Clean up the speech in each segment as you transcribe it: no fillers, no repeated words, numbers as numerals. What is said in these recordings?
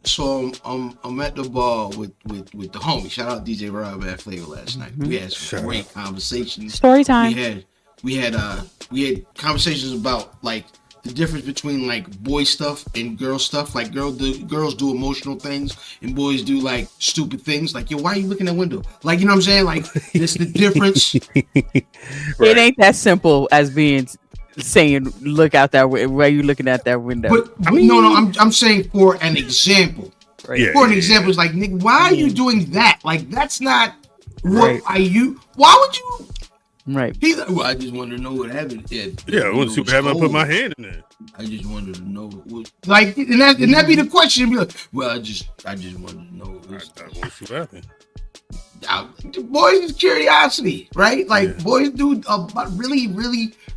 I'm at the bar with the homie. Shout out DJ Rob at Flavor last night. We had some great conversations. Story time. We had conversations about like the difference between like boy stuff and girl stuff. Like girls do emotional things and boys do like stupid things. Like, yo, why are you looking at window? Like, you know what I'm saying? Like, it's the difference. It ain't that simple as being saying look out that way. Why are you looking at that window? But I mean, no, I'm saying for an example. Right. Yeah, for an example, it's like, Nick, why are you doing that? Like, that's not what are you? Why would you? Right. He's like, well, I just wanted to know what happened. Yeah, I want to see what happened. I put my hand in there. I just wanted to know what, like, and that be the question. Be like, well, I just wanted to know. I want to see what happened. Boys is curiosity, right? Like boys do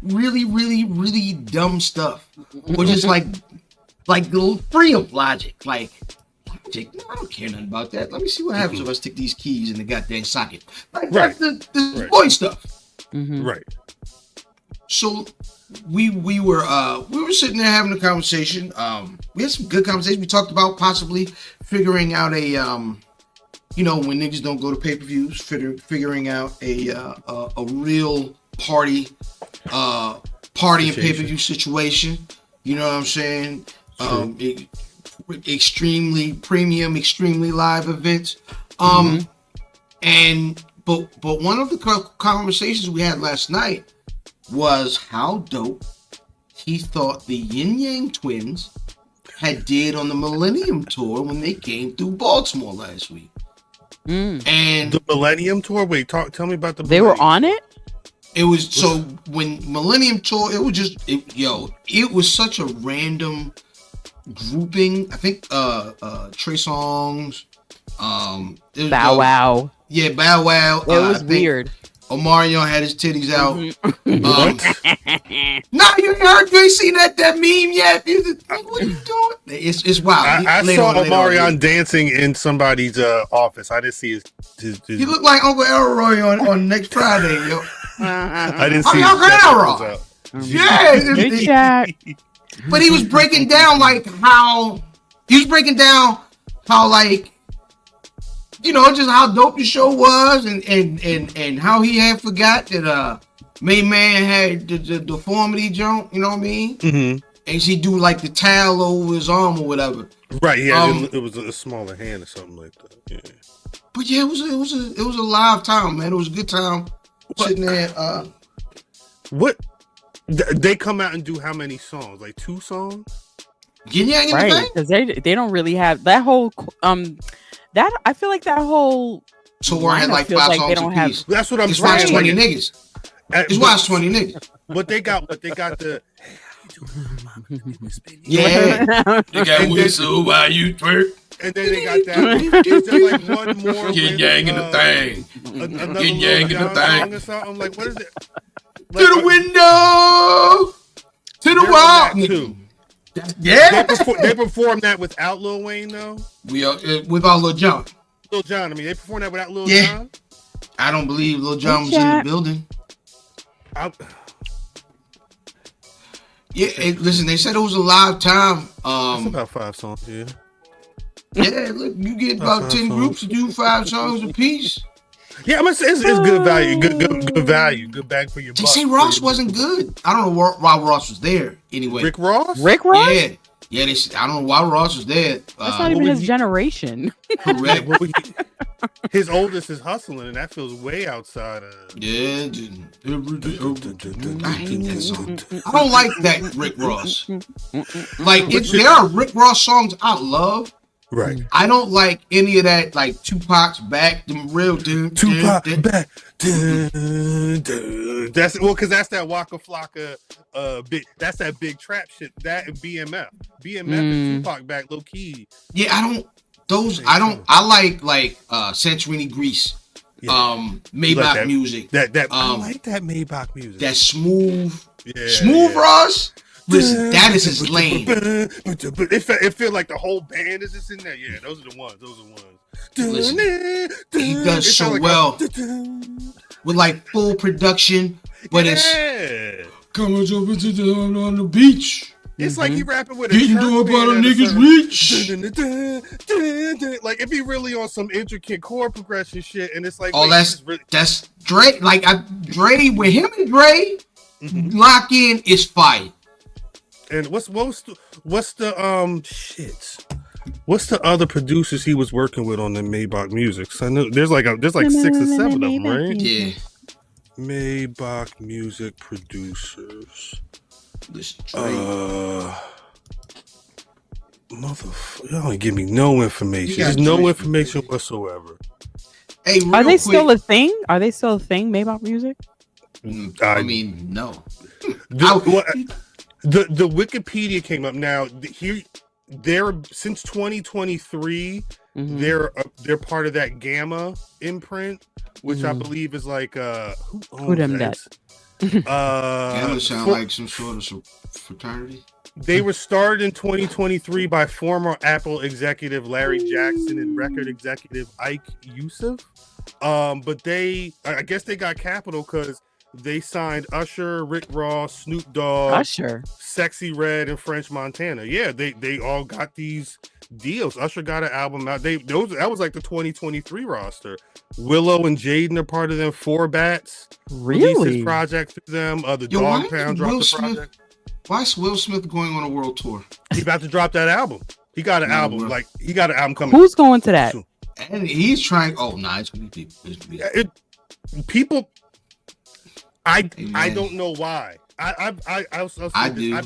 really dumb stuff, or just like free of logic. Like, logic, no, I don't care nothing about that. Let me see what happens if I stick these keys in the goddamn socket. Like that's the boy stuff. Right. So we were sitting there having a conversation. We had some good conversation. We talked about possibly figuring out a when niggas don't go to pay-per-views, figuring out a real party and pay-per-view situation. You know what I'm saying? Extremely premium, extremely live events. But one of the conversations we had last night was how dope he thought the Yin Yang Twins had did on the Millennium Tour when they came through Baltimore last week. And the Millennium Tour. Wait, tell me about the. They were on it. It was so when Millennium Tour. It was just it was such a random grouping. I think Trey Songz. Bow Wow. Yeah, Bow Wow. It was weird. Omarion had his titties out. Nah, you ain't seen that meme yet. What are you doing? It's wild. I saw Omarion dancing in somebody's office. I didn't see his He looked like Uncle Elroy on next Friday, yo. I didn't see Uncle Elroy. Yeah. But he was breaking down how like, just how dope the show was and how he had forgot that Main Man had the deformity jump, you know what I mean? Mm-hmm. And she do like the towel over his arm or whatever. Right, yeah, it was a smaller hand or something like that. Yeah. But yeah, it was a live time, man. It was a good time sitting there. What they come out and do how many songs? Like 2 songs? Right, because they don't really have that whole that I feel like that whole tour had like 5 songs a piece. That's what I'm saying. It's 20 niggas. It's why it's 20 niggas. But they got the. Yeah. They got whistle while you twerk. And then they got that. Is there like one more? Get yang in the thing. Get yang in the thing. Or something? Like, what is it? Like, to the window. To the wall. Yeah. They perform that without Lil Wayne though. Without Lil Jon. Lil Jon. I mean, they perform that without Lil Jon. I don't believe Lil Jon was in the building. Listen, they said it was a live time. It's about 5 songs, yeah. Yeah, look, you get about 10 groups to do 5 songs a piece. Yeah, I'm gonna say it's good value, good value, good bang for your buck. They say Ross wasn't good. I don't know why Ross was there anyway. Rick Ross? Yeah. I don't know why Ross was there. That's not even his generation. Correct. His oldest is Hustling, and that feels way outside of. Yeah. I hate that song. I don't like that Rick Ross. Like, there are Rick Ross songs I love. Right. I don't like any of that, like Tupac's back, the real dude. Tupac back. That's because that's that Waka Flocka big. That's that big trap shit. That and BMF and Tupac back low key. Yeah, I like Santorini Grease. Maybach like music. I like that Maybach music. That smooth Ross. Listen, that is his lane. But it feel like the whole band is just in there. Yeah, those are the ones. Listen, he does so like well with like full production, but it's coming up on the beach. It's like he rapping with a didn't do about a nigga's reach. Like if he really on some intricate chord progression shit, and it's like, that's Dre. Like Dre with him and Dre lock in is fire. And what's the other producers he was working with on the Maybach Music? So I know there's like 6 or 7 of them, right? Yeah. Maybach Music producers. Motherfucker, y'all ain't give me no information. There's no information whatsoever. Hey, are they still a thing? Are they still a thing? Maybach Music? I mean, no. The Wikipedia came up now. They're since 2023. They're part of that Gamma imprint, which I believe is like who them that? Gamma sound like some sort of fraternity. They were started in 2023 by former Apple executive Larry Jackson and record executive Ike Yusuf. But I guess they got capital because they signed Usher, Rick Ross, Snoop Dogg, Sexy Red, and French Montana. Yeah, they all got these deals. Usher got an album out. That was like the 2023 roster. Willow and Jaden are part of them. 4 Bats released his project through them. The Dog Pound dropped the project. Why is Will Smith going on a world tour? He's about to drop that album. He got an album. Bro. Like he got an album coming. Who's going to that? And he's trying. Oh, nah, it's gonna be people. People. I don't know why. I do.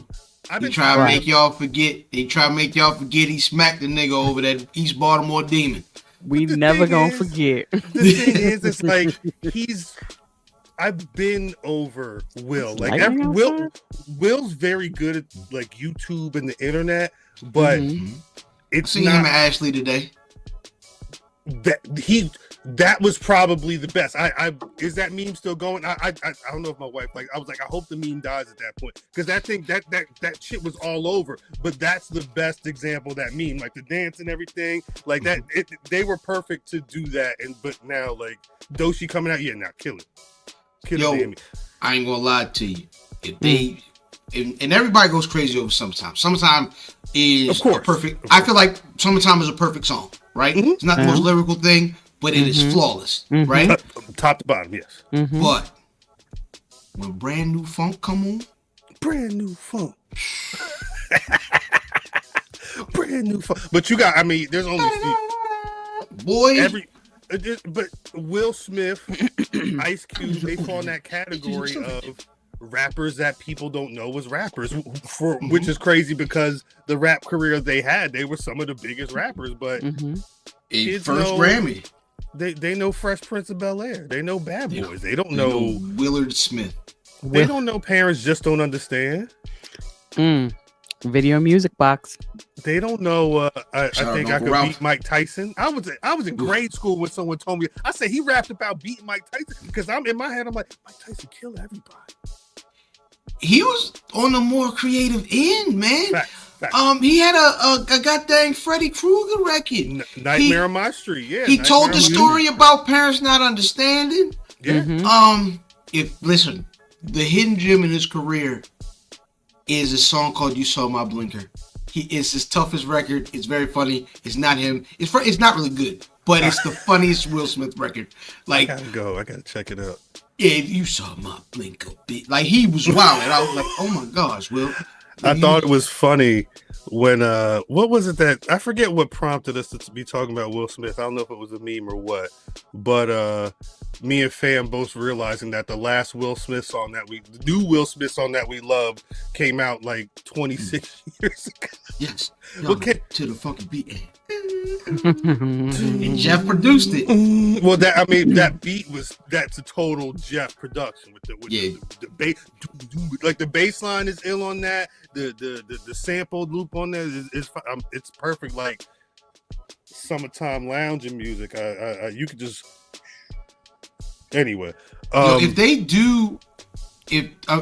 They try to make y'all forget. They try to make y'all forget he smacked the nigga over that East Baltimore Demon. We never gonna forget. The thing is, it's like I've been over Will. Like Will's very good at like YouTube and the internet, but it's seen him and Ashley today. That was probably the best. Is that meme still going? I don't know if my wife I was like, I hope the meme dies at that point because that thing that shit was all over. But that's the best example of that meme, like the dance and everything, like that. They were perfect to do that, but now like Doshi coming out, now kill it. Yo, I ain't gonna lie to you. If they and everybody goes crazy over Summertime. Summertime is a perfect. I feel like Summertime is a perfect song, right? It's not the most lyrical thing, but it is flawless, right? Top to bottom, yes. But when Brand New Funk come on, Brand New Funk. Brand New Funk. But you got, I mean, there's only but Will Smith, Ice Cube, they fall in that category of rappers that people don't know as rappers, which is crazy because the rap career they had, they were some of the biggest rappers, but first Grammy. They know Fresh Prince of Bel-Air. They know Bad Boys. They don't know Willard Smith. They don't know Parents Just Don't Understand. Video Music Box. They don't know. I think I could beat Mike Tyson. I was in grade school when someone told me. I said he rapped about beating Mike Tyson because I'm in my head. I'm like, Mike Tyson killed everybody. He was on the more creative end, man. Fact. He had a goddamn Freddy Krueger record. Nightmare on My Street. Yeah. He told the story about parents not understanding. Yeah. Listen, the hidden gem in his career is a song called "You Saw My Blinker." It's his toughest record. It's very funny. It's not him. It's not really good, but it's the funniest Will Smith record. Like, I gotta check it out. Yeah, you saw my blinker, bitch. Like he was wild, and I was like, oh my gosh, Will. I thought it was funny when what was it that I forget what prompted us to be talking about Will Smith. I don't know if it was a meme or what, but me and Fam both realizing that the last Will Smith song the new Will Smith song that we love came out like 26 years ago. Yes. To the fucking beat. And Jeff produced it. Well, that beat that's a total Jeff production with the bass, like the bass line is ill on that. The sample loop on there is it's perfect, like summertime lounging music. You could just anyway. If they do,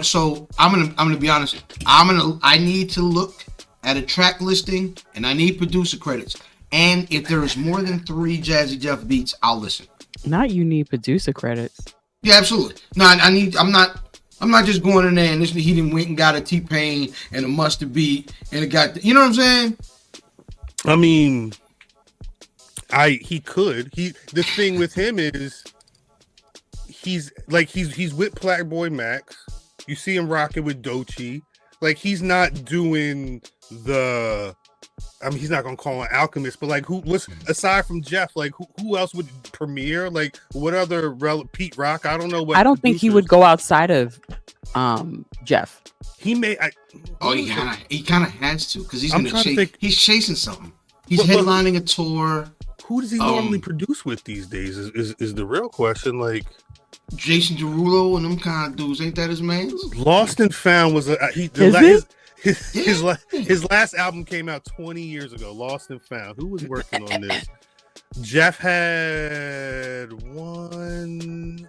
so I'm gonna be honest. I need to look at a track listing and I need producer credits. And if there is more than 3 Jazzy Jeff beats, I'll listen. Not you need producer credits. Yeah, absolutely. No, I'm not. I'm not just going in there and he didn't went and got a T-Pain and a mustard beat and it got, you know what I'm saying? I mean, he could. The thing with him is he's with Black Boy Max. You see him rocking with Doechii. Like, he's not doing the. I mean, he's not gonna call an Alchemist, but like, what's aside from Jeff? Like, who else would premiere? Like, what other Pete Rock? I don't know what. I don't think he would go outside of Jeff. He may. He kind of has to because he's chasing something. He's headlining a tour. Who does he normally produce with these days? Is the real question. Like Jason Derulo and them kind of dudes. Ain't that his man? Lost and Found was his last album came out 20 years ago. Lost and Found. Who was working on this? Jeff had one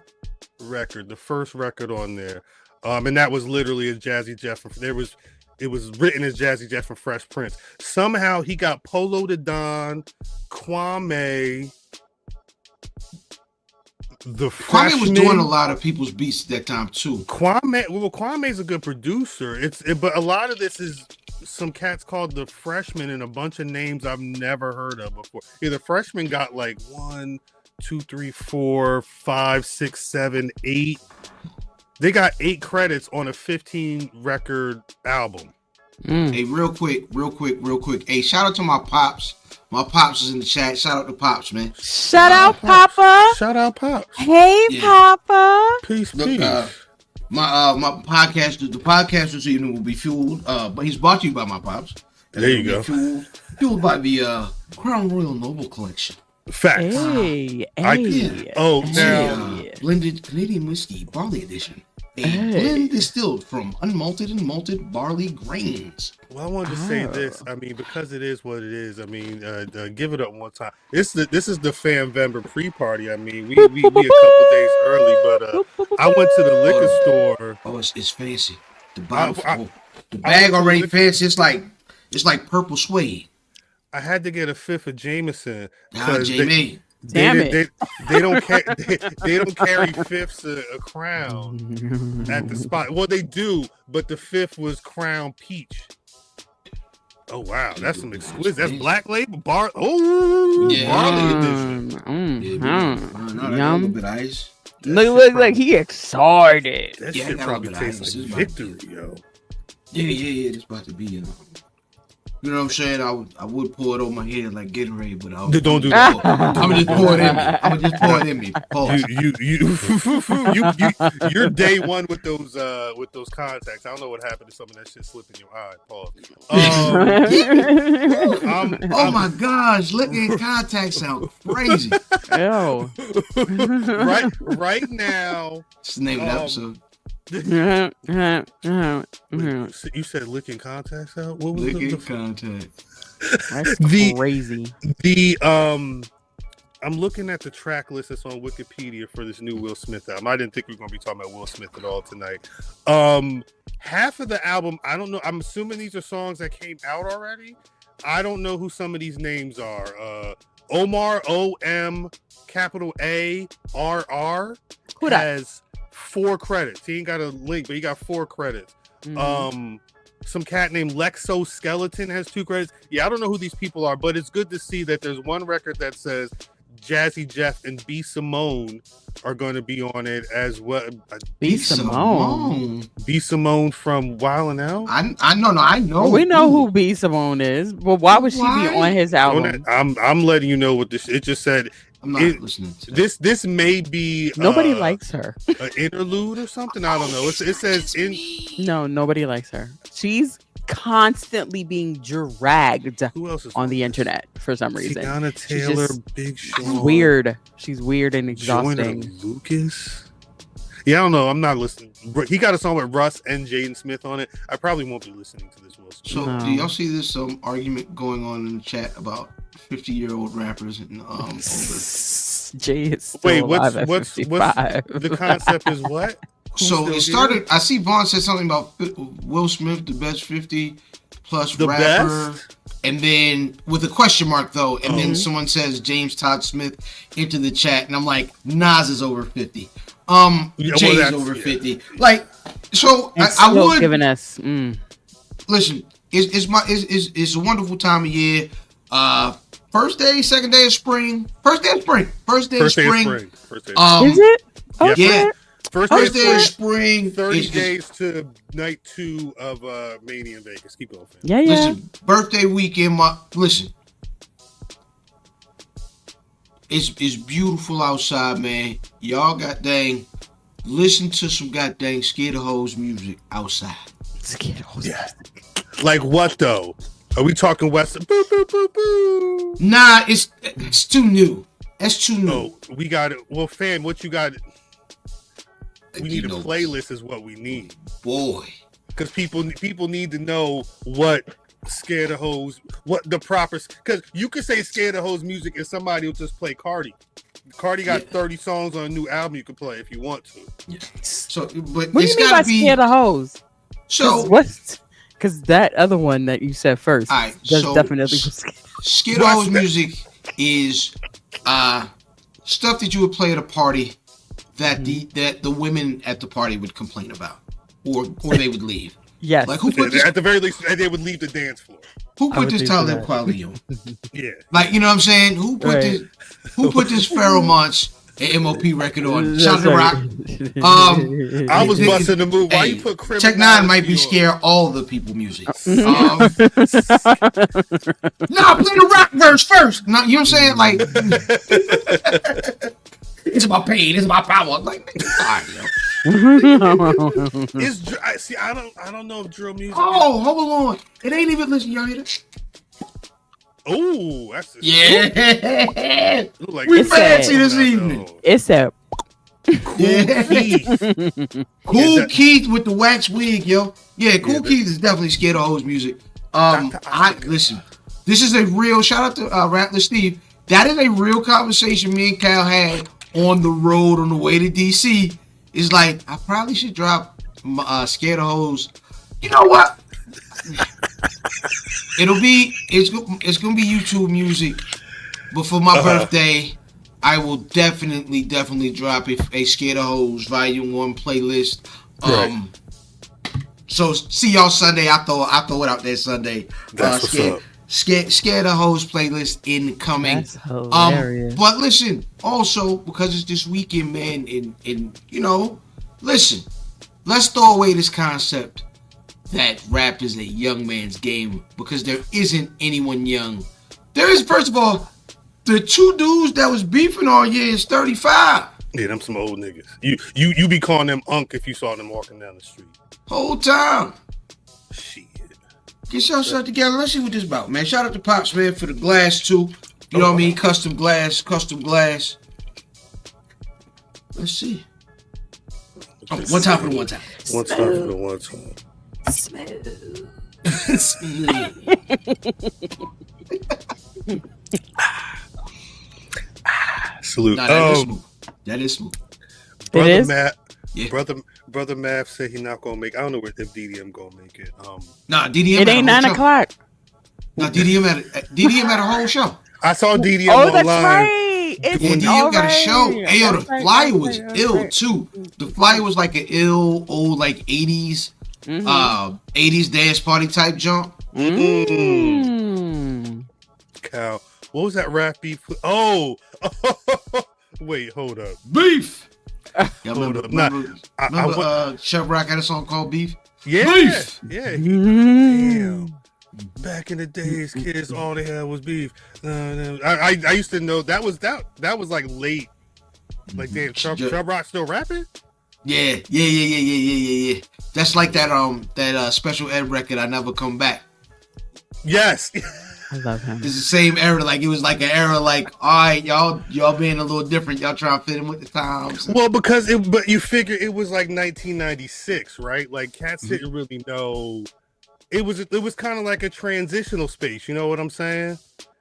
record, the first record on there, and that was literally a Jazzy Jeff. It was written as Jazzy Jeff from Fresh Prince. Somehow he got Polo the Don, Kwame. Kwame was doing a lot of people's beats at that time too. Kwame's a good producer. But a lot of this is some cats called the Freshmen and a bunch of names I've never heard of before. Yeah, the Freshmen got like 1, 2, 3, 4, 5, 6, 7, 8. They got 8 credits on a 15 record album. Hey, real quick. Hey, shout out to my pops. My pops is in the chat. Shout out to Pops, man. Shout out, Papa. Shout out, Pops. Hey, yeah. Papa. Peace. My podcast, the podcast this evening will be fueled, but he's brought to you by my Pops. And there you go. Fueled by the Crown Royal Noble Collection. Facts. Hey. Blended Canadian whiskey barley edition. A blend distilled from unmalted and malted barley grains. Well, I wanted to say this. I mean, because it is what it is. I mean, give it up one time. This is the Famvember pre-party. I mean, we a couple days early, but I went to the liquor store. Oh, it's fancy. The bottle, the bag already fancy. It's like purple suede. I had to get a 5th of Jameson. Jamie. Damn it! They don't carry 5ths of Crown at the spot. Well, they do, but the 5th was Crown Peach. Oh wow, that's some exquisite. That's Black Label bar. Oh, barley edition. Yum. A bit of ice. Look like he excited. That shit probably tastes like victory, yo. Yeah. It's about to be. You know what I'm saying? I would pour it on my head like Gatorade, but don't do that. I'm gonna just pour it in me. Pause. You're day one with those contacts. I don't know what happened to some of that shit slipping your eye. Pause. Oh my gosh, looking at contacts sound crazy. Ew. Right now. It's the name of the episode. You said licking contacts out? What was licking contacts? That's crazy. I'm looking at the track list that's on Wikipedia for this new Will Smith album. I didn't think we were going to be talking about Will Smith at all tonight. Half of the album, I don't know. I'm assuming these are songs that came out already. I don't know who some of these names are. Omar, O-M, capital A-R-R, who that? has 4 credits. He ain't got a link, but he got 4 credits. Mm-hmm. Some cat named Lexo Skeleton has 2 credits. Yeah, I don't know who these people are, but it's good to see that there's one record that says Jazzy Jeff and B Simone are going to be on it as well. B Simone from Wild 'N Out. I know. We know who B Simone is, but why would she be on his album? I'm letting you know what this. It just said. I'm not listening to that. This may be nobody likes her. An interlude or something. I don't know. It says no, nobody likes her. She's constantly being dragged on the internet for some reason. Tiana Taylor, Big Sean. Weird. She's weird and exhausting. Joyner Lucas. Yeah, I don't know. I'm not listening. He got a song with Russ and Jaden Smith on it. I probably won't be listening to this. So, do y'all see this argument going on in the chat about 50-year-old rappers and older? Jay is still alive at 55. The concept is what? So it started. I see Vaughn said something about Will Smith, the best 50 plus the rapper, best? And then with a question mark though, and then someone says James Todd Smith into the chat, and I'm like, Nas is over 50. Jay's over 50. Like, so I would giving us. Listen. It's a wonderful time of year. First day, second day of spring. First day of spring. First day of spring. Is it? Oh, yeah. First day of spring. 30 days to night 2 of Mania in Vegas. Keep going, fam. Yeah. Listen, birthday weekend. Listen. It's beautiful outside, man. Y'all goddamn listen to some goddamn Scared of Hoes music outside. Scared of Hoes music. Like what though? Are we talking Western? Boo, boo, boo, boo. Nah, it's too new. That's too new. Oh, we got it. Well, fam, what you got? We need a playlist is what we need. Boy. Because people need to know what Scared of Hoes, what the proper, because you could say Scared of Hoes music and somebody will just play Cardi. Cardi got 30 songs on a new album you can play if you want to. Yeah. So, but what do you mean by Scared of Hoes? So what? Because that other one that you said first, right, so definitely Scared of Hoes music is stuff that you would play at a party that the women at the party would complain about, or they would leave. Yes. Like who put this, at the very least, they would leave the dance floor. Who put this talent quality on? Yeah. Like, you know what I'm saying? Who put this Pharoah Monch and MOP record on? Shout to Rock. I was busting the move. Why you put Criminal? Tech Nine might be scared all the people music. Nah, play the rock verse first. Nah, you know what I'm saying? Like, it's about pain. It's about power. Like, all right, yo. See, I don't know if drill music. Oh, hold on. It ain't even listen. Y'all hear it? Oh, that's like we fancy this evening. It's a Cool Keith with the wax wig, yo. Yeah, Cool Keith is definitely Scared of Hoes music. Listen. This is a real shout out to Rattler Steve. That is a real conversation me and Cal had on the road on the way to DC. It's like I probably should drop Scared of Hoes. You know what? It's gonna be YouTube music, but for my birthday, I will definitely drop a Scared of Hoes Volume 1 playlist. So see y'all Sunday. I throw it out there Sunday. That's what's up. Scared of Hoes playlist incoming. That's hilarious. But listen, also because it's this weekend, man, and you know, listen, let's throw away this concept that rap is a young man's game, because there isn't anyone young. There is, first of all, the two dudes that was beefing all year is 35. Yeah, them some old niggas. You be calling them unk if you saw them walking down the street. Whole time. Shit. Get y'all shut together. Let's see what this about, man. Shout out to Pops, man, for the glass too. You know what I mean? Custom glass. Let's see. One time for the one time. One time for the one time. Smooth. Salute. Nah, that is smooth. That is smooth. Brother Matt. Yeah. Brother Matt said he's not gonna make. I don't know if DDM gonna make it. Nah, DDM. It ain't 9 o'clock. Nah, DDM had a whole show. I saw DDM online. That's right. DDM got a show. Hey, yo, the flyer was ill too. The flyer was like an ill old like 80s, 80s dance party type jump. Cow. What was that rap beef? Oh, wait, hold up. Beef. Remember Chef Rock had a song called Beef? Yeah. Beef. Yeah. Damn. Back in the days, kids, all they had was beef. I used to know that was like late. Like, damn, Chef Rock still rapping? Yeah. That's like that Special Ed record, I Never Come Back. Yes. I love him. It's the same era. Like, it was like an era. Like, all right, y'all being a little different. Y'all trying to fit in with the times. Well, but you figure it was like 1996, right? Like, cats didn't really know. It was kind of like a transitional space. You know what I'm saying?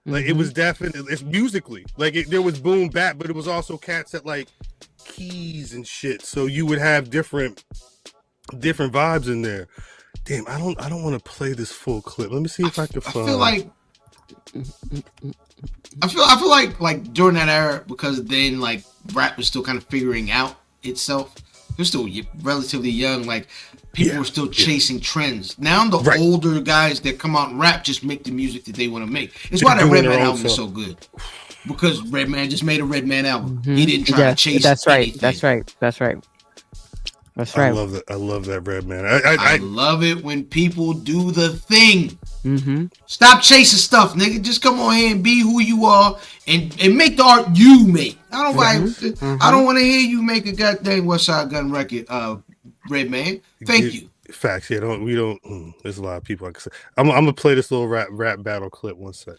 Like, it was definitely, it's musically like there was boom bap, but it was also cats at like keys and shit. So you would have different vibes in there. Damn, I don't want to play this full clip. Let me see if I can find. I feel like during that era, because then like rap was still kind of figuring out itself, they're still relatively young. Like people are still chasing trends. Now the older guys that come out and rap just make the music that they want to make. It's why that Redman album is so good. Because Redman just made a Redman album. He didn't try to chase. That's right. anything. That's right. That's right. That's right. I love that Redman. I love it when people do the thing. Mm-hmm. Stop chasing stuff, nigga. Just come on here and be who you are and make the art you make. I don't want to hear you make a goddamn West Side Gun record, Redman. Thank you. Facts. Yeah, we don't. There's a lot of people. I can say. I'm gonna play this little rap battle clip. One sec.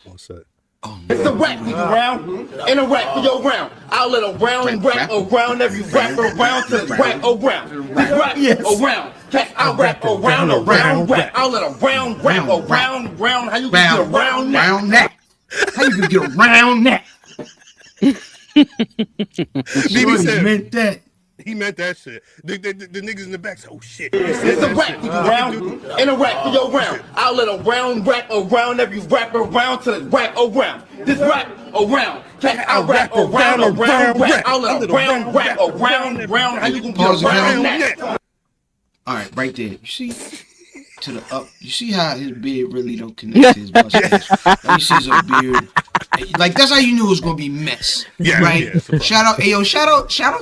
Oh, no. It's a rap we round in a rap for your round. I'll let a round rap around every rap around to rap around. This rap around. I'll rap around rap. I'll let a round rap around. How you gonna get around that? How you gonna get around that? BB said meant that. He meant that shit. The niggas in the back said, "Oh shit." It's a rap we round in a rap for your round. I'll let a round rap around every rap around to rap around. This rap around. I'll rap around rap. I'll let a round rap around. How you gonna get around that? All right, right there. You see to the up. You see how his beard really don't connect to his mustache. Let me see his beard. Like that's how you knew it was gonna be mess. Yeah, right. Yeah, shout out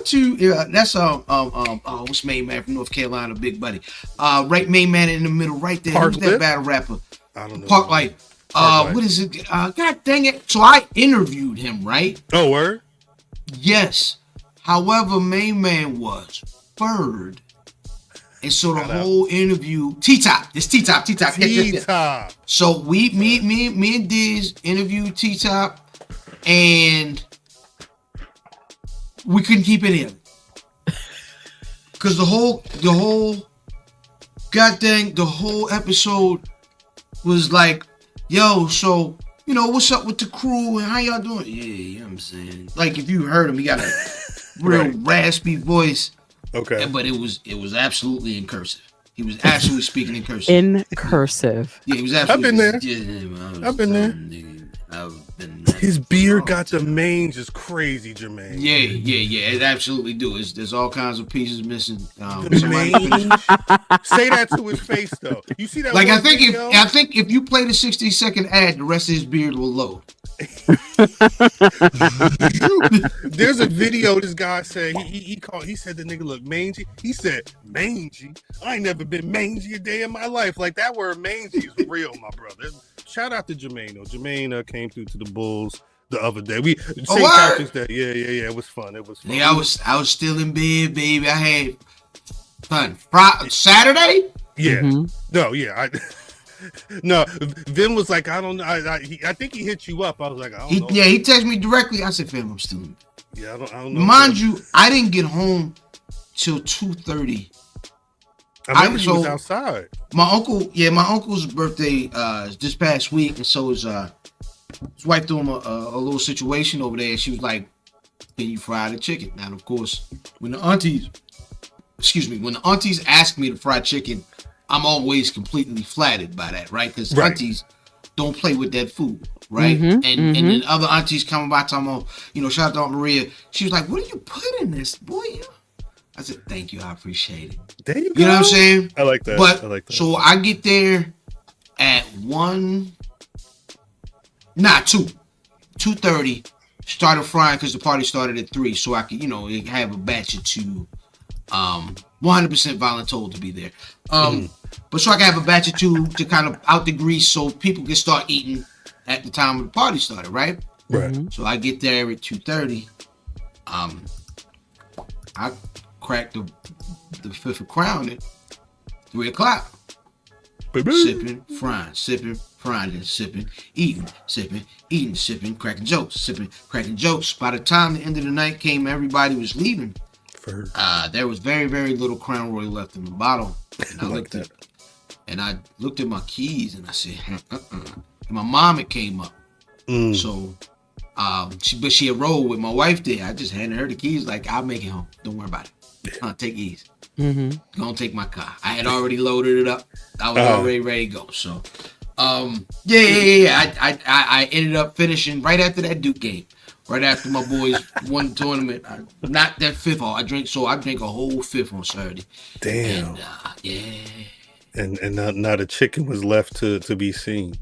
to that's what's main man from North Carolina, Big Buddy. Right, main man in the middle, right there. Who's that battle rapper? I don't know. Park Life. What is it? God dang it! So I interviewed him, right? Oh, word. Yes. However, main man was third. And so the whole interview, T-Top. It's T-Top. T-Top. So me and Diz interviewed T-Top, and we couldn't keep it in. Cause the whole episode was like, yo, so what's up with the crew and how y'all doing? Yeah, you know what I'm saying? Like if you heard him, he got a real raspy voice. Okay. But it was absolutely in cursive. He was absolutely speaking in cursive. In cursive. Yeah, he was absolutely. I've been there. His beard got the mange is crazy, Jermaine. Yeah. It absolutely do. There's all kinds of pieces missing. Say that to his face though. You see that? Like I think if you play the 60-second ad, the rest of his beard will load. There's a video this guy said he said the nigga look mangy. He said mangy. I ain't never been mangy a day in my life. Like that word mangy is real, my brother. Shout out to Jermaine though. Jermaine came through to the Bulls the other day. St. Patrick's Day. Yeah. It was fun. Yeah, I was still in bed, baby. I had fun. Saturday? Yeah. Mm-hmm. No, yeah. No, Vin was like, I don't know. I think he hit you up. I was like, I don't know. Yeah, he texted me directly. I said, fam, I'm still in. Yeah, I don't know. Mind you, I didn't get home till 2:30. I remember he was outside. My uncle's birthday this past week, and so his wife threw him a little situation over there. She was like, "Can you fry the chicken?" Now, of course, when the aunties ask me to fry chicken, I'm always completely flattered by that, right? Because aunties don't play with that food, right? And then other aunties coming by talking about, shout out to Aunt Maria. She was like, "What do you put in this, boy?" I said, "Thank you, I appreciate it." There you go. You know what I'm saying? I like that. But I like that. So I get there at 2:30. Started frying because the party started at 3, so I could, have a batch of 2. 100% voluntold to be there. But so I can have a batch of 2 to kind of out the grease so people can start eating at the time of the party started, right? Right. So I get there at 2:30. I cracked the 5th of Crown at 3 o'clock. Sipping, frying, then sipping, eating, sipping, cracking jokes, cracking jokes. By the time the end of the night came, everybody was leaving. There was very, very little Crown Royal left in the bottle. And I looked at my keys and I said, And my mom had came up. So she had rolled with my wife there. I just handed her the keys, like, I'll make it home. Don't worry about it. Take ease. Gonna take my car. I had already loaded it up. I was already ready to go. So Yeah. I ended up finishing right after that Duke game. Right after my boys won the tournament. Not that fifth. I drank a whole fifth on Saturday. Damn. And, yeah. And not a chicken was left to be seen.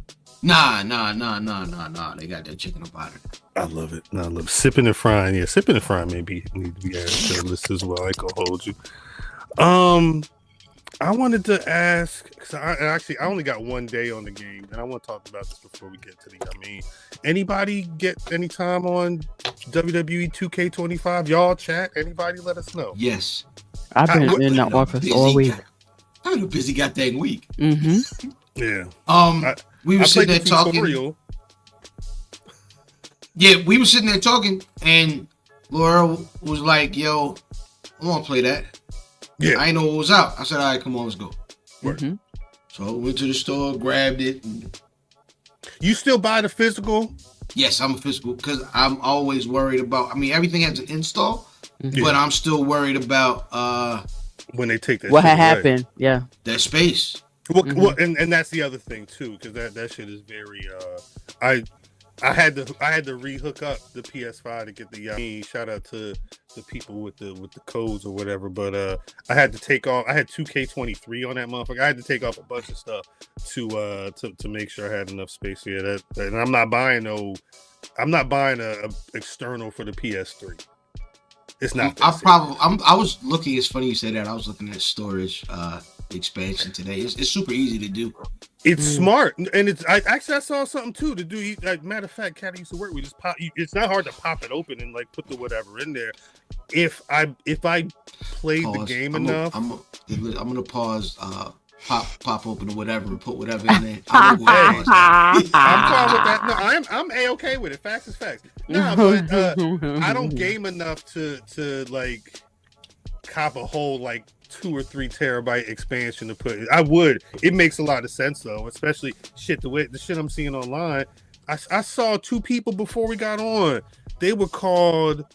Nah. They got that chicken up out of it. I love it. I love sipping and frying. Yeah, sipping and frying maybe need to be added to the list as well. I can hold you. I wanted to ask because I only got one day on the game, and I want to talk about this before we get to the. I mean, anybody get any time on WWE 2K25? Y'all chat. Anybody? Let us know. Yes. I've been in that office all week. I've been busy got that week. Mm-hmm. Yeah. We were sitting there talking. Yeah, we were sitting there talking, and Laura was like, "Yo, I want to play that." Yeah, I didn't know what was out. I said, "All right, come on, let's go." Mm-hmm. So I went to the store, grabbed it. You still buy the physical? Yes, I'm a physical because I'm always worried about. I mean, everything has an install, but I'm still worried about when they take that. What had happened? Yeah, that space. Well, and that's the other thing too, because that shit is very. I had to re-hook up the PS5 to get the. Shout out to the people with the codes or whatever, but I had to take off. I had 2K23 on that motherfucker. I had to take off a bunch of stuff to make sure I had enough space here. And I'm not buying a external for the PS3. It's not. I was looking. It's funny you said that. I was looking at storage expansion today. It's super easy to do. It's smart, and I saw something too to do. Like, matter of fact, Cat used to work. We just pop. It's not hard to pop it open and like put the whatever in there. If I played the game enough, I'm gonna pause. Pop open or whatever and put whatever in there. I'm fine with that. No, I'm A-okay with it. Facts is facts. Nah, but I don't game enough to like cop a whole like 2 or 3 terabyte expansion to put. I would. It makes a lot of sense though, especially the shit I'm seeing online. I saw 2 people before we got on. They were called.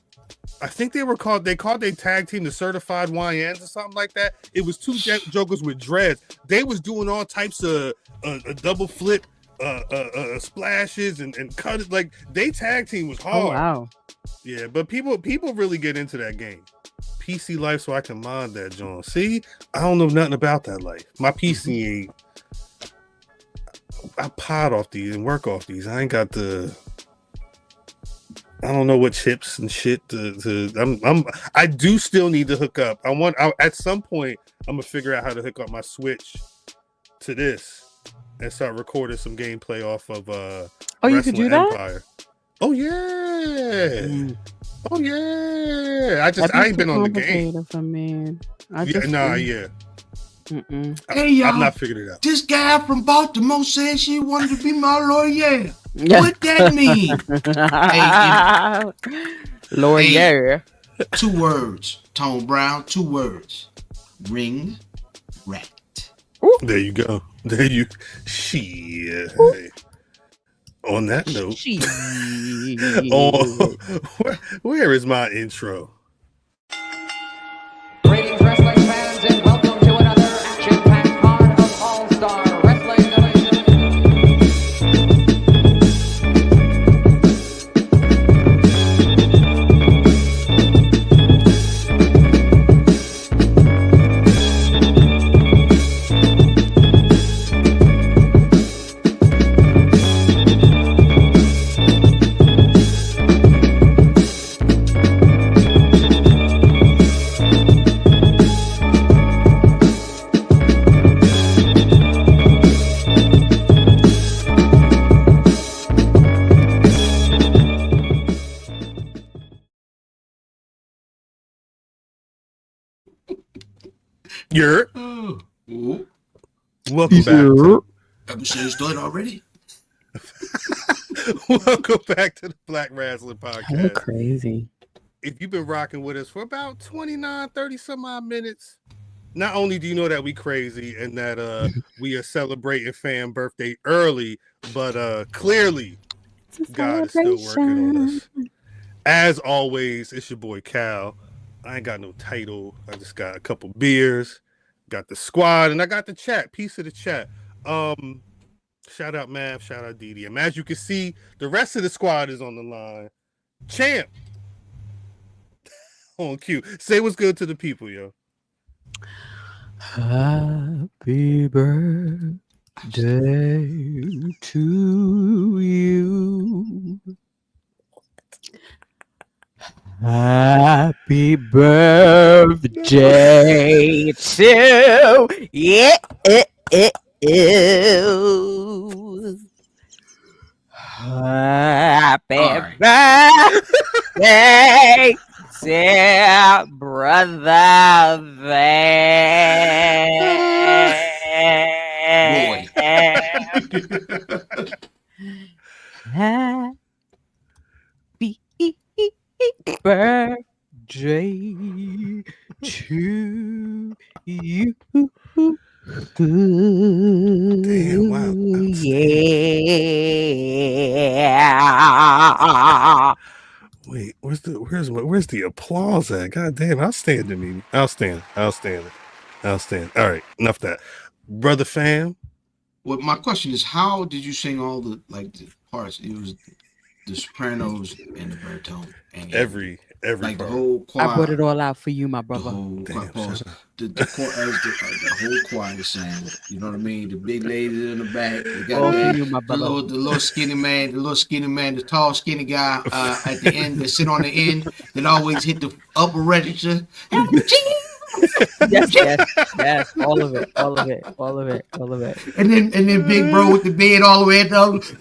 I think they called their tag team the Certified YNs or something like that. It was 2 jokers with dreads. They was doing all types of double flip splashes and cut it. Like, they tag team was hard. Oh, wow. Yeah, but people really get into that game. PC life, so I can mod that, John. See, I don't know nothing about that life. My PC ain't. I pod off these and work off these. I ain't got the. I don't know what chips and shit. I do still need to hook up. At some point I'm gonna figure out how to hook up my Switch to this and start recording some gameplay off of you could do that? Empire. Oh yeah. Oh yeah. I ain't been on the game. For me. Yeah. Hey y'all, I've not figured it out. This guy from Baltimore said she wanted to be my lawyer. What that mean? Lawyer. 2 words. Tone Brown. 2 words. Ring rat. Ooh. There you go. Shit. On that note, where is my intro? Greetings, wrestling fans, and welcome to another action-packed card of All-Star Wrestling. Welcome back. Episode started already. Welcome back to the Black Rasslin Podcast. You're crazy. If you've been rocking with us for about 29, 30 some odd minutes, not only do you know that we crazy and that we are celebrating fan birthday early, but clearly God is still working on us. As always, it's your boy Cal. I ain't got no title. I just got a couple beers, got the squad, and I got the chat, piece of the chat. Shout out Mav. Shout out DDM. As you can see, the rest of the squad is on the line. Champ. On cue. Say what's good to the people, yo. Happy birthday to you. Happy birthday to you. Happy birthday, dear brother Van. Happy birthday to you. Damn, wow. Yeah. Wait, where's the applause at? God damn, outstanding. Outstanding. All right, enough of that. Brother Fam. Well, my question is, how did you sing all the parts? It was the sopranos and the baritone and Every like part. the whole choir. I brought it all out for you, my The brother. whole choir, the whole choir sang. You know what I mean? The big ladies in the back. They got All that, for you, my brother. the little skinny man, the tall skinny guy at the end that sit on the end that always hit the upper register. Yes, all of it. And then big bro with the beard all the way down. Did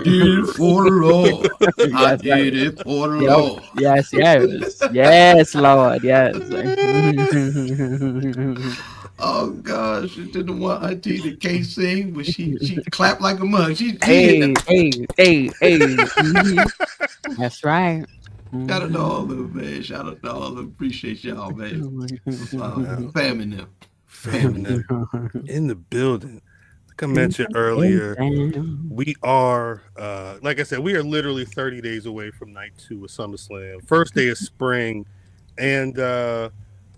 it for the Lord. I did it for the Lord. Yes, Lord, yes. Oh gosh, she didn't want auntie that can't sing, but she clapped like a mug. She Hey. That's right. Shout out to all of them, man. Shout out to all of them. Appreciate y'all, man. Family In the building. Like I mentioned earlier, we are, like I said, we are literally 30 days away from night 2 of SummerSlam. First day of spring. And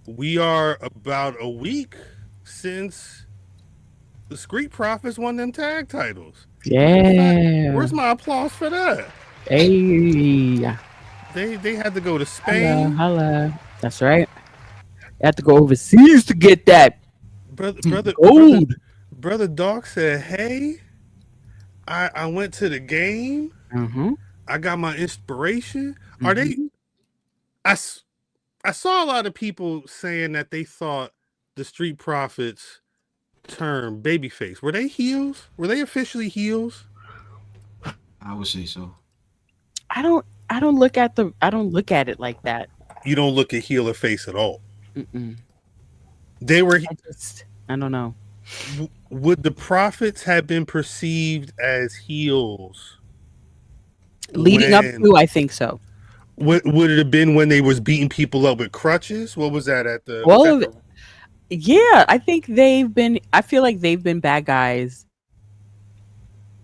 we are about a week since the Street Profits won them tag titles. Yeah. Where's my applause for that? Hey. They had to go to Spain. Hello. That's right. You have to go overseas to get that. Brother Doc said, hey, I went to the game. Mm-hmm. I got my inspiration. Are they? I saw a lot of people saying that they thought the Street Profits turned babyface. Were they heels? Were they officially heels? I would say so. I don't look at it like that. You don't look at heel or face at all. Mm-mm. They were. I don't know. Would the Profits have been perceived as heels leading up to? I think so. Would it have been when they was beating people up with crutches? What was that at the? Yeah, I think they've been. I feel like they've been bad guys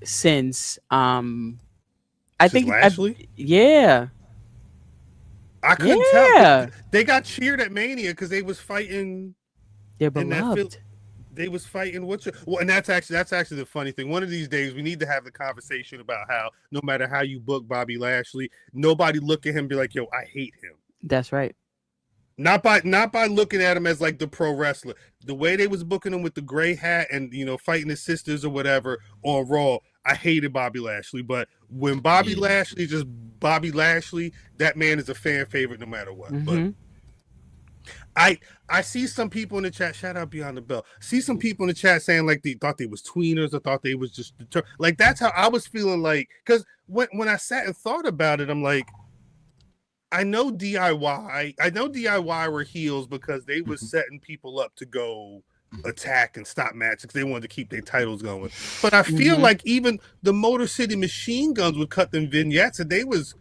since. I think Lashley. Yeah. I couldn't tell. They got cheered at Mania because they was fighting. They're beloved. They was fighting and that's actually the funny thing. One of these days we need to have the conversation about how no matter how you book Bobby Lashley, nobody look at him and be like, yo, I hate him. That's right. Not by looking at him as like the pro wrestler. The way they was booking him with the gray hat and fighting his sisters or whatever on Raw, I hated Bobby Lashley. But when Bobby Lashley is just Bobby Lashley, that man is a fan favorite no matter what. Mm-hmm. But I see some people in the chat, shout out Beyond the Bell, see some people in the chat saying like they thought they was tweeners or thought they was just like that's how I was feeling, like because when I sat and thought about it, I'm like, I know DIY were heels because they was setting people up to go attack and stop matches. They wanted to keep their titles going. But I feel like even the Motor City Machine Guns would cut them vignettes, and they was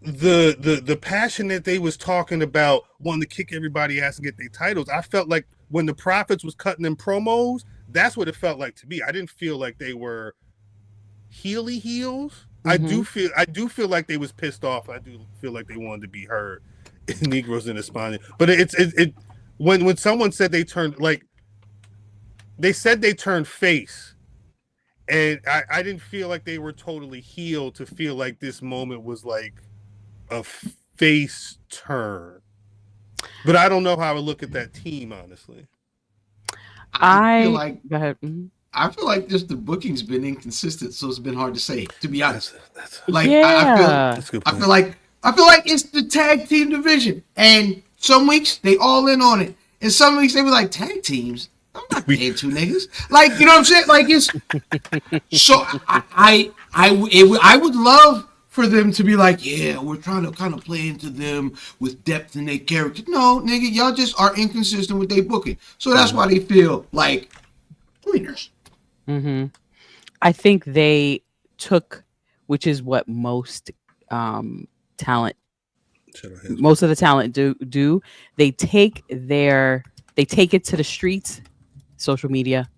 the passion that they was talking about wanting to kick everybody ass and get their titles. I felt like when the Profits was cutting them promos, that's what it felt like to me. I didn't feel like they were heely heels. I do feel like they was pissed off. I do feel like they wanted to be heard. Negroes in Hispanic. But it when someone said they turned, like, they said they turned face, and I didn't feel like they were totally healed to feel like this moment was like a face turn. But I don't know how I would look at that team, honestly. I feel like go ahead. I feel like just the booking's been inconsistent, so it's been hard to say. To be honest, I feel like it's the tag team division, and some weeks they all in on it, and some weeks they be like tag teams. I'm not paying two niggas. Like, you know what I'm saying? Like, it's so I would love for them to be like, yeah, we're trying to kind of play into them with depth in their character. No, nigga, y'all just are inconsistent with their booking. So that's why they feel like winners. I think they took, which is what most talent, most of the talent do. They take it to the streets, social media,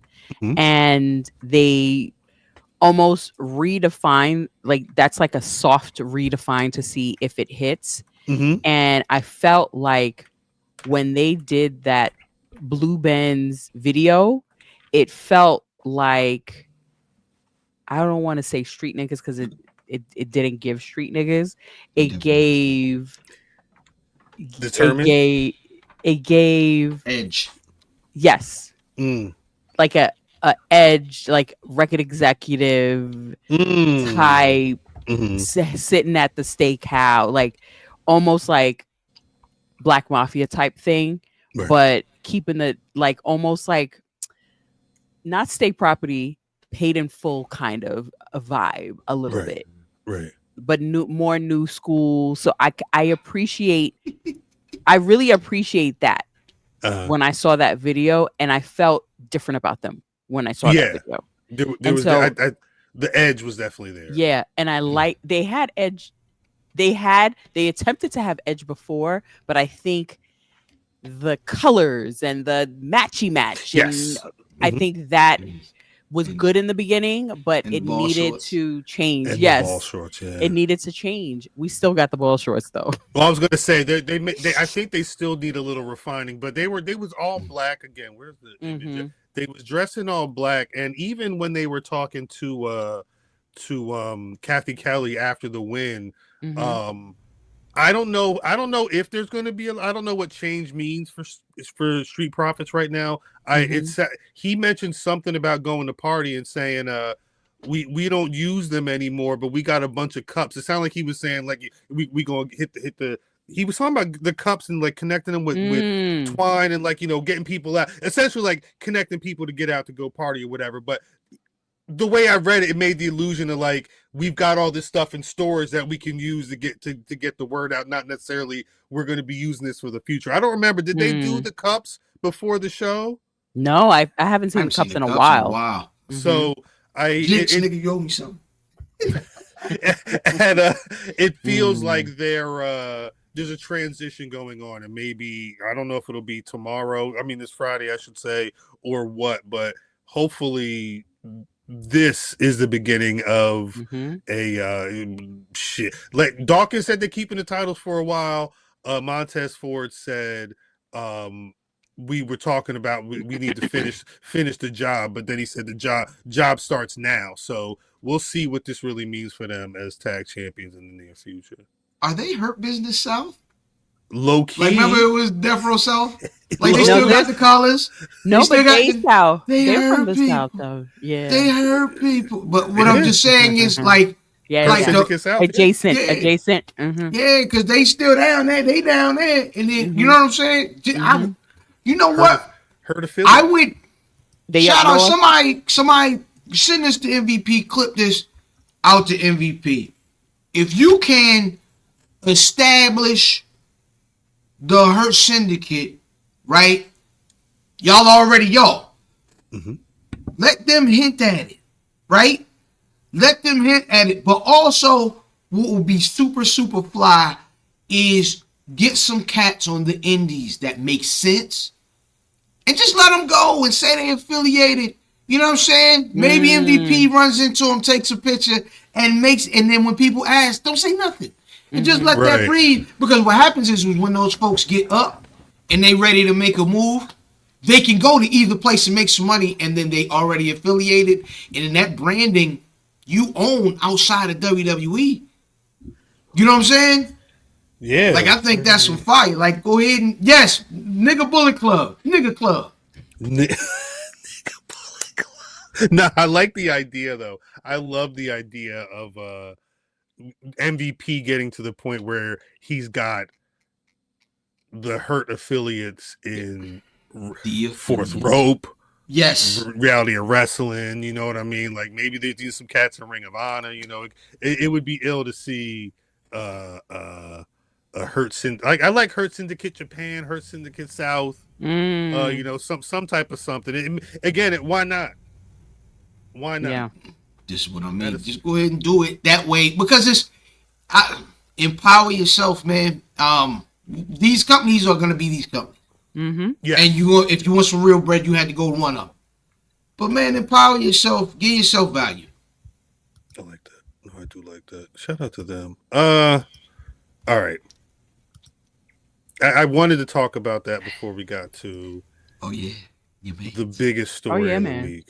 and they almost redefine, like that's like a soft redefine to see if it hits. And I felt like when they did that Blue Benz video, it felt like, I don't want to say street niggas because it didn't give street niggas. It gave Determined. It gave Edge. Yes. Like a Edge, like record executive type, sitting at the steakhouse, like almost like Black Mafia type thing, but keeping the like almost like not state property, paid in full kind of a vibe a little bit, but more new school. So I really appreciate that when I saw that video, and I felt different about them when I saw that video. There was the edge was definitely there. Yeah, and I like they had edge. They attempted to have edge before, but I think the colors and the matchy match. Yes. And I think that was good in the beginning, but it needed to change. And yes, ball shorts, it needed to change. We still got the ball shorts though. Well, I was gonna say they I think they still need a little refining, but they was all black again. Where's the image? They was dressed in all black, and even when they were talking to Kathy Kelly after the win, I don't know if there's going to be I don't know what change means for Street Profits right now. He mentioned something about going to party and saying we don't use them anymore, but we got a bunch of cups. It sounded like he was saying like we gonna hit the he was talking about the cups and like connecting them with twine and like, you know, getting people out, essentially like connecting people to get out to go party or whatever. But the way I read it, it made the illusion of like we've got all this stuff in stores that we can use to get the word out. Not necessarily we're going to be using this for the future. I don't remember. Did they do the cups before the show? No, I haven't seen the cups in a while. Wow. So nigga, you owe me something. And it feels like there's a transition going on, and maybe I don't know if it'll be tomorrow. I mean, this Friday, I should say, or what. But hopefully, this is the beginning of a shit. Like Dawkins said, they're keeping the titles for a while. Montez Ford said, we were talking about we need to finish the job, but then he said the job starts now. So we'll see what this really means for them as tag champions in the near future. Are they Hurt Business South? Low key. Like, remember it was Death Row South? Like, they still got the collars? No, but they South. They're from the people. South, though. Yeah. They hurt people. But what I'm just saying is, like, like adjacent. Yeah, because they still down there. They down there. And then, you know what I'm saying? You know what? Heard a feeling. I would shout out somebody send this to MVP, clip this out to MVP. If you can establish the Hurt Syndicate, right? Y'all already y'all. Let them hint at it, right? Let them hint at it. But also, what will be super, super fly is get some cats on the indies that make sense and just let them go and say they affiliated. You know what I'm saying? Maybe MVP runs into him, takes a picture, and then when people ask, don't say nothing. And just let that breathe. Because what happens is when those folks get up and they ready to make a move, they can go to either place and make some money, and then they already affiliated, and in that branding you own outside of WWE. You know what I'm saying? Yeah. Like, I think that's some fire. Like, go ahead and yes, nigga Bullet Club, nigga club. Nigga Bullet Club. No, I like the idea though. I love the idea of MVP getting to the point where he's got the Hurt affiliates in The Fourth Rope. Yes. Reality of Wrestling, you know what I mean? Like, maybe they do some cats in Ring of Honor, you know. It would be ill to see a Hurt Syndicate. Like, I like Hurt Syndicate Japan, Hurt Syndicate South, you know, some type of something. Why not? Why not? Yeah. This is what I mean. Just go ahead and do it that way, because empower yourself, man. These companies are gonna be these companies. Mm-hmm. Yeah. And if you want some real bread, you had to go to one of them. But man, empower yourself. Give yourself value. I like that. No, I do like that. Shout out to them. All right. I wanted to talk about that before we got to the biggest story of the man. week.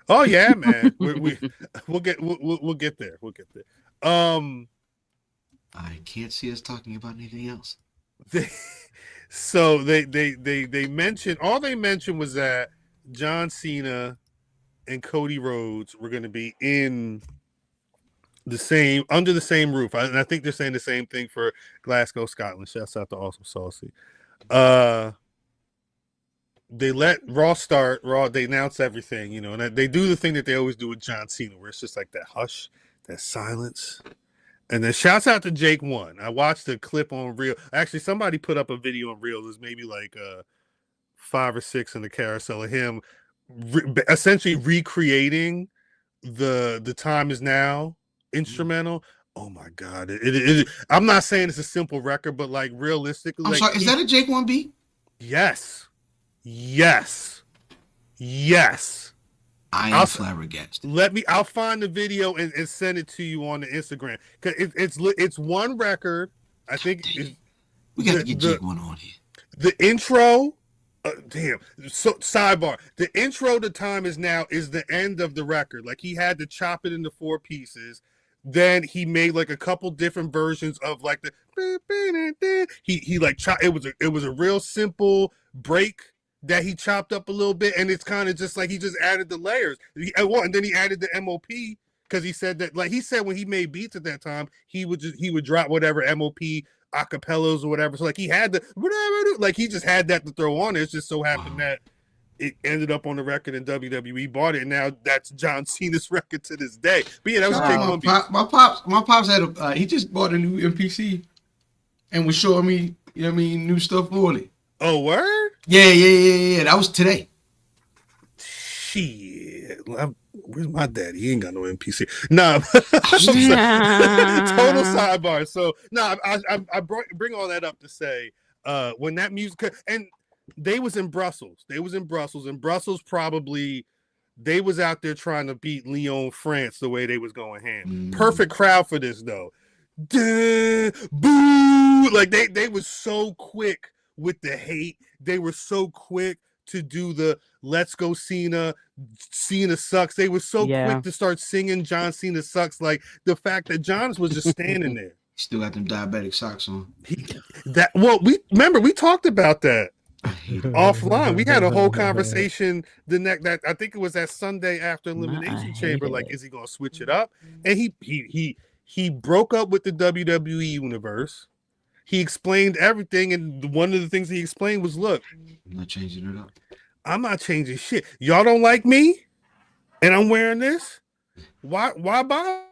Oh yeah, man. We'll get there. We'll get there. I can't see us talking about anything else. So they mentioned, all they mentioned was that John Cena and Cody Rhodes were going to be under the same roof. And I think they're saying the same thing for Glasgow, Scotland. Shouts out to Awesome Saucy. They let Raw start. They announce everything, you know, and they do the thing that they always do with John Cena, where it's just like that hush, that silence. And then shouts out to Jake One. I watched a clip on Reel. Actually, somebody put up a video on Reel. There's maybe like 5 or 6 in the carousel of him essentially recreating the Time Is Now instrumental. Oh my God. I'm not saying it's a simple record, but like realistically. I'm sorry, is that a Jake One beat? Yes. Yes. Yes. I am flabbergasted. I'll find the video and send it to you on the Instagram. Cause it's one record. I think we got to get Jake One on here. The intro, So sidebar: the intro to Time Is Now is the end of the record. Like, he had to chop it into 4 pieces. Then he made like a couple different versions of like the he like it was a real simple break that he chopped up a little bit, and it's kind of just like he just added the layers. And then he added the MOP, because he said that, like he said, when he made beats at that time, he would drop whatever MOP acapellas or whatever. So like he had the whatever, like he just had that to throw on. It just so happened that it ended up on the record and WWE bought it, and now that's John Cena's record to this day. But yeah, that was Jake One. My pops had he just bought a new MPC and was showing me, you know what I mean, new stuff for it. Oh, word? Yeah. That was today. Shit. Where's my daddy? He ain't got no NPC. Nah. Total sidebar. So, I bring all that up to say, when that music, and they was in Brussels. And Brussels probably, they was out there trying to beat Lyon, France, the way they was going ham. Perfect crowd for this, though. Duh, boo! Like, they was so quick with the hate. They were so quick to do the "Let's Go Cena sucks." They were so quick to start singing "John Cena sucks." Like, the fact that John was just standing there. Still got them diabetic socks on. We talked about that offline. We had a whole conversation that I think it was that Sunday after Elimination Chamber. Like, is he gonna switch it up? And he broke up with the WWE universe. He explained everything, and one of the things he explained was, look, I'm not changing it up. I'm not changing shit. Y'all don't like me, and I'm wearing this. Why buy?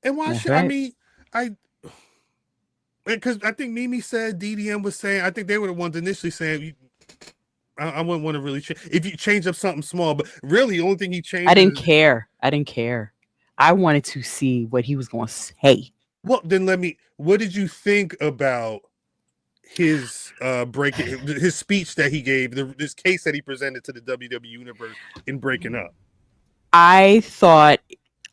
And why should I mean, because I think Mimi said, DDM was saying, I think they were the ones initially saying, I wouldn't want to really change if you change up something small, but really the only thing he changed. I didn't care. I wanted to see what he was going to say. Well, then what did you think about his his speech that he gave, this case that he presented to the WWE universe in breaking up? I thought,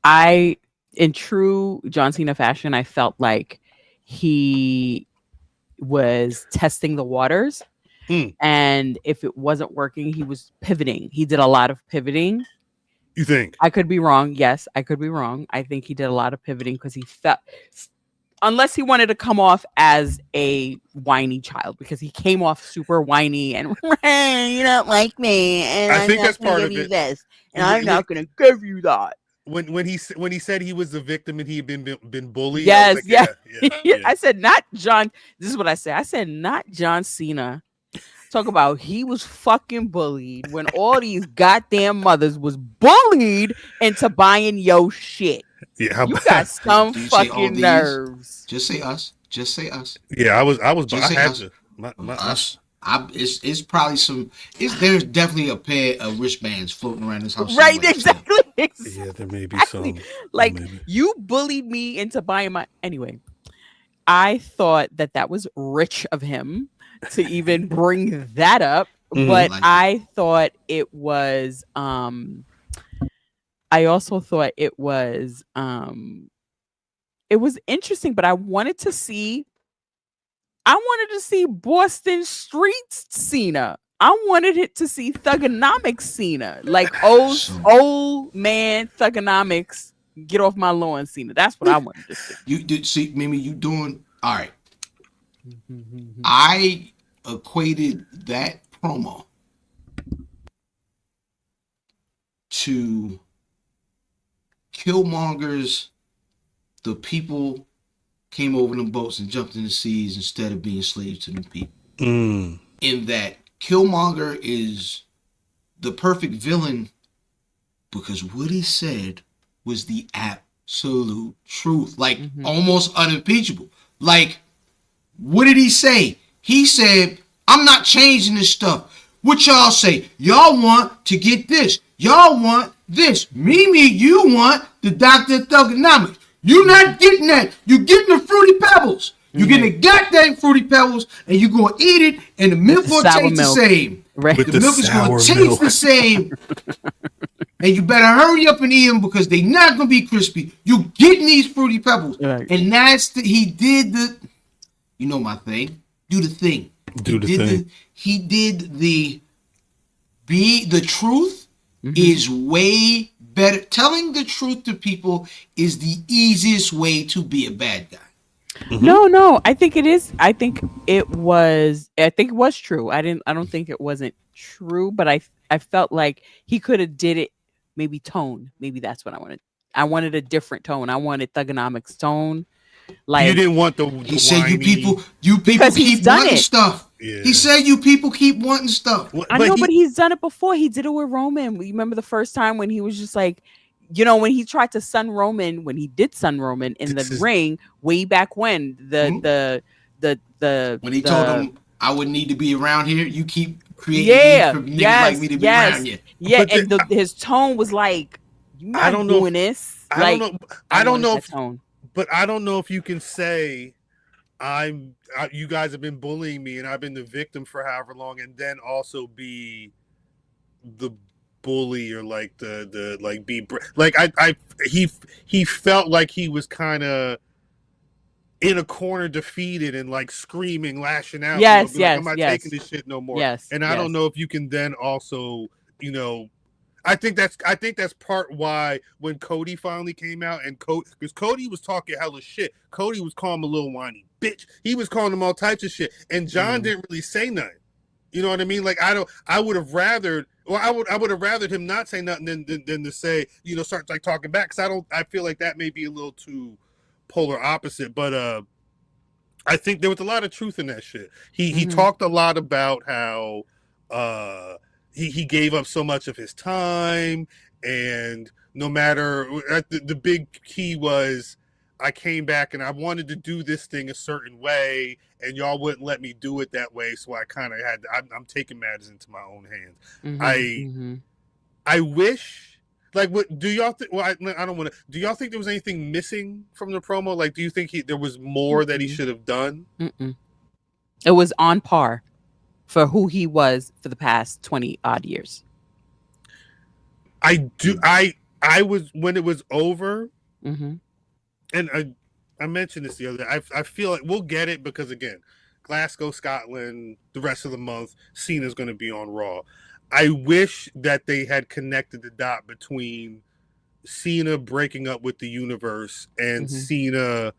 in true John Cena fashion, I felt like he was testing the waters. And if it wasn't working, he was pivoting. He did a lot of pivoting. You think? I could be wrong. Yes, I could be wrong. I think he did a lot of pivoting because he felt, unless he wanted to come off as a whiny child, because he came off super whiny and you don't like me, and I think that's part of you it. This, and I'm not going to give you that. When he said he was the victim and he had been bullied. Yes, like, yeah. I said not John. This is what I said. I said not John Cena. Talk about he was fucking bullied when all these goddamn mothers was bullied into buying your shit. Yeah, You got some Do you say all fucking these? nerves. Just say us. Just say us. Yeah, I was. Just I say had us. to. Us. It's probably some. There's definitely a pair of wristbands floating around this house. Right, somewhere, exactly. Yeah, there may be Exactly. some. Like Maybe. you bullied me into buying my. Anyway, I thought that was rich of him to even bring that up, but Like I thought it was. I also thought it was. It was interesting, but I wanted to see Boston Streets Cena. I wanted it to see Thugonomics Cena, like old man Thugonomics. Get off my lawn, Cena. That's what I wanted to see. You did see, Mimi. You doing all right? I equated that promo to Killmonger's "the people came over them boats and jumped in the seas instead of being slaves to them people." In that Killmonger is the perfect villain because what he said was the absolute truth, like almost unimpeachable. Like, what did he say? He said, "I'm not changing this stuff. What y'all say? Y'all want to get this. Y'all want this. Mimi, you want the Dr. Thugonomics. You're not getting that. You're getting the Fruity Pebbles. You're getting the goddamn Fruity Pebbles, and you're going to eat it, and the milk going to taste the same. Right. With The milk is going to taste the same. And you better hurry up and eat them because they're not going to be crispy. You're getting these Fruity Pebbles. Right. And that's he did the, you know my thing. Do the thing. He did the truth is way better. Telling the truth to people is the easiest way to be a bad guy. No, I think it is. I think it was true. I don't think it wasn't true, but I felt like he could have did it maybe tone. Maybe that's what I wanted. I wanted a different tone. I wanted Thugonomics tone. Like You didn't want the. He said whiny- you people Because he's keep done wanting it. stuff. Yeah. He said you people keep wanting stuff. What- I know, but he's done it before. He did it with Roman. You remember the first time when he was just like, when he tried to sun Roman in the ring way back when the When he told him I wouldn't need to be around here, you keep creating yeah, need for niggas like me to be around you. yeah, But and his tone was like, "You're not I don't know doing this." I Like, don't know. I don't wanted know that if, tone. but I don't know if you can say you guys have been bullying me and I've been the victim for however long, and then also be the bully or like the like be like he felt like he was kind of in a corner, defeated and like screaming, lashing out. Yes, like, I'm not yes. taking this shit no more. Yes, and I don't know if you can then also, I think that's part why when Cody finally came out and because Cody was talking hella shit. Cody was calling him a little whiny bitch. He was calling him all types of shit, and John didn't really say nothing. You know what I mean? Like I would have rathered him not say nothing than to say, start like talking back. Because I feel like that may be a little too polar opposite. But I think there was a lot of truth in that shit. He talked a lot about how he gave up so much of his time, and no matter the big key was, I came back and I wanted to do this thing a certain way, and y'all wouldn't let me do it that way. So I kind of had I'm taking matters into my own hands. I wish, like, what do y'all think? Well, I don't want to. Do y'all think there was anything missing from the promo? Like, do you think there was more that he should have done? It was on par for who he was for the past 20 odd years. I do. I was, when it was over. And I mentioned this the other day. I feel like we'll get it because, again, Glasgow, Scotland, the rest of the month, Cena's going to be on Raw. I wish that they had connected the dot between Cena breaking up with the universe and Cena,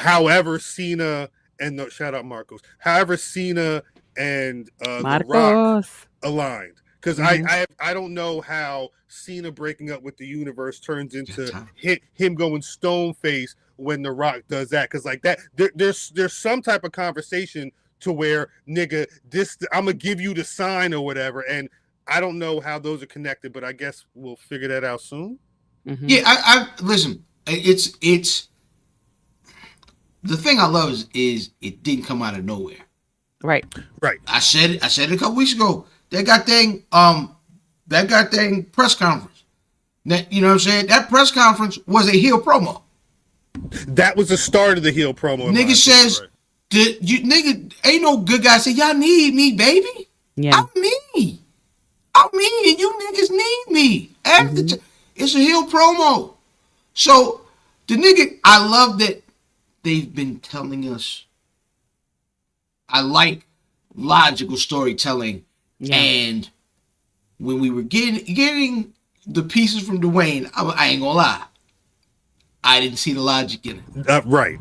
however Cena and shout out Marcos, however Cena and The Rock aligned. Because I don't know how Cena breaking up with the universe turns into him going stone face when The Rock does that. Because like that, there's some type of conversation to where, nigga, I'm gonna give you the sign or whatever. And I don't know how those are connected, but I guess we'll figure that out soon. Yeah, I listen. It's the thing I love is it didn't come out of nowhere. Right. I said it a couple weeks ago. That goddamn press conference. You know what I'm saying? That press conference was a heel promo. That was the start of the heel promo. Nigga says, nigga, ain't no good guy say, y'all need me, baby. Yeah. I'm me, and you niggas need me. It's a heel promo. So, the nigga, I love that they've been telling us. I like logical storytelling. Yeah. And when we were getting the pieces from Dwayne, I ain't gonna lie, I didn't see the logic in it. Right.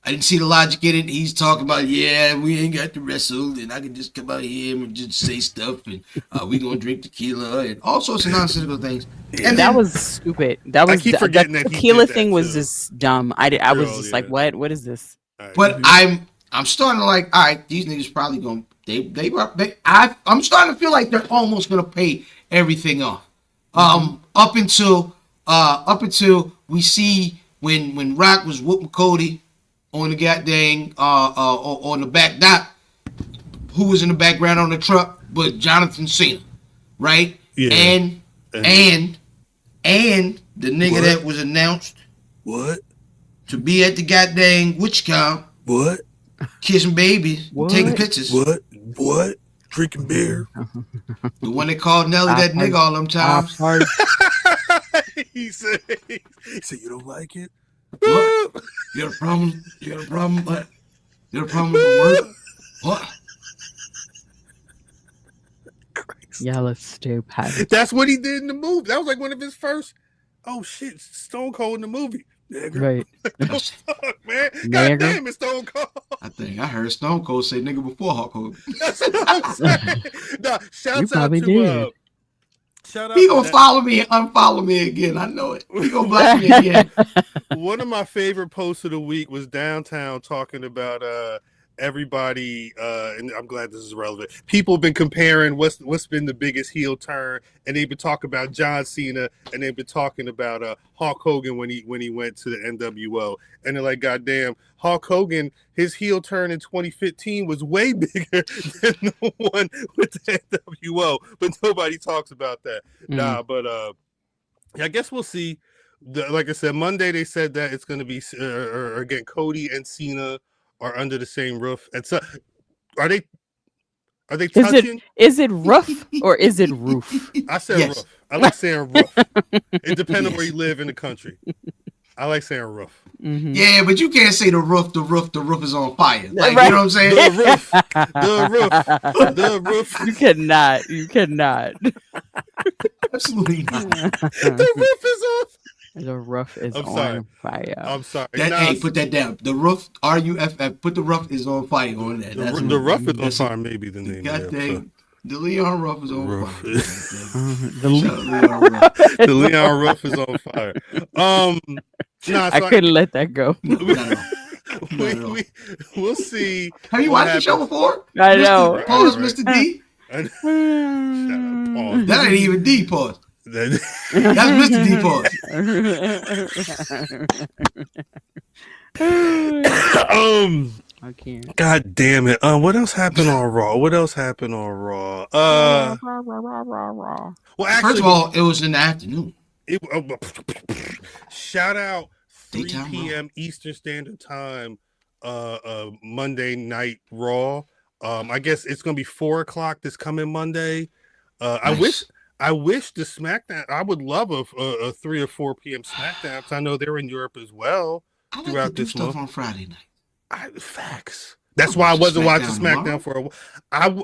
I didn't see the logic in it. He's talking about, yeah, we ain't got to wrestle, and I can just come out here and just say stuff, and we gonna drink tequila, and all sorts of nonsensical things. And that was stupid. That was I keep forgetting that tequila thing was just dumb. I was just like, what is this? But I'm starting to like, all right, these niggas probably gonna. I'm starting to feel like they're almost gonna pay everything off. Up until we see when Rock was whooping Cody on the goddamn on the back dot, who was in the background on the truck but Jonathan Cena, right? Yeah. And the nigga that was announced to be at the goddamn WitchCon kissing babies, taking pictures. What? Drinking beer. The one that called Nelly that nigga all them times. He said, you don't like it? What? You got a problem? What? You got a problem with the word? What? Y'all are stupid. That's what he did in the movie. That was like one of his first. Oh shit, Stone Cold in the movie. Nigga. Right. Oh, fuck, man. God damn it, Stone Cold. I think I heard Stone Cold say nigga before Hulk Hogan. That's what I'm saying. No, shouts out to shout out. He gonna follow me and unfollow me again. I know it. He gonna block me again. One of my favorite posts of the week was Downtown talking about everybody, and I'm glad this is relevant. People have been comparing what's been the biggest heel turn, and they've been talking about John Cena, and they've been talking about Hulk Hogan when he went to the NWO, and they're like, goddamn, Hulk Hogan, his heel turn in 2015 was way bigger than the one with the NWO, but nobody talks about that. Nah, but I guess we'll see. Like I said, Monday they said that it's going to be again Cody and Cena are under the same roof. And so, are they touching? Is it roof or is it roof? I said roof. I like saying roof. It depends on where you live in the country. I like saying roof. Mm-hmm. Yeah, but you can't say the roof is on fire. Like, right. You know what I'm saying? The roof. You cannot. Absolutely not. The roof is off. The roof is on fire. I'm sorry. Hey, put that down. The roof, RUFF, put the roof is on fire on that. The roof is on fire, maybe the name. Goddamn. The Leon Ruff is on fire. The Leon Ruff is on fire. I couldn't let that go. We'll see. Have you watched the show before? I know. Pause, Mr. D. Shut up, pause. That ain't even D, pause. That's Mr. D, pause. I can't. God damn it. What else happened on Raw? Well, actually, first of all, it was in the afternoon. Shout out 3 Daytime p.m. Eastern Standard Time, Monday Night Raw. I guess it's gonna be 4 o'clock this coming Monday. Nice. I wish the SmackDown. I would love a 3 or 4 p.m. SmackDown because I know they're in Europe as well. I like to do stuff on Friday night. Facts. That's why I wasn't watching SmackDown SmackDown for a while. I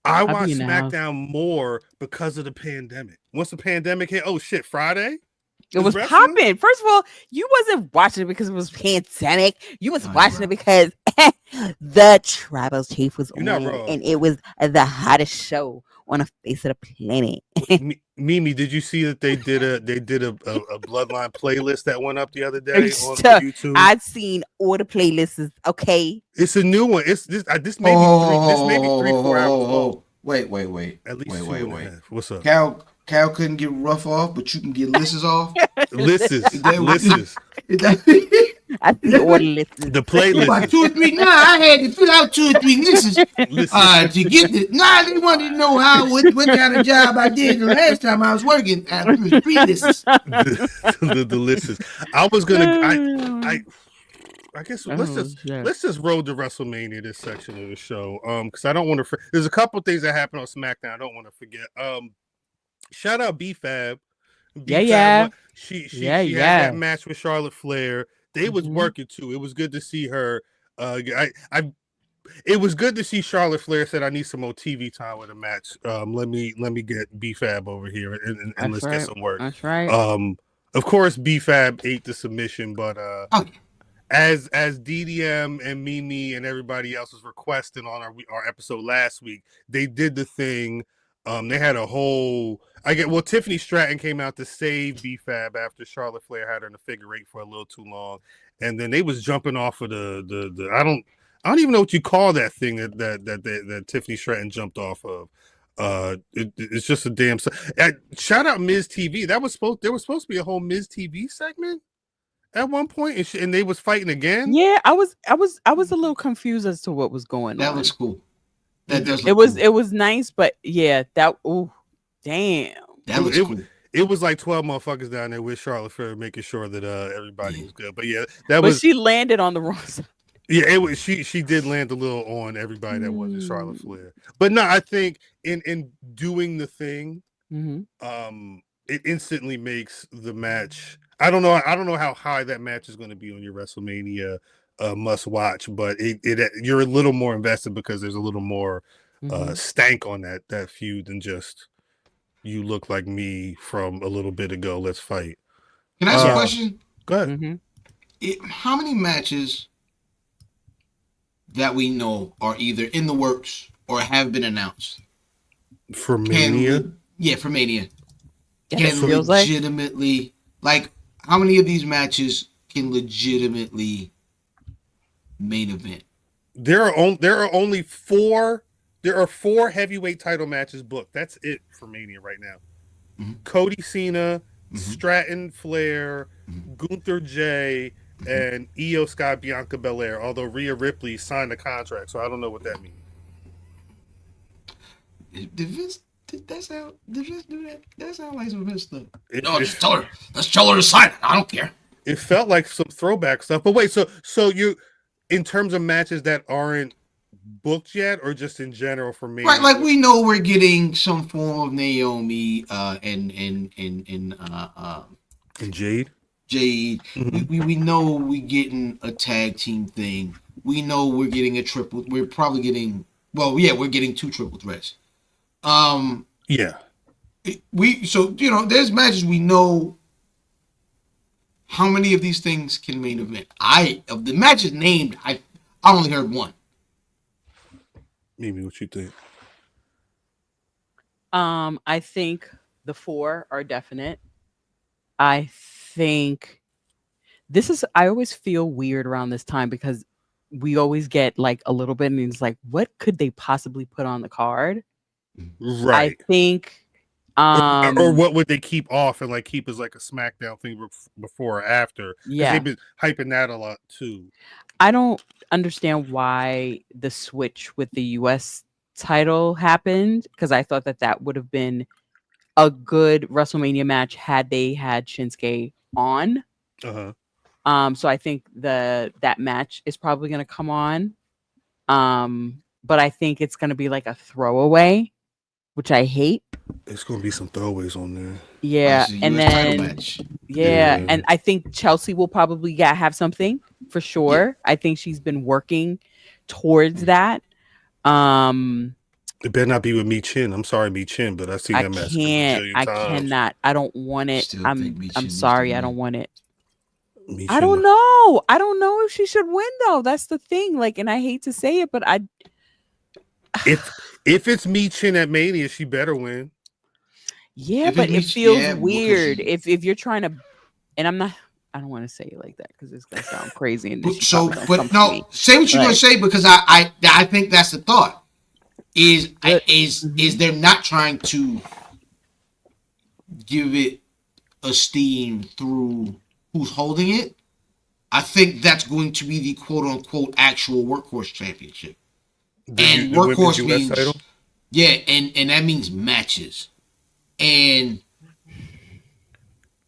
I'll watched be in the house. SmackDown more because of the pandemic. Once the pandemic hit, oh shit, Friday? It was wrestling? popping. First of all, you wasn't watching it because it was pandemic. You was Oh, watching yeah. it because the tribal chief was You're not on, wrong. and it was the hottest show on the face of the planet. Mimi, did you see that they did a Bloodline playlist that went up the other day on Stuff. YouTube? I've seen all the playlists. Okay, It's a new one. This may be 3-4 hours long. Wait. At least Wait. 2.5. What's up? Cal couldn't get rough off, but you can get lisses off. Lisses. I see all the lists. The About playlist. 2 or 3. Nah, I had to fill out 2 or 3 lisses to get it. Nah, they wanted to know what kind of job I did the last time I was working. I was 3 lisses. the lisses. I was gonna. I guess let's just road to WrestleMania this section of the show. Because I don't want to. There's a couple things that happened on SmackDown. I don't want to forget. Shout out B-Fab. Yeah. She had that match with Charlotte Flair. They was Mhm. working too. It was good to see her. It was good to see Charlotte Flair said, "I need some more TV time with a match. Let me get B-Fab over here and let's get some work." That's right. Of course, B-Fab ate the submission, but as DDM and Mimi and everybody else was requesting on our episode last week, they did the thing. They had a whole. Tiffany Stratton came out to save B-Fab after Charlotte Flair had her in the figure 8 for a little too long, and then they was jumping off of the I don't even know what you call that thing that Tiffany Stratton jumped off of. It's just a damn. Shout out Miz TV. There was supposed to be a whole Miz TV segment at one point, and they was fighting again. Yeah, I was a little confused as to what was going That on. looks cool. That does. It look cool. was nice, but yeah, damn. That looks cool. It was like 12 motherfuckers down there with Charlotte Flair making sure that everybody was good. But yeah, She landed on the wrong side. Yeah, she did land a little on everybody that wasn't Charlotte Flair. But no, I think in doing the thing, it instantly makes the match. I don't know how high that match is going to be on your WrestleMania must watch, but you're a little more invested because there's a little more stank on that feud than just you look like me from a little bit ago. Let's fight. Can I ask a question? Go ahead. How many matches that we know are either in the works or have been announced for Mania? For Mania. Yeah, Can legitimately like how many of these matches can legitimately main event? There are only 4. There are 4 heavyweight title matches booked. That's it for Mania right now. Mm-hmm. Cody Cena, Stratton Flair, Gunther J, and Io Sky Bianca Belair. Although Rhea Ripley signed a contract, so I don't know what that means. Did Vince do that? That sounds like some Vince stuff. Let's tell her to sign it. I don't care. It felt like some throwback stuff. But wait, so you, in terms of matches that aren't booked yet, or just in general for me? Right, like we know we're getting some form of Naomi and Jade. Jade. We know we're getting a tag team thing. We know we're getting a triple. We're probably getting we're getting 2 triple threats. There's matches we know. How many of these things can main event? Of the matches named, I only heard 1. Mimi, what you think? I think the 4 are definite. I think I always feel weird around this time because we always get like a little bit and it's like, what could they possibly put on the card? Right. I think or what would they keep off and like keep as like a SmackDown thing before or after? Yeah. They've been hyping that a lot too. I don't understand why the switch with the US title happened, because I thought that would have been a good WrestleMania match had they had Shinsuke on. So I think that match is probably going to come on. But I think it's going to be like a throwaway, which I hate. It's going to be some throwaways on there. Yeah, and then and I think Chelsea will probably have something for sure. Yeah. I think she's been working towards that. It better not be with Mi Chin. I'm sorry, Mi Chin, but I've seen that match. I cannot. I don't want it. I'm sorry. I don't want it. Mi I Chin. don't know. I don't know if she should win though. That's the thing. Like, and I hate to say it, but If it's Mi Chin at Mania, she better win. Yeah, but it feels weird if you're trying to, and I'm not. I don't want to say it like that because it's gonna sound crazy. And say what you're gonna say, because I think that's the thought. Is they're not trying to give it esteem through who's holding it. I think that's going to be the quote unquote actual workhorse championship. And workhorse means title? Yeah, and that means matches. And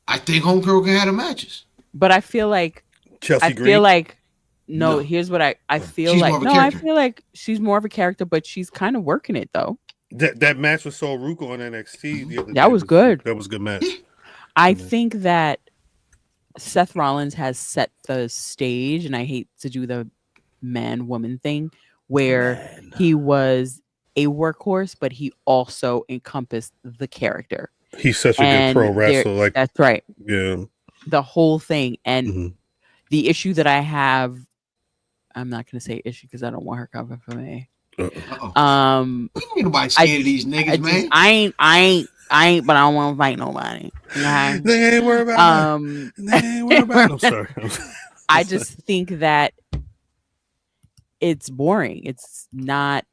I think Homegirl can have the matches. But I feel like Chelsea Green? feel like no. Here's what I feel She's like. more of a No, character. I feel like she's more of a character, but she's kind of working it though. That match with Sol Ruco on NXT the other day. That was good. That was a good match. I think that Seth Rollins has set the stage, and I hate to do the man-woman thing where he was a workhorse, but he also encompassed the character. He's such a good pro wrestler. Like that's right. Yeah. The whole thing. And the issue that I have, I'm not gonna say issue because I don't want her coming for me. Ain't nobody scared of these niggas, man. I ain't, but I don't want to fight nobody. Okay? They ain't worried about I'm sorry. I just think that it's boring. It's not,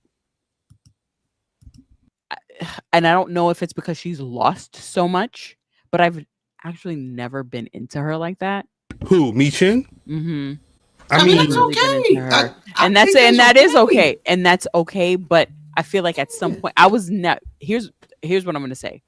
and I don't know if it's because she's lost so much, but I've actually never been into her like that. Who? Mi Chin? Mm-hmm. I mean, that's okay. And that is okay. And that's okay. But I feel like at some point I was not. Here's what I'm going to say.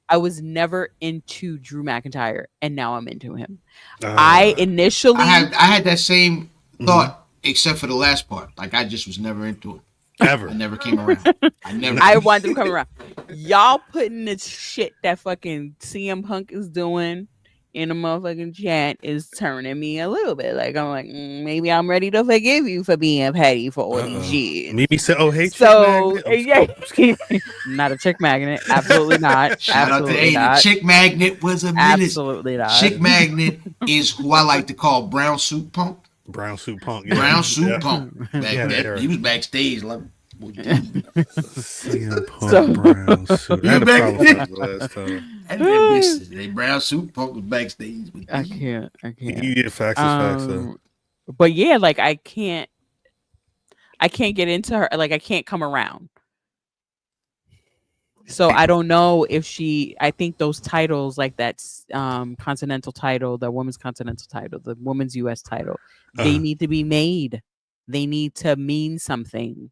I was never into Drew McIntyre, and now I'm into him. I had that same thought, except for the last part. Like I just was never into it. Ever. I never came around. I wanted to come around. Y'all putting this shit that fucking CM Punk is doing in a motherfucking chat is turning me a little bit. Like I'm like, maybe I'm ready to forgive you for being petty for all these years. Maybe say, oh hey, so yeah, not a chick magnet. Absolutely not. Shout Absolutely out to not. Chick Magnet was a menace. Absolutely not. Chick Magnet is who I like to call Brown Suit Punk. Brown Suit Punk. Yeah. Brown Suit Punk. Yeah, he was backstage. Like, CM Punk, Brown Suit. I had a problem with that last time. They Brown Suit Punk was backstage. I can't. Yeah, facts is facts though. But yeah, like I can't get into her. Like I can't come around. So I don't know if I think those titles, like that continental title, the women's continental title, the women's US title, they need to be made. They need to mean something.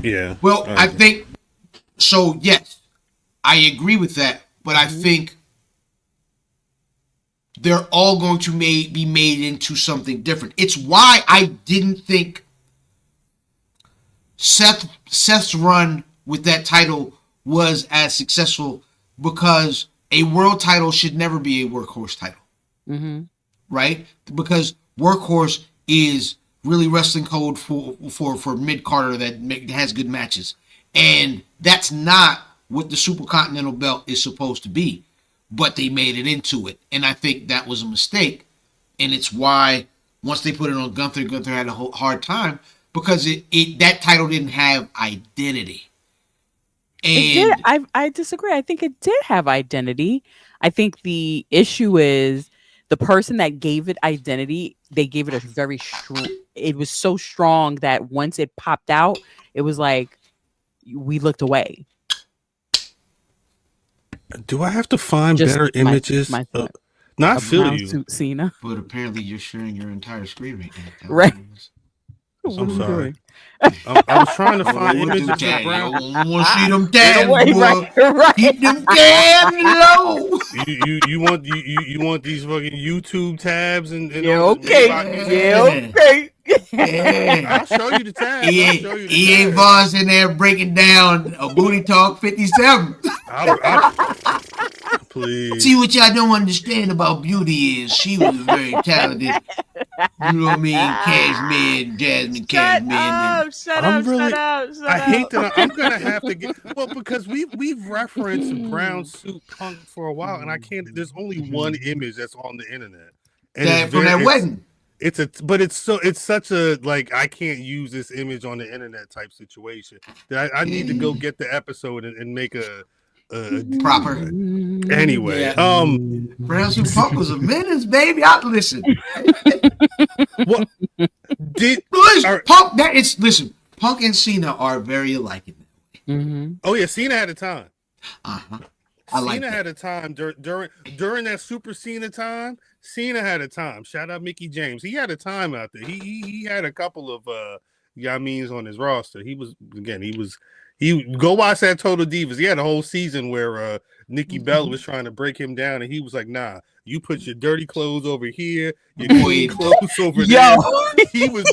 Yeah. Well, I think so. Yes, I agree with that. But I think they're all going to be made into something different. It's why I didn't think Seth's run with that title was as successful, because a world title should never be a workhorse title, right? Because workhorse is really wrestling code for mid-carder that has good matches, and that's not what the Super Continental belt is supposed to be. But they made it into it, and I think that was a mistake. And it's why once they put it on Gunther had a hard time, because that title didn't have identity. And I disagree. I think it did have identity. I think the issue is the person that gave it identity, they gave it a very strong, it was so strong that once it popped out, it was like we looked away. Do I have to find better images? Not I feel you. Cena. But apparently you're sharing your entire screen right now. Right. I'm sorry. I was trying to find images of Brown. I want to see them tabs, boy. Right. Keep them tabs low. You want these fucking YouTube tabs and okay. I'll show you the tabs. EA Voss in there breaking down a Booty Talk 57. Please. See, what y'all don't understand about beauty is she was very talented. You know what I mean? Cashman, Jasmine Cashman. Shut I'm up, really- shut up, shut I up. hate that I'm gonna have to get because we've referenced brown suit punk for a while, and I can't. There's only one image that's on the internet, and That from that wedding. It's such a like I can't use this image on the internet type situation that I need to go get the episode and make a Proper. Anyway, Yeah. Brown suit punk was a menace, baby. Listen. What did listen, Punk? Listen. Punk and Cena are very alike in that way. Oh yeah, Cena had a time. Cena had a time during that Super Cena time. Cena had a time. Shout out Mickey James. He had a time out there. He had a couple of Yamins on his roster. He go watch that Total Divas. He had a whole season where Nikki Bella was trying to break him down, and he was like, "Nah, you put your dirty clothes over here, your clean clothes over there." He was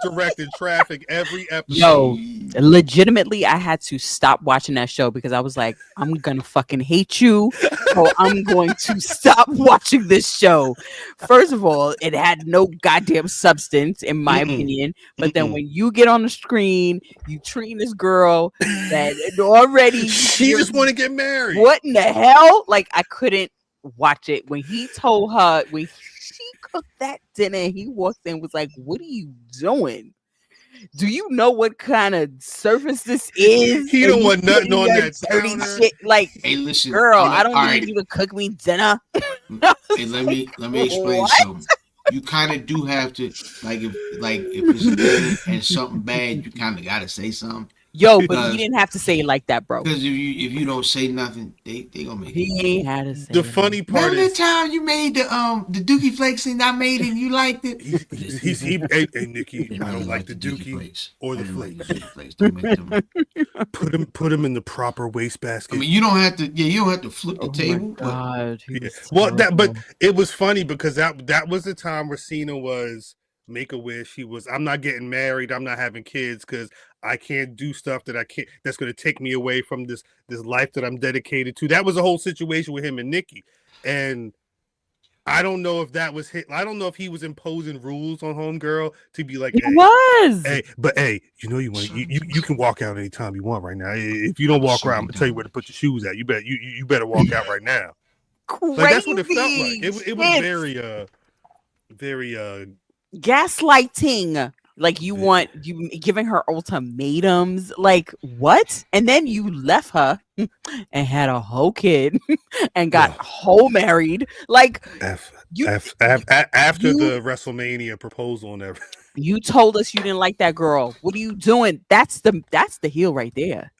directing traffic every episode. Yo, legitimately, I had to stop watching that show because I was like, I'm gonna fucking hate you, so I'm going to stop watching this show. First of all, it had no goddamn substance, in my opinion. But then when you get on the screen, you treat this girl that already she just want to get married. What in the hell? Like, I couldn't watch it. When he told her, when she cooked that dinner, he walked in and was like, "What are you doing? Do you know what kind of service this is?" He don't want nothing on that counter. Shit. Like, hey, listen, girl, I don't need you to cook me dinner. Hey, let me explain something. You kind of do have to, if it's good and something bad, you kind of got to say something. Yo, but he didn't have to say it like that, bro. Because if you don't say nothing, they gonna make it. He had to say the funny part is the time you made the Dookie Flakes and I made it and you liked it. Hey Nikki, I don't like the Dookie flakes or the flakes. Don't make them. Put them in the proper wastebasket. I mean, you don't have to. Yeah, you don't have to flip the table. God, well, but it was funny because that was the time where Cena was Make-A-Wish. He was, I'm not getting married. I'm not having kids because I can't do stuff that I can't. That's going to take me away from this life that I'm dedicated to. That was a whole situation with him and Nikki, and I don't know if that was hit. I don't know if he was imposing rules on homegirl to be like, hey, you can walk out anytime you want right now. If you don't walk around, I'm gonna tell you where to put your shoes at. You better walk out right now. Like, that's what it felt like. It was very gaslighting. Like, you giving her ultimatums. Like, what? And then you left her and had a whole kid and got whole married. Like, after the WrestleMania proposal and everything. You told us you didn't like that girl. What are you doing? That's the heel right there.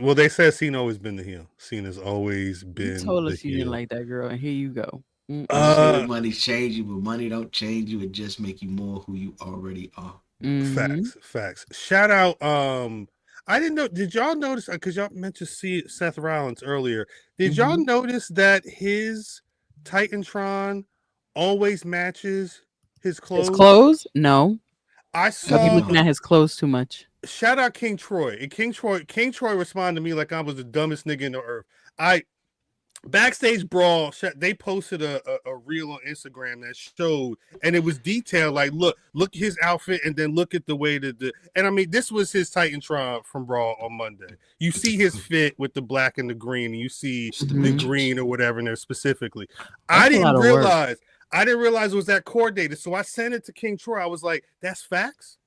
Well, they said Cena always been the heel. Cena's always been. You told us you didn't like that girl, and here you go. Money change you, but money don't change you. It just make you more who you already are. Facts. Shout out. I didn't know. Did y'all notice? Because y'all mentioned Seth Rollins earlier. Did y'all notice that his Titantron always matches his clothes? His clothes? No. I saw. I've been looking at his clothes too much. Shout out King Troy. And King Troy responded to me like I was the dumbest nigga in the earth. Backstage Brawl, they posted a reel on Instagram that showed, and it was detailed. Like, look his outfit, and then look at the way and I mean, this was his Titantron from Raw on Monday. You see his fit with the black and the green, and you see the green or whatever in there specifically. I didn't realize it was that coordinated. So I sent it to King Troy. I was like, "That's facts,"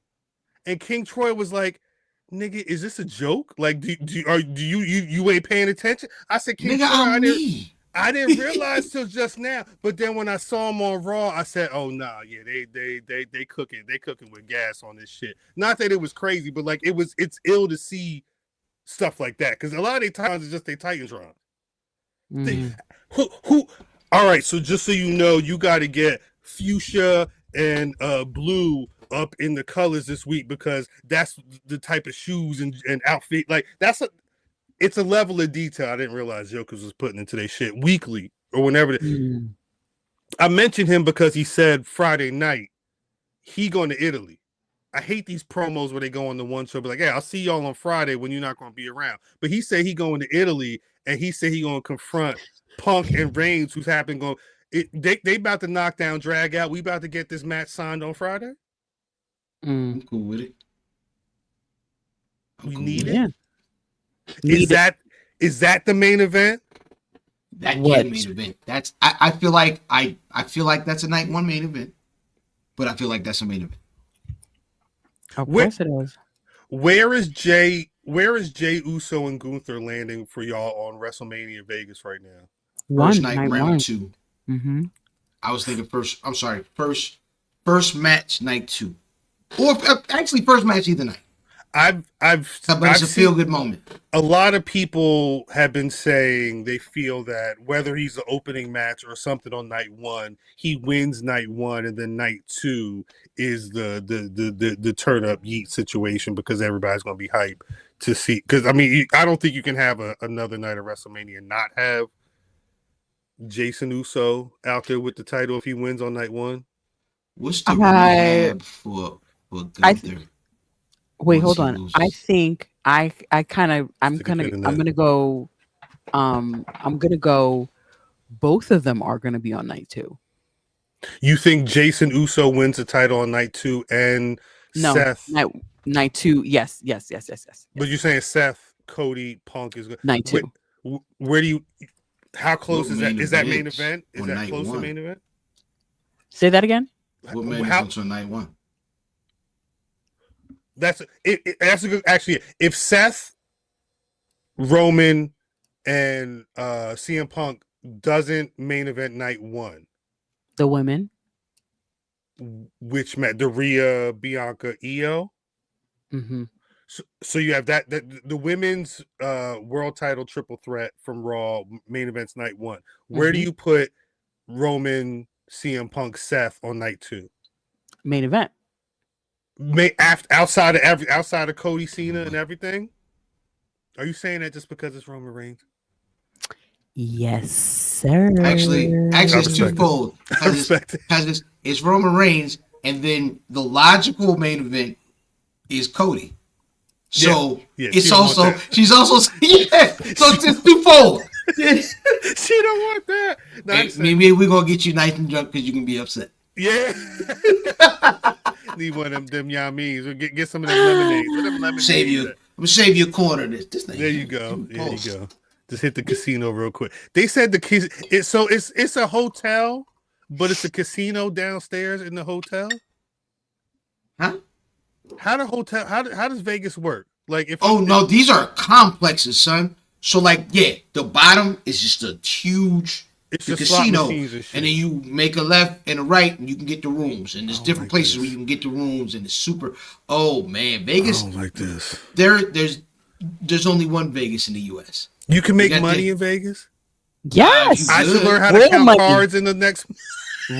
and King Troy was like, "Nigga, is this a joke? Like, do you ain't paying attention?" I said, "King Troy, I didn't realize till just now." But then when I saw him on Raw, I said, "Oh nah, yeah, they cooking with gas on this shit." Not that it was crazy, but like it's ill to see stuff like that because a lot of the times it's just they Titantron. Who? All right, so just so you know, you got to get fuchsia and blue up in the colors this week because that's the type of shoes and outfit. Like, it's a level of detail I didn't realize Jokers was putting into their shit weekly or whenever. I mentioned him because he said Friday night he going to Italy. I hate these promos where they go on the one show, but like, hey, I'll see y'all on Friday when you're not going to be around. But he said he going to Italy, and he said he going to confront Punk and Reigns, who's happened going. They about to knock down, drag out. We about to get this match signed on Friday. I'm cool with it. We need it. Is that the main event? That main event. That's I feel like I feel like that's a night one main event, but I feel like that's a main event. Of course it is. Where is Jay Uso and Gunther landing for y'all on WrestleMania Vegas right now? First night, round one. 2. Mm-hmm. I was thinking first match, night 2, or actually first match either night. But it's a feel good moment. A lot of people have been saying they feel that whether he's the opening match or something on night 1, he wins night 1, and then night 2 is the turn up yeet situation because everybody's going to be hyped to see. Because I mean, I don't think you can have another night of WrestleMania and not have Jason Uso out there with the title if he wins on night 1. What's the rehab for Gunther? Wait, hold on. I think I'm gonna go. Both of them are gonna be on night 2. You think Jason Uso wins the title on night 2 and Seth? Night 2. Yes. But you're saying Seth, Cody, Punk is night 2. Where do you? How close is that? Is that main events event? Is that close to main event? Say that again. What main events on night 1? That's it. That's a good. Actually, if Seth, Roman, and CM Punk doesn't main event night 1, the women, which met the Rhea, Bianca, Io. Mm-hmm. So you have that the women's world title triple threat from Raw main events night 1. Where do you put Roman, CM Punk, Seth on night 2? Main event. Outside of Cody Cena and everything. Are you saying that just because it's Roman Reigns? Yes, sir. Actually, it's twofold. It's Roman Reigns, and then the logical main event is Cody. So it's also she's also so it's twofold. She don't want that. Maybe we're gonna get you nice and drunk because you can be upset. Yeah. Need one of them yummies. Or get some of them lemonades. I'm gonna save you a quarter of this. There you go. There you go. Just hit the casino real quick. They said it's a hotel, but it's a casino downstairs in the hotel. Huh? How does Vegas work? Like these are complexes, son. So the bottom is just a huge casino, and then you make a left and a right, and you can get the rooms. And there's different places where you can get the rooms, and it's super. Oh man, Vegas. I don't like this. There's only one Vegas in the U.S. You can make money in Vegas. Yes, I should learn how to count cards in the next.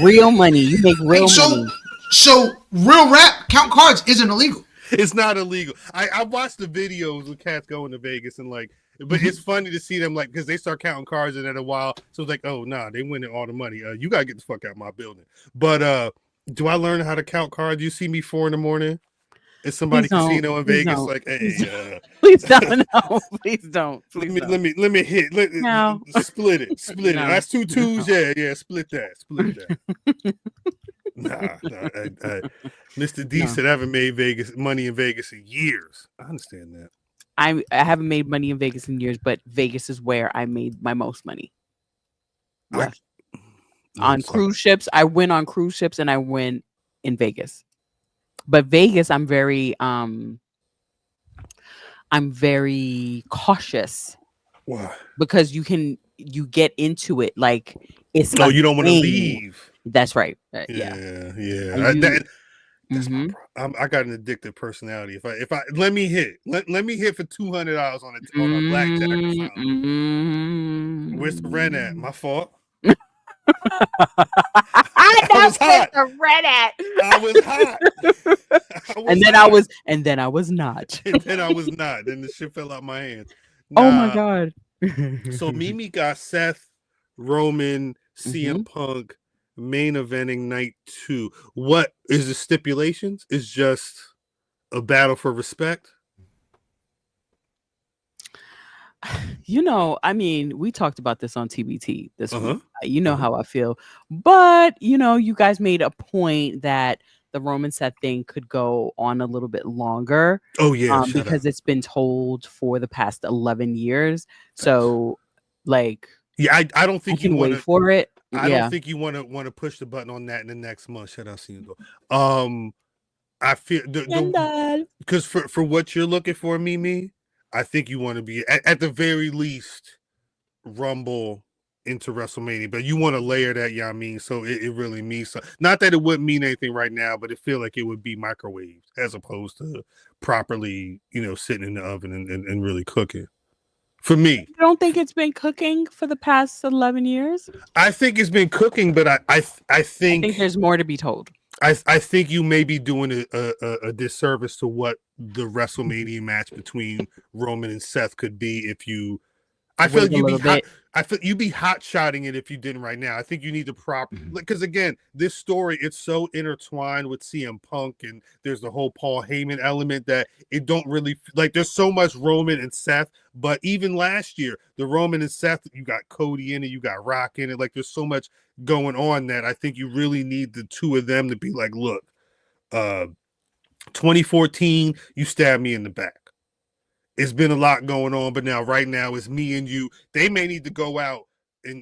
Real money. You make real money. So real rap count cards isn't illegal. It's not illegal. I watched the videos with cats going to Vegas and but it's funny to see them because they start counting cards in a while. So it's like, oh nah, they winning all the money. You gotta get the fuck out of my building. But do I learn how to count cards? You see me 4 a.m. It's somebody casino in Vegas hey, please don't. No, please don't. Let me hit. Split it. That's 2 2s. Yeah. Split that. Nah. Mr. D said I haven't made money in Vegas in years. I understand that. I haven't made money in Vegas in years, but Vegas is where I made my most money. Yes. On cruise ships, I win on cruise ships, and I win in Vegas. But Vegas, I'm very cautious. Why? Because you get into it it's. No, you don't want to leave. That's right. Yeah. That's my problem. I got an addictive personality. If I let me hit for $200 on a blackjack account. Where's the rent at? My fault. I was hot. The rent at. I was hot. And then I was not. And then I was not. Then the shit fell out my hands. Oh my god. So Mimi got Seth, Roman, CM Punk main eventing night 2. What is the stipulations? It's just a battle for respect? I mean, we talked about this on TBT this week. Uh-huh. How I feel. But, you guys made a point that the Roman Seth thing could go on a little bit longer. Oh, yeah. Because it's been told for the past 11 years. So, like... Yeah, I don't think you can wait for it. I don't think you want to push the button on that in the next month. Shout out to you. I feel because for what you're looking for, Mimi, I think you want to be at the very least Rumble into WrestleMania, but you want to layer that, yeah, I mean, so it really means so. Not that it wouldn't mean anything right now, but it feel like it would be microwaved as opposed to properly, sitting in the oven and really cooking. For me, you don't think it's been cooking for the past 11 years? I think it's been cooking, but I think there's more to be told. I think you may be doing a disservice to what the WrestleMania match between Roman and Seth could be if you. I feel you'd be hot shotting it if you didn't right now. I think you need to because again, this story, it's so intertwined with CM Punk, and there's the whole Paul Heyman element that it don't really like. There's so much Roman and Seth, but even last year, the Roman and Seth, you got Cody in it, you got Rock in it. Like there's so much going on that I think you really need the two of them to be like, look, 2014, you stabbed me in the back. It's been a lot going on, but right now it's me and you. They may need to go out and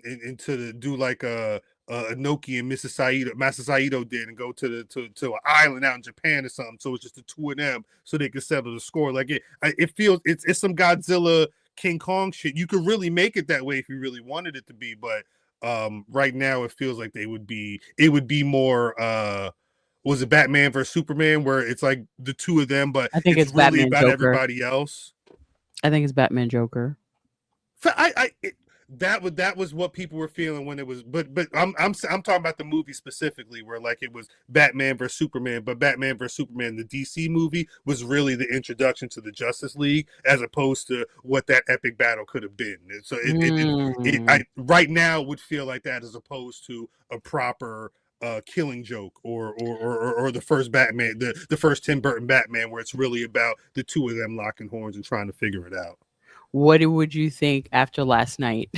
do like a Inoki and Masa Saito did, and go to an island out in Japan or something. So it's just the two of them, so they can settle the score. Like it feels it's some Godzilla King Kong shit. You could really make it that way if you really wanted it to be, but right now it feels like it would be more. Was it Batman versus Superman, where it's like the two of them, but I think it's really Batman about Joker. Everybody else. I think it's Batman Joker. That was what people were feeling when it was, but I'm talking about the movie specifically, where like it was Batman versus Superman, but Batman versus Superman, the DC movie, was really the introduction to the Justice League, as opposed to what that epic battle could have been. So I right now would feel like that, as opposed to a proper Killing Joke or the first Batman, the first Tim Burton Batman, where it's really about the two of them locking horns and trying to figure it out. What would you think after last night?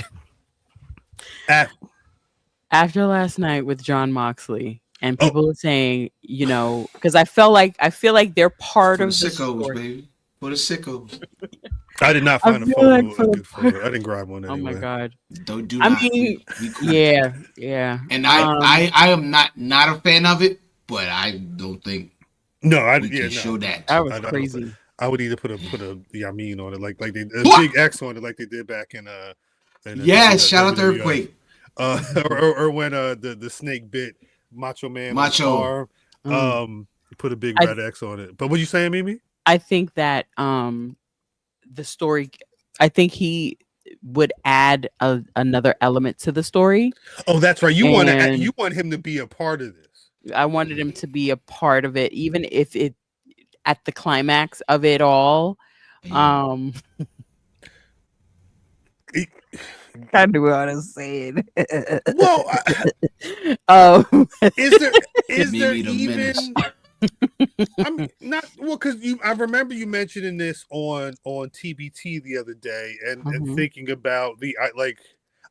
After last night with John Moxley, and people are saying, because I feel like they're part of the sickos, story. baby. For the sickos. I did not find a photo. I didn't grab one anyway. Oh my god! Yeah. And I am not a fan of it, but I don't think. Show that. That was crazy. I would either put a Yamin on it, like they a big X on it, like they did back in shout out to Earthquake. Or when the snake bit Macho Man arm, put a big red X on it. But what you saying, Mimi? I think that the story, I think he would add another element to the story. Oh, that's right. You want him to be a part of this. I wanted him to be a part of it, even if it at the climax of it all. I knew what I was saying. Well, is there even? I mean, not well, because I remember you mentioning this on TBT the other day, and thinking about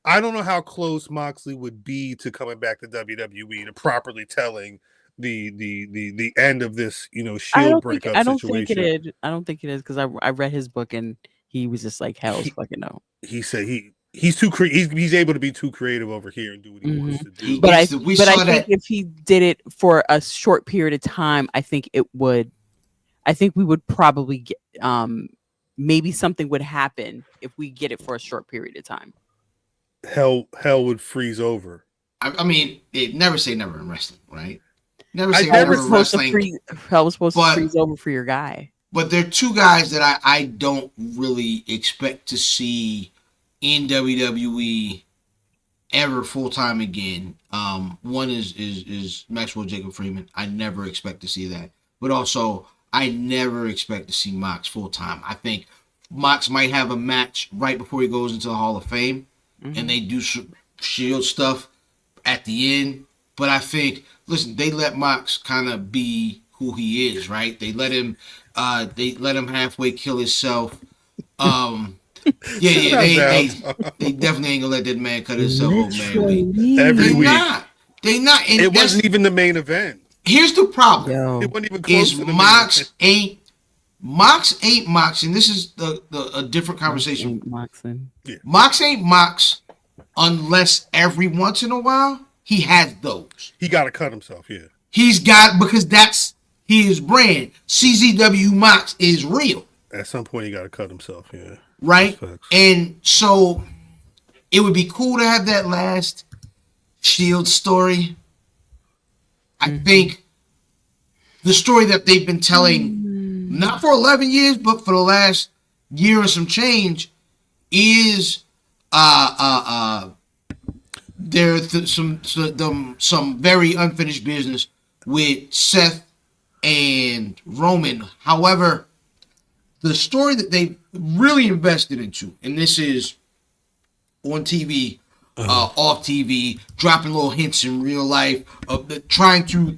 I don't know how close Moxley would be to coming back to WWE, to properly telling the end of this, Shield breakup situation. I don't think it is, because I read his book and he was just like, hell's fucking no. He said he's too he's able to be too creative over here and do what he wants to do. But I think if he did it for a short period of time, I think we would probably get maybe something would happen if we get it for a short period of time. Hell would freeze over. I mean, it never say never in wrestling, right? Never say never in wrestling. Hell was supposed to freeze over for your guy. But there are two guys that I don't really expect to see in WWE ever full time again. One is Maxwell Jacob Freeman. I never expect to see that. But also, I never expect to see Mox full time. I think Mox might have a match right before he goes into the Hall of Fame, and they do Shield stuff at the end. But I think, listen, they let Mox kind of be who who he is, right? They let him halfway kill himself. They definitely ain't gonna let that man cut himself off, man. Every week. They not. And it wasn't even the main event. Here's the problem. It wasn't even close to the Mox ain't Mox, and this is a different conversation. Mox ain't Mox unless every once in a while he has those. He got to cut himself, yeah. He's got, because that's his brand. CZW Mox is real. At some point, he got to cut himself, yeah. Right? And so it would be cool to have that last Shield story. I think the story that they've been telling, not for 11 years, but for the last year and some change, is there's some very unfinished business with Seth and Roman. However, the story that they really invested into, and this is on TV, off TV, dropping little hints in real life, trying to,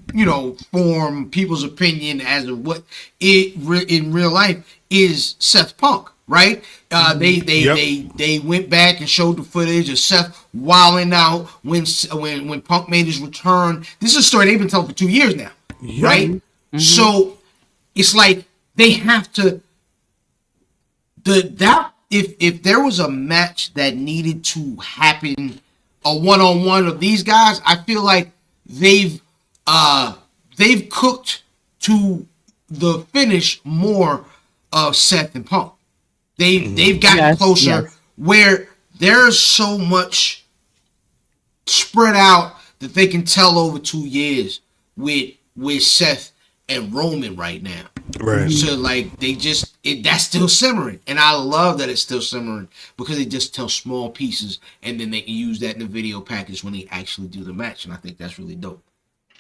form people's opinion as of what in real life is Seth Punk, right? They went back and showed the footage of Seth wilding out when Punk made his return. This is a story they've been telling for 2 years now, right? Mm-hmm. So it's like they have to. If there was a match that needed to happen, a one-on-one of these guys, I feel like they've cooked to the finish more of Seth and Punk. They've gotten closer where there's so much spread out that they can tell over 2 years with Seth and Roman right now. Right. So that's still simmering. And I love that it's still simmering because they just tell small pieces and then they can use that in the video package when they actually do the match. And I think that's really dope.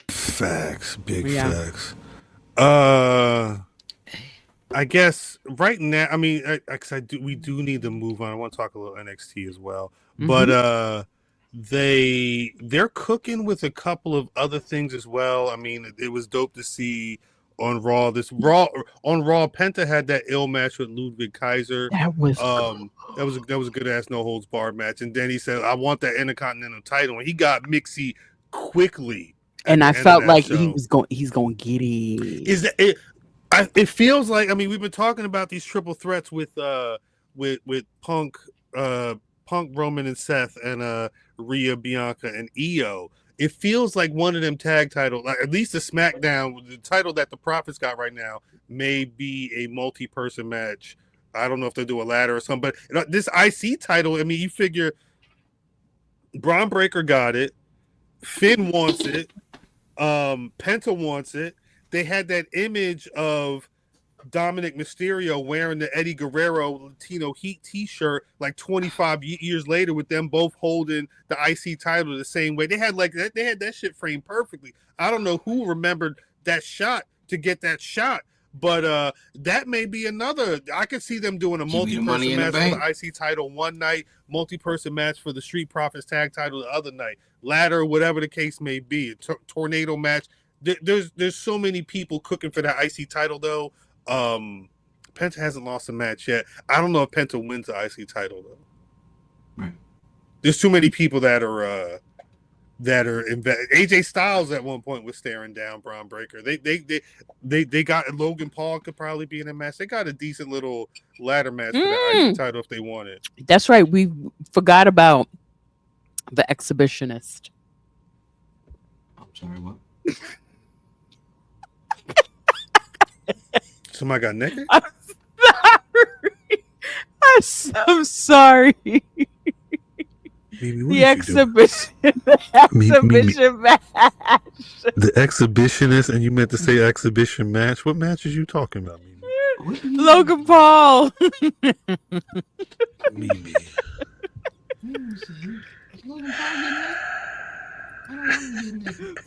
Facts. Big facts. I guess right now, I mean, we do need to move on. I want to talk a little NXT as well. Mm-hmm. But they're cooking with a couple of other things as well. I mean, it was dope to see on Raw. Penta had that ill match with Ludwig Kaiser. That was that was a good ass no holds barred match. And then he said, "I want that Intercontinental title," and he got Mixie quickly. And I felt like he's going to get it. Is that it? It feels like, I mean, we've been talking about these triple threats with Punk, Roman, and Seth, and Rhea, Bianca, and Io. It feels like one of them tag titles, like at least the SmackDown, the title that the Profits got right now, may be a multi-person match. I don't know if they'll do a ladder or something, but this IC title, I mean, you figure Braun Breaker got it, Finn wants it, Penta wants it. They had that image of Dominic Mysterio wearing the Eddie Guerrero Latino Heat t-shirt like 25 years later with them both holding the IC title the same way. They had that shit framed perfectly. I don't know who remembered that shot to get that shot, but that may be another. I could see them doing a multi-person match for the IC title one night, multi-person match for the Street Profits tag title the other night, ladder, whatever the case may be, a tornado match. There's so many people cooking for that IC title though. Penta hasn't lost a match yet. I don't know if Penta wins the IC title though. Right. There's too many people that are AJ Styles at one point was staring down Braun Breaker. They got Logan Paul could probably be in a match. They got a decent little ladder match for the IC title if they want it. That's right. We forgot about the exhibitionist. I'm sorry, what? Somebody got naked? I'm sorry. Mimi, the exhibition match. The exhibitionist, and you meant to say exhibition match? What match is you talking about, Mimi? Logan Paul. Mimi.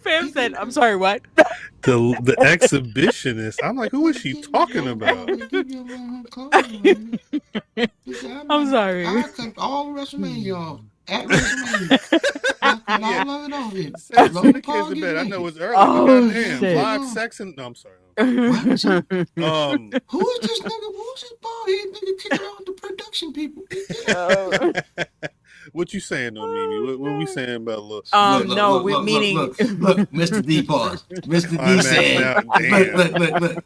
Fam said, I'm sorry, what? The exhibitionist. I'm like, who is she talking about? I'm sorry. I cut all WrestleMania off. At WrestleMania. All of it off. Logan Paul. I know it's early. Oh, shit. Live sex and... No, I'm sorry. What? Um, Who is this nigga? Who's this bald head nigga kicking out the production people? what you saying though, Mimi? What we saying about look? No, we're meaning. Look, Mr. D pause. Mr. Oh, D man, said, now, look.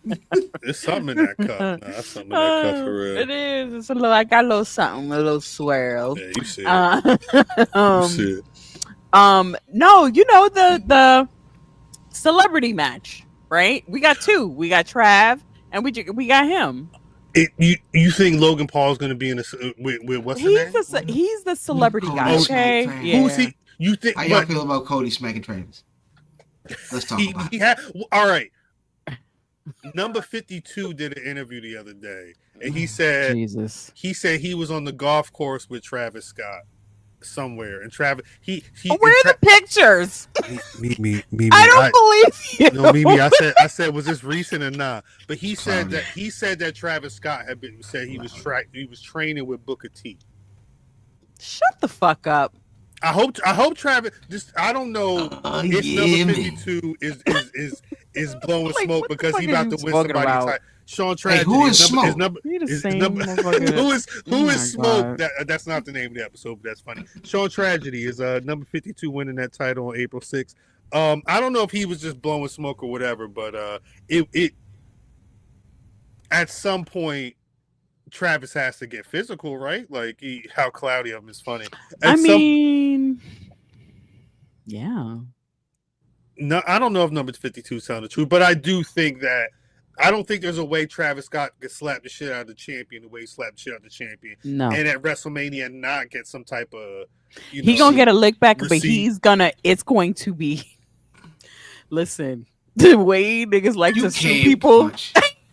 There's something in that cup. Nah, that's something in that cup for real. It is. It's a little. I got a little something, a little swirl. Yeah, you see it. You see it. No, you know the celebrity match, right? We got two. We got Trav, and we got him. You think Logan Paul's going to be in this with what's his name? He's the celebrity guy. Cody Okay, Travis. yeah. Who's he? You think? How y'all feel about Cody smacking Travis? Let's talk about it. All right. Number 52 did an interview the other day, and he said he was on the golf course with Travis Scott somewhere, and Travis he where are the pictures? Mimi, I don't believe you. No, Mimi, I said was this recent or not? But he said that Travis Scott he was training with Booker T. Shut the fuck up. I hope Travis. I don't know if number 52 is blowing smoke because he about to win somebody's title. Sean Tragedy. Hey, who is Smoke? Who is Smoke? That's not the name of the episode, but that's funny. Sean Tragedy is number 52 winning that title on April 6th. I don't know if he was just blowing smoke or whatever, but it at some point Travis has to get physical, right? Like how cloudy of him is funny. Yeah. No, I don't know if number 52 sounded true, but I do think that I don't think there's a way Travis Scott could slap the shit out of the champion the way he slapped the shit out of the champion. No. And at WrestleMania not get some type of he's gonna get a lick back, receipt. but it's going to be listen, the way niggas like to sue people.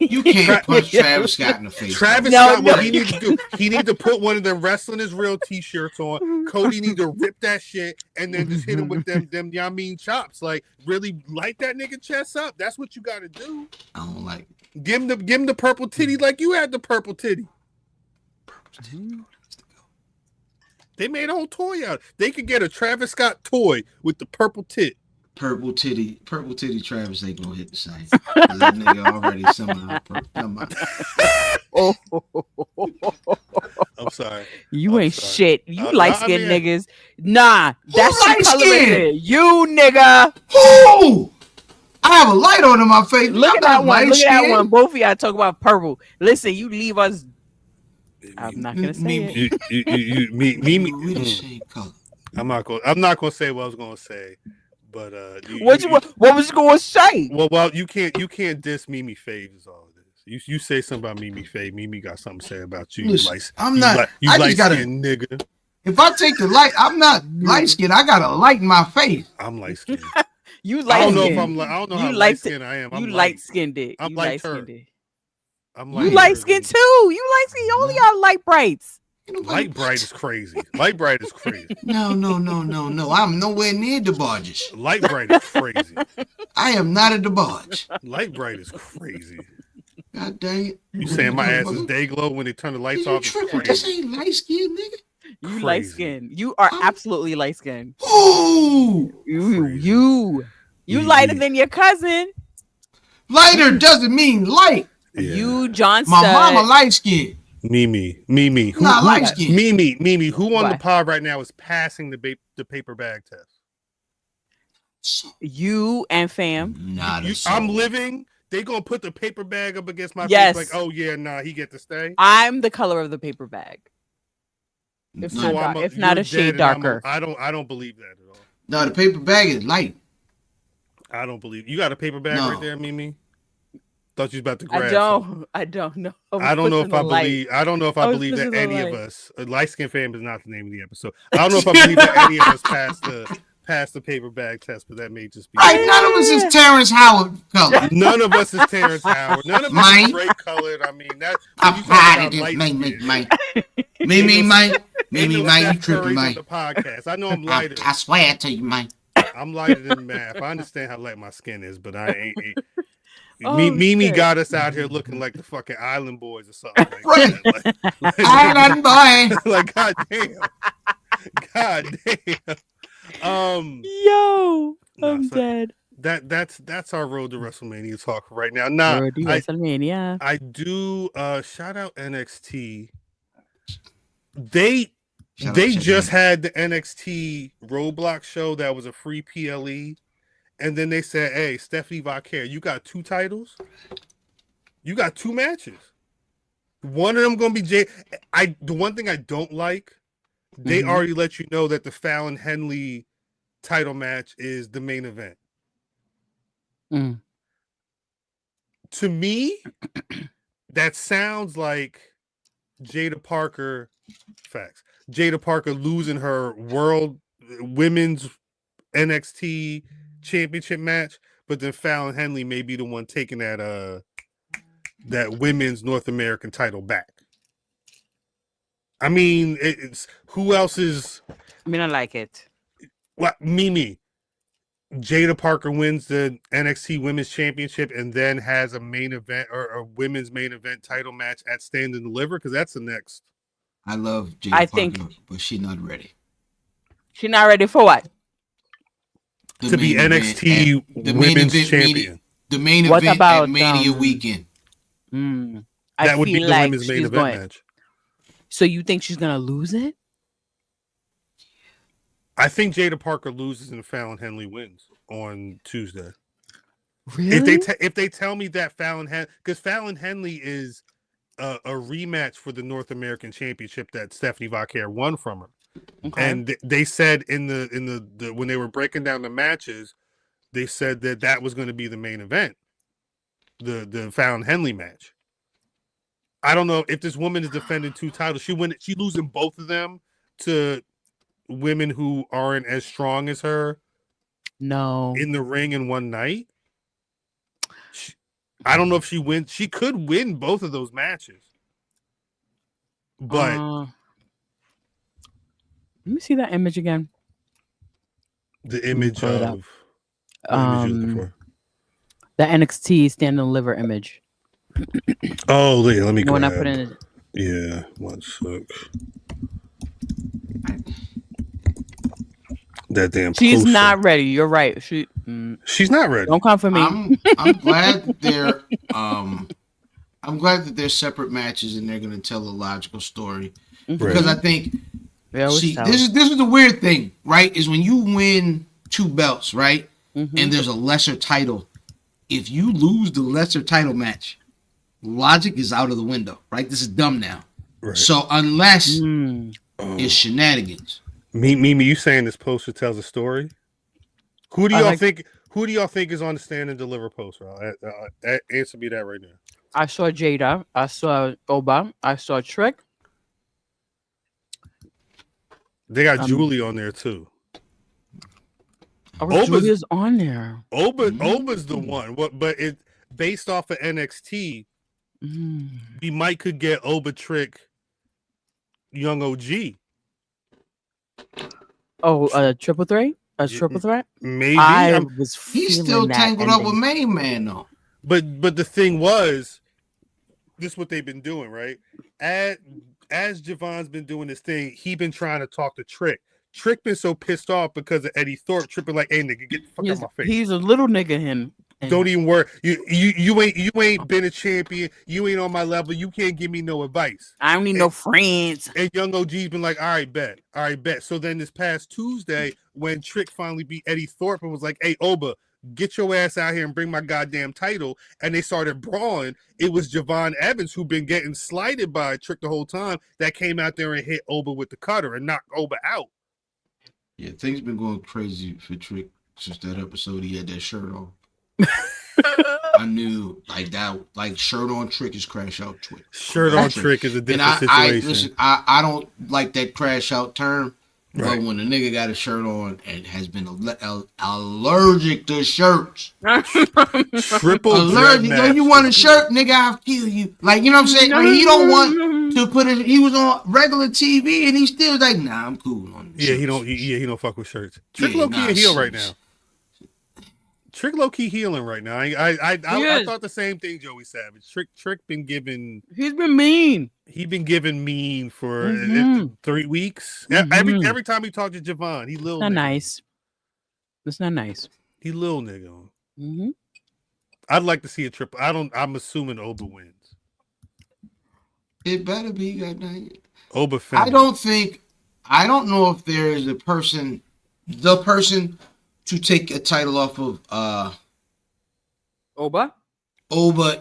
You can't punch Travis Scott in the face. Scott, what he needs to do, he needs to put one of them Wrestling is Real t-shirts on. Cody needs to rip that shit and then just hit him with them y'all mean chops. Like, really light that nigga chest up. That's what you got to do. I don't like it. Give him the purple titty like you had the purple titty. They made a whole toy out. They could get a Travis Scott toy with the purple tit. Purple titty Travis ain't gonna hit the same. That nigga already somehow. I'm sorry. You ain't shit. You light skinned mean, niggas. Nah, that's light the color skin? right there. You nigga. Who? I have a light on in my face. Look at that one. Look at that one. Both of y'all talk about purple. Listen, you leave us. I'm not gonna say it. We the same color. I'm not gonna say what I was gonna say. But what was you going to say? Well, you can't diss Mimi Fave is all it is. You say something about Mimi Fave. Mimi got something to say about you. Listen, You light-skinned nigga. If I take the light, I'm not light skinned. I got a light in my face. I'm light skinned. You light. I don't know if I'm. I don't know how light skinned I am. You light skinned it. I'm light skinned. You light skinned too. You light skinned. You only got light brights. Light bright is crazy. Light bright is crazy. No. I'm nowhere near the barges. Light bright is crazy. I am not at the barge. Light bright is crazy. God dang it. You saying my ass is day glow when they turn the lights off? This ain't light skin, nigga. You light skinned. You are absolutely light skinned. Ooh. You lighter than your cousin. Lighter doesn't mean light. Yeah. You John My mama light skin. Mimi. Who, not light skin. Mimi. Who on the pod right now is passing the paper bag test? You and fam. I'm living. They gonna put the paper bag up against my face like, oh yeah, nah, he get to stay. I'm the color of the paper bag. If not a shade darker. I don't believe that at all. No, the paper bag is light. I don't believe you got a paper bag right there, Mimi. Thought you was about to grab. I don't know. I don't know if I believe. I don't know if I believe that any of us. Light skin fam is not the name of the episode. I don't know if I believe that any of us passed the paper bag test, but that may just be. Right, none of us is Terrence Howard color. None of us is Terrence Howard. None of us is great colored. I mean, that's. I'm proud of this, Mike. Mimi, you tripping, Mike. The podcast. I know I'm lighter. I swear to you, Mike. I'm lighter than math. I understand how light my skin is, but I ain't. Mimi got us out here looking like the fucking Island Boys or something. Like that. Like, Island Boy. Like God damn. Yo, I'm dead. that's our road to WrestleMania talk right now. Nah, Road to WrestleMania. I do shout out NXT. They just had the NXT Roadblock show that was a free PLE, and then they said, "Hey, Stephanie Vaquer, you got 2 titles. You got 2 matches. One of them gonna be Jay." The one thing I don't like, they already let you know that the Fallon Henley title match is the main event. To me, that sounds like Jada Parker. Facts. Jada Parker losing her World Women's NXT Championship match, but then Fallon Henley may be the one taking that Women's North American title back. I mean, it's who else is? I mean, I like it. What Mimi? Jada Parker wins the NXT Women's Championship and then has a main event or a women's main event title match at Stand and Deliver, because that's the next. I love Jada Parker, but she's not ready. She's not ready for what? To be NXT Women's Champion. The main event at Mania weekend. That would be the women's main event match. So you think she's gonna lose it? I think Jada Parker loses and Fallon Henley wins on Tuesday. Really? If they tell me that because Fallon Henley is a rematch for the North American Championship that Stephanie Vaquer won from her, and they said in the when they were breaking down the matches, they said that was going to be the main event, the Fallon Henley match. I don't know if this woman is defending 2 titles. She losing both of them to women who aren't as strong as her. No, in the ring in one night. I don't know if she wins. She could win both of those matches, but let me see that image again. The image of the NXT Stand and Deliver image. Oh, let me go. When I put in, yeah, 1 sec. That damn. She's not ready. You're right. She's not ready. Don't come for me. I'm glad that they're I'm glad that they're separate matches and they're going to tell a logical story, because I think this is the weird thing, right? Is when you win 2 belts, right? And there's a lesser title. If you lose the lesser title match, logic is out of the window, right? This is dumb now. Right. So unless it's shenanigans. Mimi, you saying this poster tells a story? Who do y'all think? Who do y'all think is on the Stand and Deliver poster? Answer me that right now. I saw Jada. I saw Oba. I saw Trick. They got Julie on there too. Julia's on there. Oba's the one. But it based off of NXT. We could get Oba, Trick, Young OG. Oh, triple threat? Triple threat? Maybe. He's still tangled up with Main Man though. But the thing was, this is what they've been doing, right? As Javon's been doing this thing, he been trying to talk to Trick. Trick been so pissed off because of Eddie Thorpe. Trick been like, "Hey nigga, get the fuck out of my face." He's a little nigga. Don't even worry. You ain't been a champion. You ain't on my level. You can't give me no advice. I don't need no friends. And Young OG's been like, all right, bet. So then this past Tuesday, when Trick finally beat Eddie Thorpe and was like, hey, Oba, get your ass out here and bring my goddamn title. And they started brawling. It was Javon Evans, who been getting slighted by Trick the whole time, that came out there and hit Oba with the cutter and knocked Oba out. Yeah, things been going crazy for Trick since that episode. He had that shirt on. I knew like shirt on Trick is crash out Trick. Shirt on Trick is a different situation. Listen, I don't like that crash out term, but when a nigga got a shirt on and has been allergic to shirts, triple allergic. Yo, you want a shirt, nigga? I'll kill you. Like, you know what I'm saying? Like, he don't want to put it. He was on regular TV and he still like, nah, I'm cool on. Yeah, shirts. He don't fuck with shirts. Trick low key a heel right now. Trick low key healing right now. I thought the same thing, Joey Savage. Trick been giving. He's been mean. He been giving mean for 3 weeks. Every time he talked to Javon, he little. Not nice. It's not nice. He little nigga. Mm-hmm. I'd like to see a triple. I'm assuming Oba wins. It better be, goddamn. Oba. I don't know if there is the person to take a title off of Oba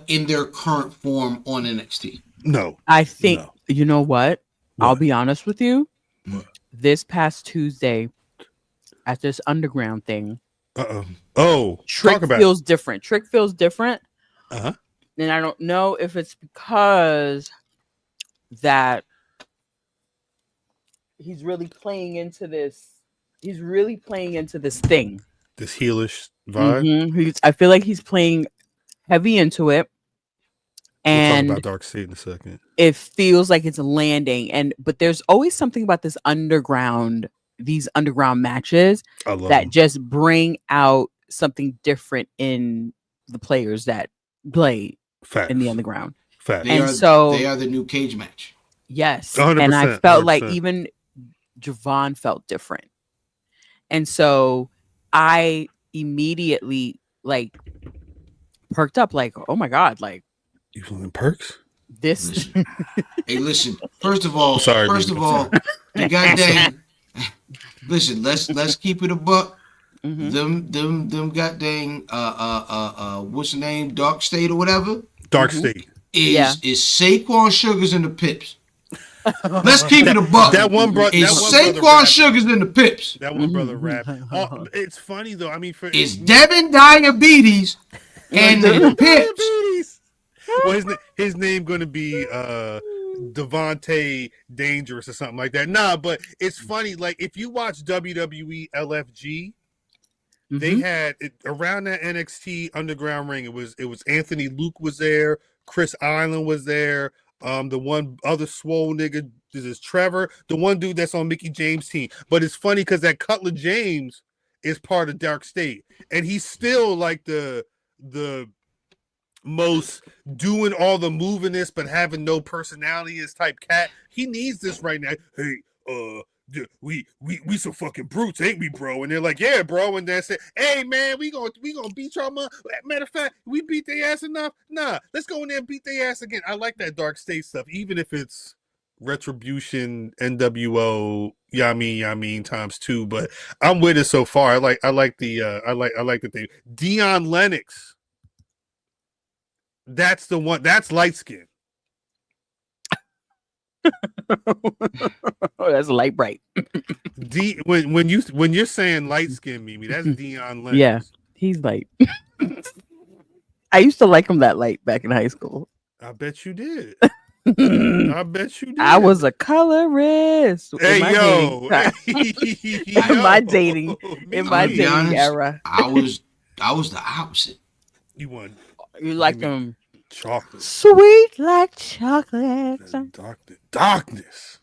in their current form on NXT. No. I think you know what? I'll be honest with you. What? This past Tuesday at this underground thing. Oh, Trick feels different. Trick feels different. Uh-huh. And I don't know if it's because that he's really playing into this. He's really playing into this thing. This heelish vibe. I feel like he's playing heavy into it. And we'll talk about Dark State in a second. It feels like it's landing. But there's always something about these underground matches that just bring out something different in the players that play in the underground. Facts. They are the new cage match. Yes. 100%, and I felt 100%. like even Javon felt different. And so I immediately like perked up like, oh my God, like you feeling perks? This listen. Hey, listen. First of all, the goddamn listen, let's keep it a buck. Them goddamn what's the name? Dark State or whatever. Dark State. Is Saquon Sugars and the Pips. Let's keep it a buck. That one brother is Saquon Sugars and the Pips. That one brother rap. It's funny though. I mean, it's Devin Diabetes and the Pips. Well, his name going to be Devontae Dangerous or something like that. Nah, but it's funny. Like if you watch WWE LFG, they had around that NXT underground ring. It was Anthony Luke was there, Chris Island was there. The one other swole nigga, this is Trevor, the one dude that's on Mickey James' team. But it's funny because that Cutler James is part of Dark State, and he's still like the most doing all the movingness but having no personality is type cat. He needs this right now. Hey, we some fucking brutes, ain't we, bro? And they're like, yeah, bro. And then say, hey man, we gonna beat y'all. Matter of fact, we beat their ass enough. Nah, let's go in there and beat their ass again. I like that Dark State stuff, even if it's Retribution, NWO, Yamin times 2. But I'm with it so far. I like the thing. Dion Lennox. That's the one. That's light skin. Oh, that's light bright. When you're saying light skin, Mimi, that's Dion Lennox. Yeah, he's light. I used to like him that light back in high school. I bet you did. I bet you did. I was a colorist. Hey yo, in my dating era. I was the opposite. You won. You like them chocolate, sweet like chocolate. Darkness.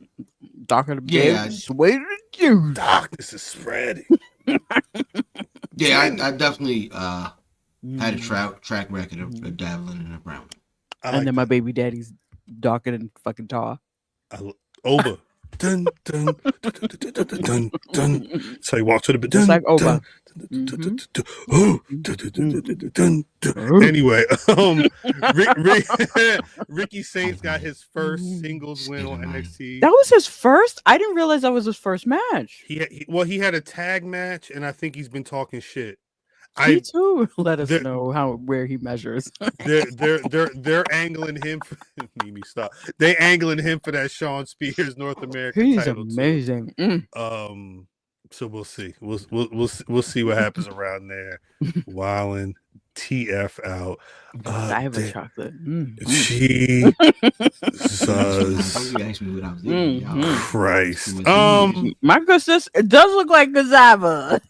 Darker the beer, sweeter the juice. Darkness is spreading. Yeah, I definitely had a track record of dabbling in the brown. And then my baby daddy's darker than fucking tar. Oba. Dun, dun, dun, dun, dun, dun. So you walk to the just like Oba. Anyway, Ricky Saints got his first singles win on NXT. That was his first? I didn't realize that was his first match. He had a tag match, and I think he's been talking shit. He too let us know where he measures. they're angling him for Mimi, stop. They angling him for that Sean Spears North American title. He's amazing. So we'll see. We'll see what happens around there. Wildin' TF out. I have a chocolate. Jesus Christ. My goodness, it does look like cassava.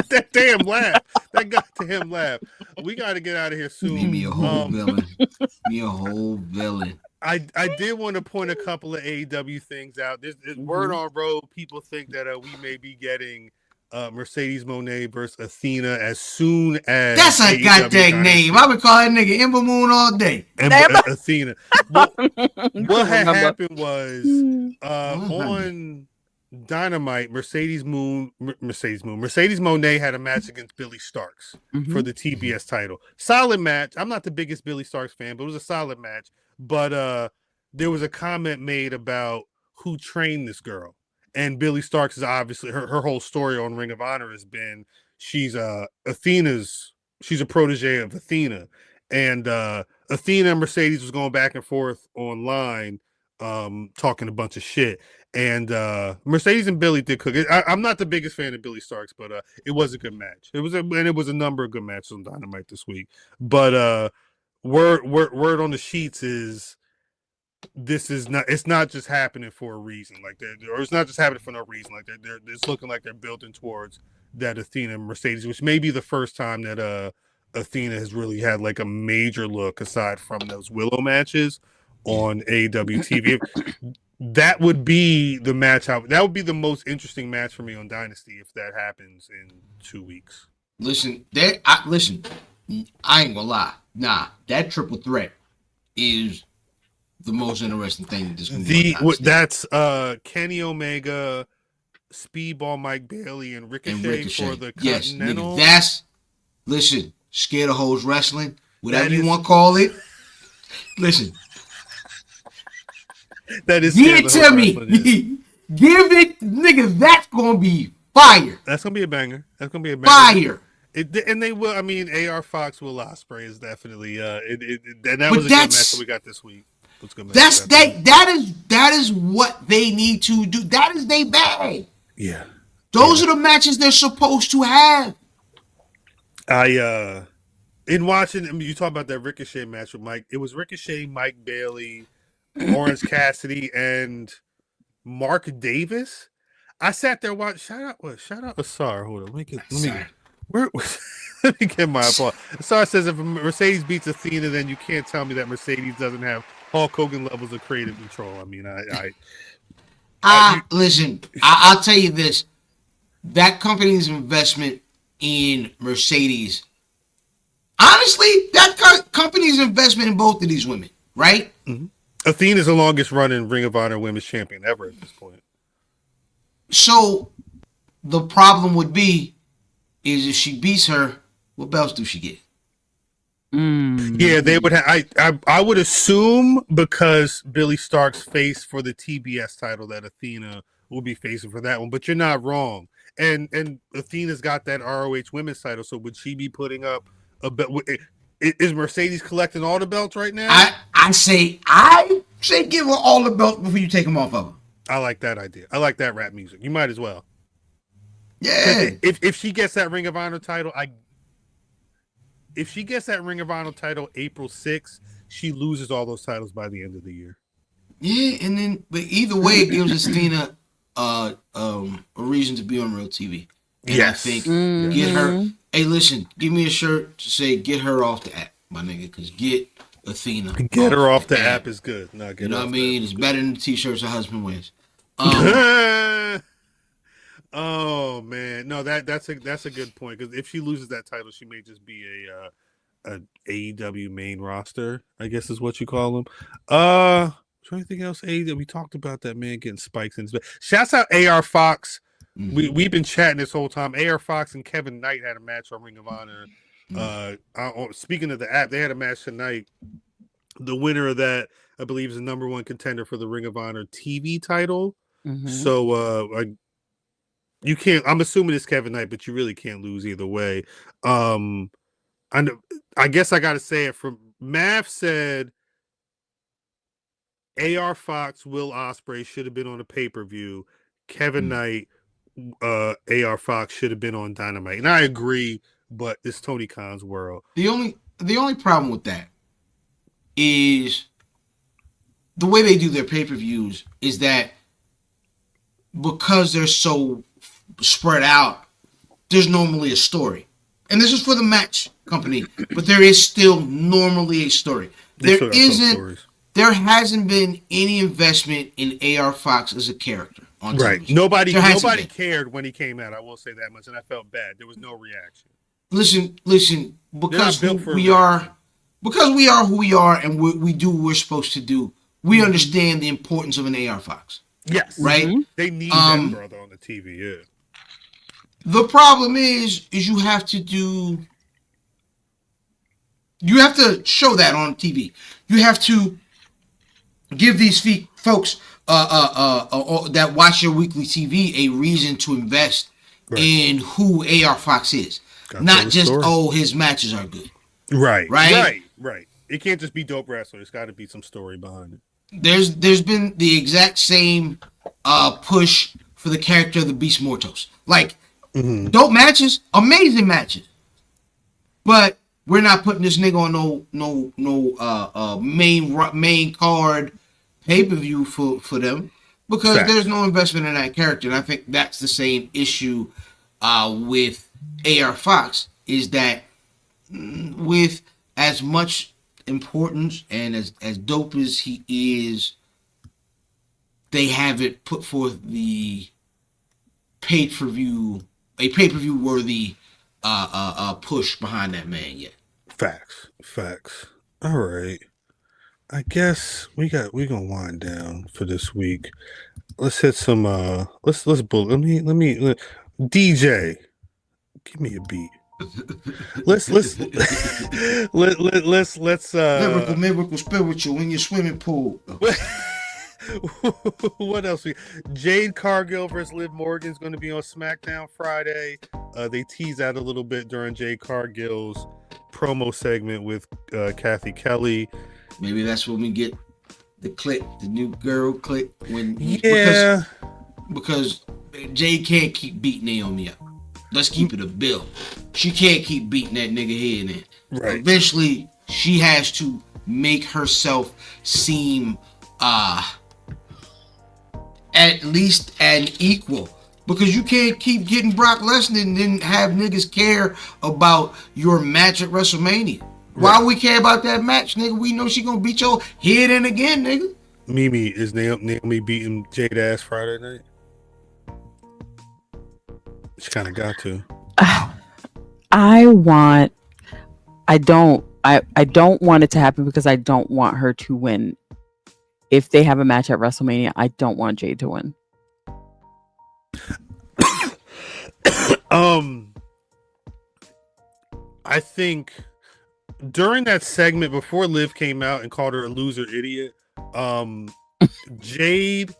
That damn laugh. That goddamn laugh. We got to get out of here soon. Me a whole villain. Me a whole villain. I did want to point a couple of AEW things out. There's word on road. People think that we may be getting Mercedes Moné versus Athena as soon as that's a AEW goddamn name. I would call that nigga Ember Moon all day. Athena. What had happened was on Dynamite, Mercedes Moné had a match against Billy Starks for the TBS title. Solid match. I'm not the biggest Billy Starks fan, but it was a solid match. But there was a comment made about who trained this girl. And Billy Starks is obviously her whole story on Ring of Honor has been she's a protege of Athena. And Athena and Mercedes was going back and forth online, talking a bunch of shit. And Mercedes and Billy did cook it. I'm not the biggest fan of Billy Starks, but it was a good match. It was a number of good matches on Dynamite this week. But word on the sheets is it's not just happening for a reason. Or it's not just happening for no reason. It's looking like they're building towards that Athena and Mercedes, which may be the first time that Athena has really had like a major look aside from those Willow matches on AEW TV. That would be the match. That would be the most interesting match for me on Dynasty if that happens in 2 weeks. Listen, I ain't gonna lie. Nah, that triple threat is the most interesting thing. That's Kenny Omega, Speedball Mike Bailey, and Ricochet for the Continental. Nigga, listen, Scared of Hoes Wrestling, whatever you want to call it. Listen. That is give it to me. Give it, nigga. That's gonna be fire. That's gonna be a banger. Fire. And they will. I mean, AR Fox Will Ospreay is definitely. That was a good match that we got this week. That is what they need to do. That is their bag. Yeah. Those are the matches they're supposed to have. In watching, you talk about that Ricochet match with Mike. It was Ricochet, Mike Bailey, Orange Cassidy, and Mark Davis. I sat there watching. Shout out Asar. Hold on. Let me get my applause. Asar says if Mercedes beats Athena, then you can't tell me that Mercedes doesn't have Hulk Hogan levels of creative control. I mean, listen. I'll tell you this: that company's investment in Mercedes. Honestly, that company's investment in both of these women, right? Mm-hmm. Athena's the longest running Ring of Honor Women's Champion ever at this point. So the problem would be is if she beats her, what belts do she get? Yeah, they would have. I would assume because Billy Starks faced for the TBS title that Athena will be facing for that one. But you're not wrong. And Athena's got that ROH Women's title. So would she be putting up a belt? Is Mercedes collecting all the belts right now? I say give her all the belts before you take them off of her. I like that idea. I like that rap music. You might as well. Yeah. If she gets that Ring of Honor title, if she gets that Ring of Honor title April 6th, she loses all those titles by the end of the year. Yeah, and then but either way, it gives Athena a reason to be on real TV. And yes. I think get her. Hey, listen, give me a shirt to say "Get her off the app," my nigga, because get Athena. Get her off the app is good. No, you know what I mean? It's better than the t-shirts her husband wears. Oh man, no, that's a good point because if she loses that title, she may just be a AEW main roster, I guess is what you call them. Anything else? AEW, we talked about that man getting spikes in his bed. Shouts out AR Fox. Mm-hmm. We've been chatting this whole time. AR Fox and Kevin Knight had a match on Ring of Honor. Speaking of the app, they had a match tonight. The winner of that, I believe, is the number one contender for the Ring of Honor TV title. Mm-hmm. So you can't. I'm assuming it's Kevin Knight, but you really can't lose either way. I guess I got to say it. From Mav said, AR Fox, Will Ospreay should have been on a pay-per-view. Kevin Knight, AR Fox should have been on Dynamite, and I agree. But it's Tony Khan's world. The only problem with that is the way they do their pay-per-views is that because they're so spread out, there's normally a story. And this is for the match company, but there is still normally a story. There hasn't been any investment in AR Fox as a character on television. Nobody cared when he came out. I will say that much, and I felt bad. There was no reaction. Listen, because we are who we are and we do what we're supposed to do, we understand the importance of an AR Fox. Yes. Right? They need that brother on the TV, yeah. The problem is you have to show that on TV. You have to give these folks that watch your weekly TV a reason to invest in who AR Fox is. Not just his matches are good. Right. It can't just be dope wrestler. It's got to be some story behind it. There's been the exact same push for the character of the Beast Mortos. Like dope matches, amazing matches, but we're not putting this nigga on no main card pay-per-view for them because there's no investment in that character. And I think that's the same issue with AR Fox, is that with as much importance and as dope as he is, they haven't put forth the pay-per-view worthy push behind that man yet. Facts. All right. I guess we gonna wind down for this week. Let's hit some let's bullet. Let me DJ, give me a beat. Let's Lyrical spiritual in your swimming pool. What else? Jade Cargill versus Liv Morgan is going to be on SmackDown Friday. They tease out a little bit during Jade Cargill's promo segment with Kathy Kelly. Maybe that's when we get the click, the new girl click. Because Jade can't keep beating Naomi up. Let's keep it a bill. She can't keep beating that nigga head in. Right. Eventually, she has to make herself seem at least an equal, because you can't keep getting Brock Lesnar and then have niggas care about your match at WrestleMania. Right. Why we care about that match, nigga? We know she gonna beat your head in again, nigga. Mimi, is Naomi beating Jade ass Friday night? She kind of got to. I don't want it to happen because I don't want her to win. If they have a match at WrestleMania, I don't want Jade to win. I think during that segment before Liv came out and called her a loser idiot, Jade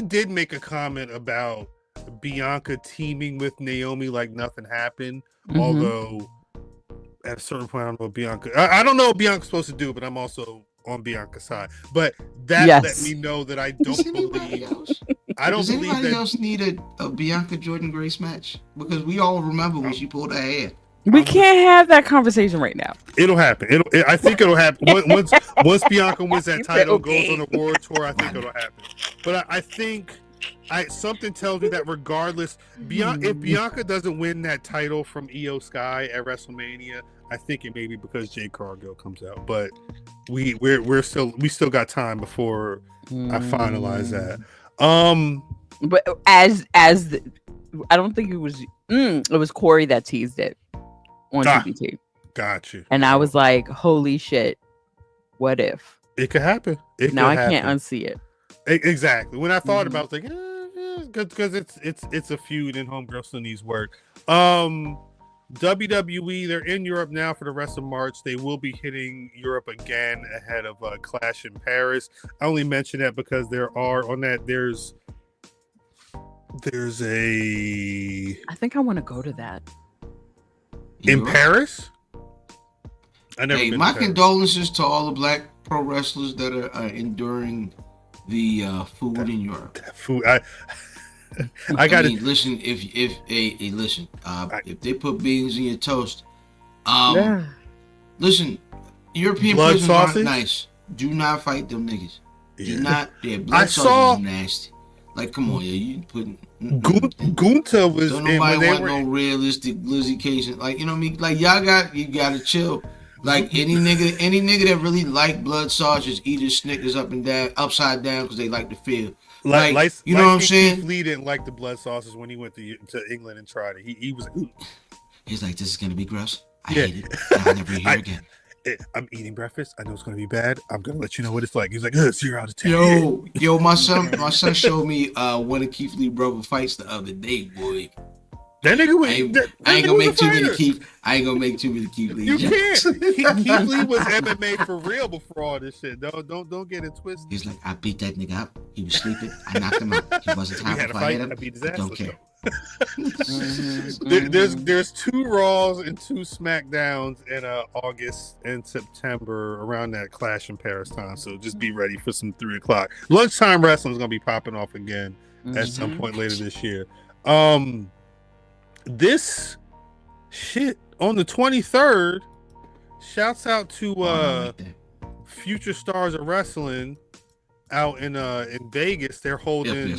did make a comment about Bianca teaming with Naomi like nothing happened. Although at a certain point, I don't know what Bianca. I don't know what Bianca's supposed to do, but I'm also on Bianca's side. But that let me know that I don't believe. I don't Does believe anybody that else need a Bianca Jordan Grace match? Because we all remember when she pulled her hair. We can't have that conversation right now. It'll happen. I think it'll happen once Bianca wins that title, goes on a world tour. I think it'll happen. But I think something tells me that regardless, if Bianca doesn't win that title from Io Sky at WrestleMania, I think it may be because Jade Cargill comes out. But we still got time before I finalize that. But as I don't think it was Corey that teased it on TBT. Got you. And I was like, holy shit, what if? It could happen. Now I can't unsee it. Exactly. When I thought about it, I was like, because it's a feud and Homegirl still needs work. WWE, they're in Europe now for the rest of March. They will be hitting Europe again ahead of Clash in Paris. I only mention that because there's a. I think I want to go to that. In Paris? I never been my to Paris. condolences to all the black pro wrestlers that are enduring the food in Europe. That food, I got to listen. If they put beans in your toast, listen. European blood prisons sausage? aren't nice. Do not fight them niggas. Do not. Yeah, blood I sausage is nasty. Like, come on, you putting. Gunta was Don't in when nobody they want were. no realistic Lizzie Cation. Like, you know what I mean? Like, you gotta chill. Like any nigga that really like blood sausage eat his Snickers upside down because they like to feel. Like, you know what I'm saying? Keith Lee didn't like the blood sauces when he went to England and tried it. He was. He's like, this is gonna be gross. I hate it. I'll never hear again. I'm eating breakfast. I know it's gonna be bad. I'm gonna let you know what it's like. He's like, 0 out of 10. Yo, my son showed me one of Keith Lee brother fights the other day, boy. That nigga was. I ain't gonna make too many Keith Lee. You can't. Keith Lee was MMA for real before all this shit. Don't get it twisted. He's like, I beat that nigga up. He was sleeping. I knocked him out. He wasn't tired if I hit him. I beat his ass. Don't care. There's 2 Raws and 2 SmackDowns in August and September around that Clash in Paris time. So just be ready for some 3 o'clock. Lunchtime wrestling is gonna be popping off again at some point later this year. This shit on the 23rd. Shouts out to future stars of wrestling out in Vegas. They're holding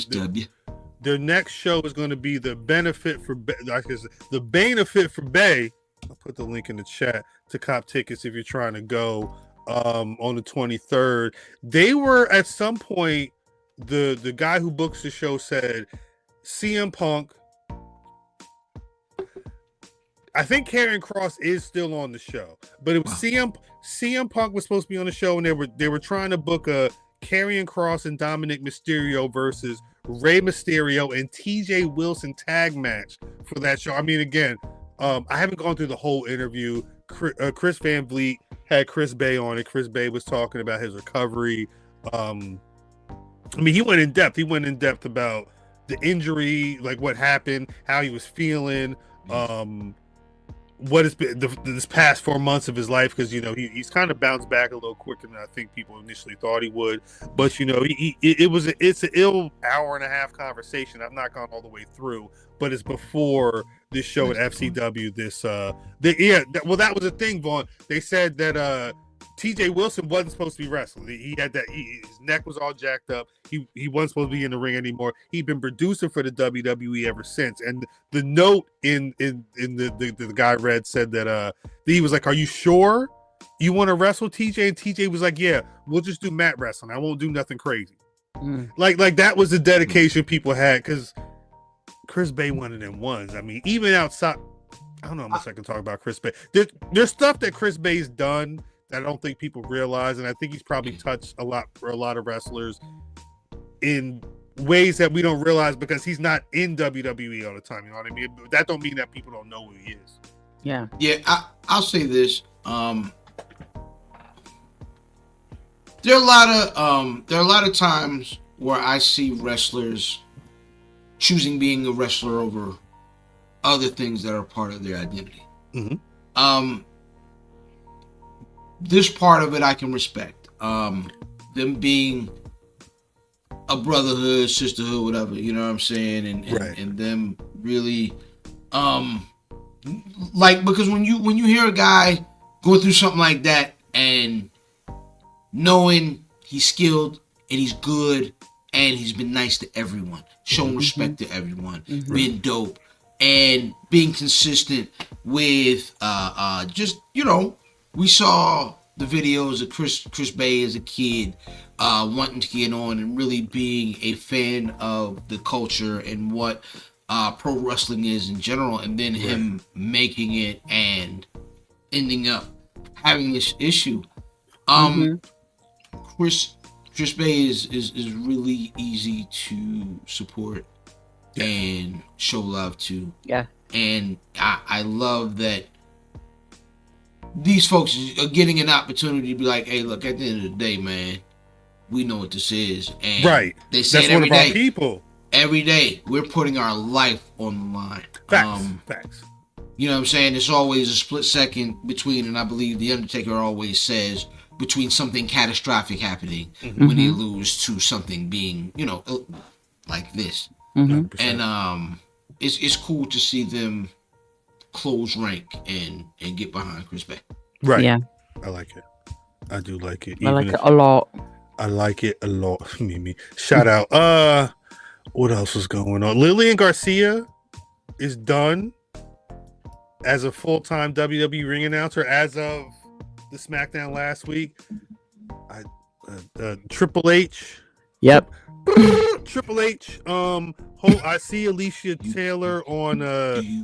their next show is going to be the benefit for the benefit for Bay. I'll put the link in the chat to cop tickets if you're trying to go on the 23rd. They were at some point the guy who books the show said CM Punk. I think Karrion Kross is still on the show, but it was CM Punk was supposed to be on the show, and they were trying to book a Karrion Kross and Dominic Mysterio versus Rey Mysterio and TJ Wilson tag match for that show. I mean, again, I haven't gone through the whole interview. Chris Van Vliet had Chris Bay on it. Chris Bay was talking about his recovery. I mean, he went in depth. He went in depth about the injury, like what happened, how he was feeling. What has been this past 4 months of his life, because he's kind of bounced back a little quicker than I think people initially thought he would. But it's an ill hour and a half conversation. I've not gone all the way through, but it's before this show at FCW. That was a thing, Vaughn. They said that TJ Wilson wasn't supposed to be wrestling. He had his neck was all jacked up. He wasn't supposed to be in the ring anymore. He'd been producing for the WWE ever since. And the note in the guy read said that he was like, "Are you sure you want to wrestle TJ?" And TJ was like, "Yeah, we'll just do mat wrestling. I won't do nothing crazy." Like that was the dedication people had, because Chris Bay one of them ones. I mean, even outside, I don't know how much I can talk about Chris Bay. There's stuff that Chris Bay's done that I don't think people realize, and I think he's probably touched a lot for a lot of wrestlers in ways that we don't realize, because he's not in WWE all the time. You know what I mean? That don't mean that people don't know who he is. Yeah. I'll say this. There are a lot of times where I see wrestlers choosing being a wrestler over other things that are part of their identity. Mm-hmm. This part of it I can respect. Them being a brotherhood, sisterhood, whatever, you know what I'm saying, and them really, because when you hear a guy go through something like that, and knowing he's skilled and he's good and he's been nice to everyone, showing respect to everyone, being dope, and being consistent with we saw the videos of Chris Bay as a kid wanting to get on and really being a fan of the culture and what pro wrestling is in general, and then him making it and ending up having this issue. Chris Bay is really easy to support and show love to. Yeah. And I love that these folks are getting an opportunity to be like, hey, look, at the end of the day, man, we know what this is. And they say it every day. People. Every day, we're putting our life on the line. Facts. You know what I'm saying? It's always a split second between, and I believe The Undertaker always says, between something catastrophic happening when they lose to something being, like this. And it's cool to see them close rank and get behind Chris Bay. Right. Yeah. I like it. I do like it. I like it a lot. I like it a lot. Mimi. Shout out. What else was going on? Lillian Garcia is done as a full-time WWE ring announcer as of the SmackDown last week. Triple H. Yep. Triple H. I see Alicia Taylor on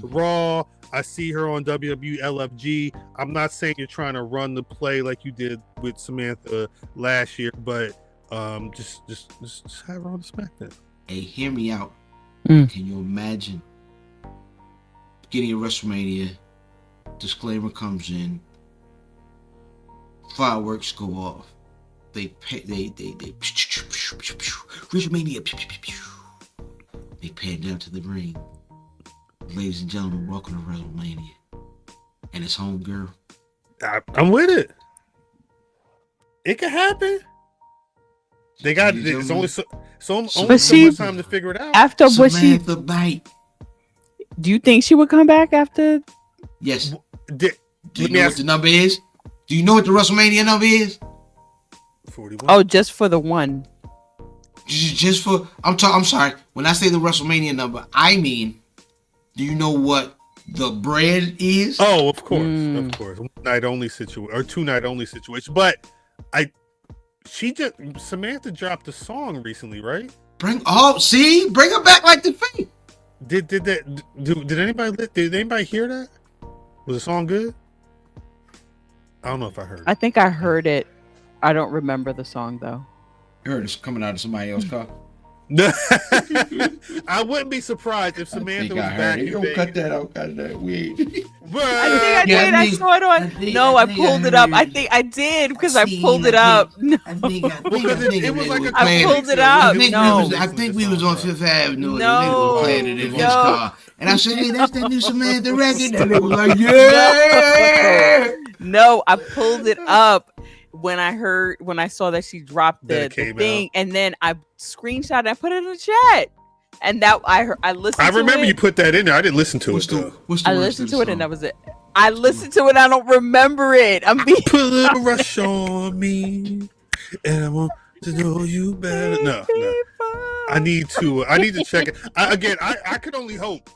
Raw. I see her on WWE LFG. I'm not saying you're trying to run the play like you did with Samantha last year, but just have her on the SmackDown. Hey, hear me out. Mm. Can you imagine getting a WrestleMania? Disclaimer comes in. Fireworks go off. They WrestleMania. They pan down to the ring. Ladies and gentlemen, welcome to WrestleMania. And it's home, girl. I'm with it. It can happen. They got it's only so much time to figure it out. After what she Samantha Bite. do you think she would come back after? Yes. Do you know what the number is? Do you know what the WrestleMania number is? 41. Oh, just for the one. Just for I'm sorry. When I say the WrestleMania number, I mean, do you know what the bread is? Oh, of course. One night only situation or 2 night only situation. But Samantha dropped a song recently, right? Bring her back like the Faith. Did anybody hear that? Was the song good? I don't know if I heard it. I think I heard it. I don't remember the song though. I heard it's coming out of somebody else's car. I wouldn't be surprised if Samantha was back. You don't cut that out. Cut that weird. I think I did. I saw it on. I pulled it up. I think I did because I pulled it up. No. I think it was like a I pulled it up. I think we was on Fifth Avenue. No. And the nigga was playing it in his car. And I said, hey, that's that new Samantha record. And they was like, yeah. No, I pulled it up when I saw that she dropped the thing, and then I screenshot and I put it in the chat. And that I listened to it. I remember you put that in there. I didn't listen to it though. I listened to it and that was it. I listened to it. I don't remember it. I'm being put a little rush on me, and I want to know you better. No. I need to check it again. I can only hope.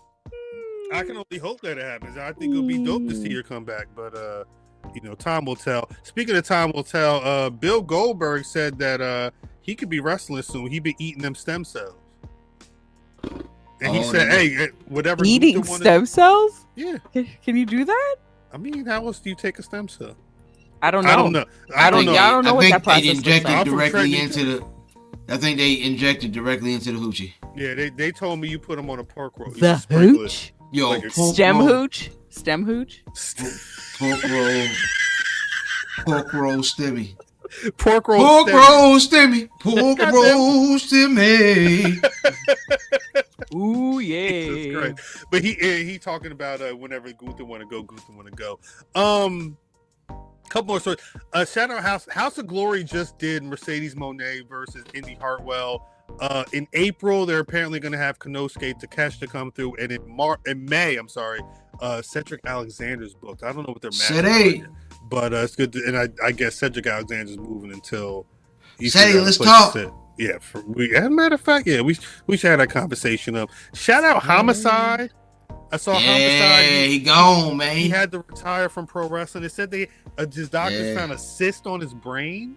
I can only hope that it happens. I think it'll be dope to see her come back, but time will tell. Speaking of time will tell, Bill Goldberg said that he could be wrestling soon. He been eating them stem cells. And he said, hey, whatever. Eating stem cells? Yeah. Can you do that? I mean, how else do you take a stem cell? I don't know. I don't know. I don't know what that process is. I think they injected directly into the hoochie. Yeah, they told me you put them on a pork roll. The hooch? Yo, like stem hooch? Stem hooch? Pork roll stemmy. Pork roll stemmy. Pork roll stemmy. Ooh, yeah. Great. But he talking about whenever Gunther want to go. Couple more stories. Shout out House of Glory just did Mercedes Moné versus Indy Hartwell. In April, they're apparently going to have Konosuke Takeshita come through, and in May, Cedric Alexander's booked. I don't know what their match is, but it's good. And I guess Cedric Alexander's moving until he's let's talk. Yeah, as a matter of fact, yeah, we should have that conversation up. Shout out Homicide. I saw Homicide. He gone, man. He had to retire from pro wrestling. They said his doctors found a cyst on his brain.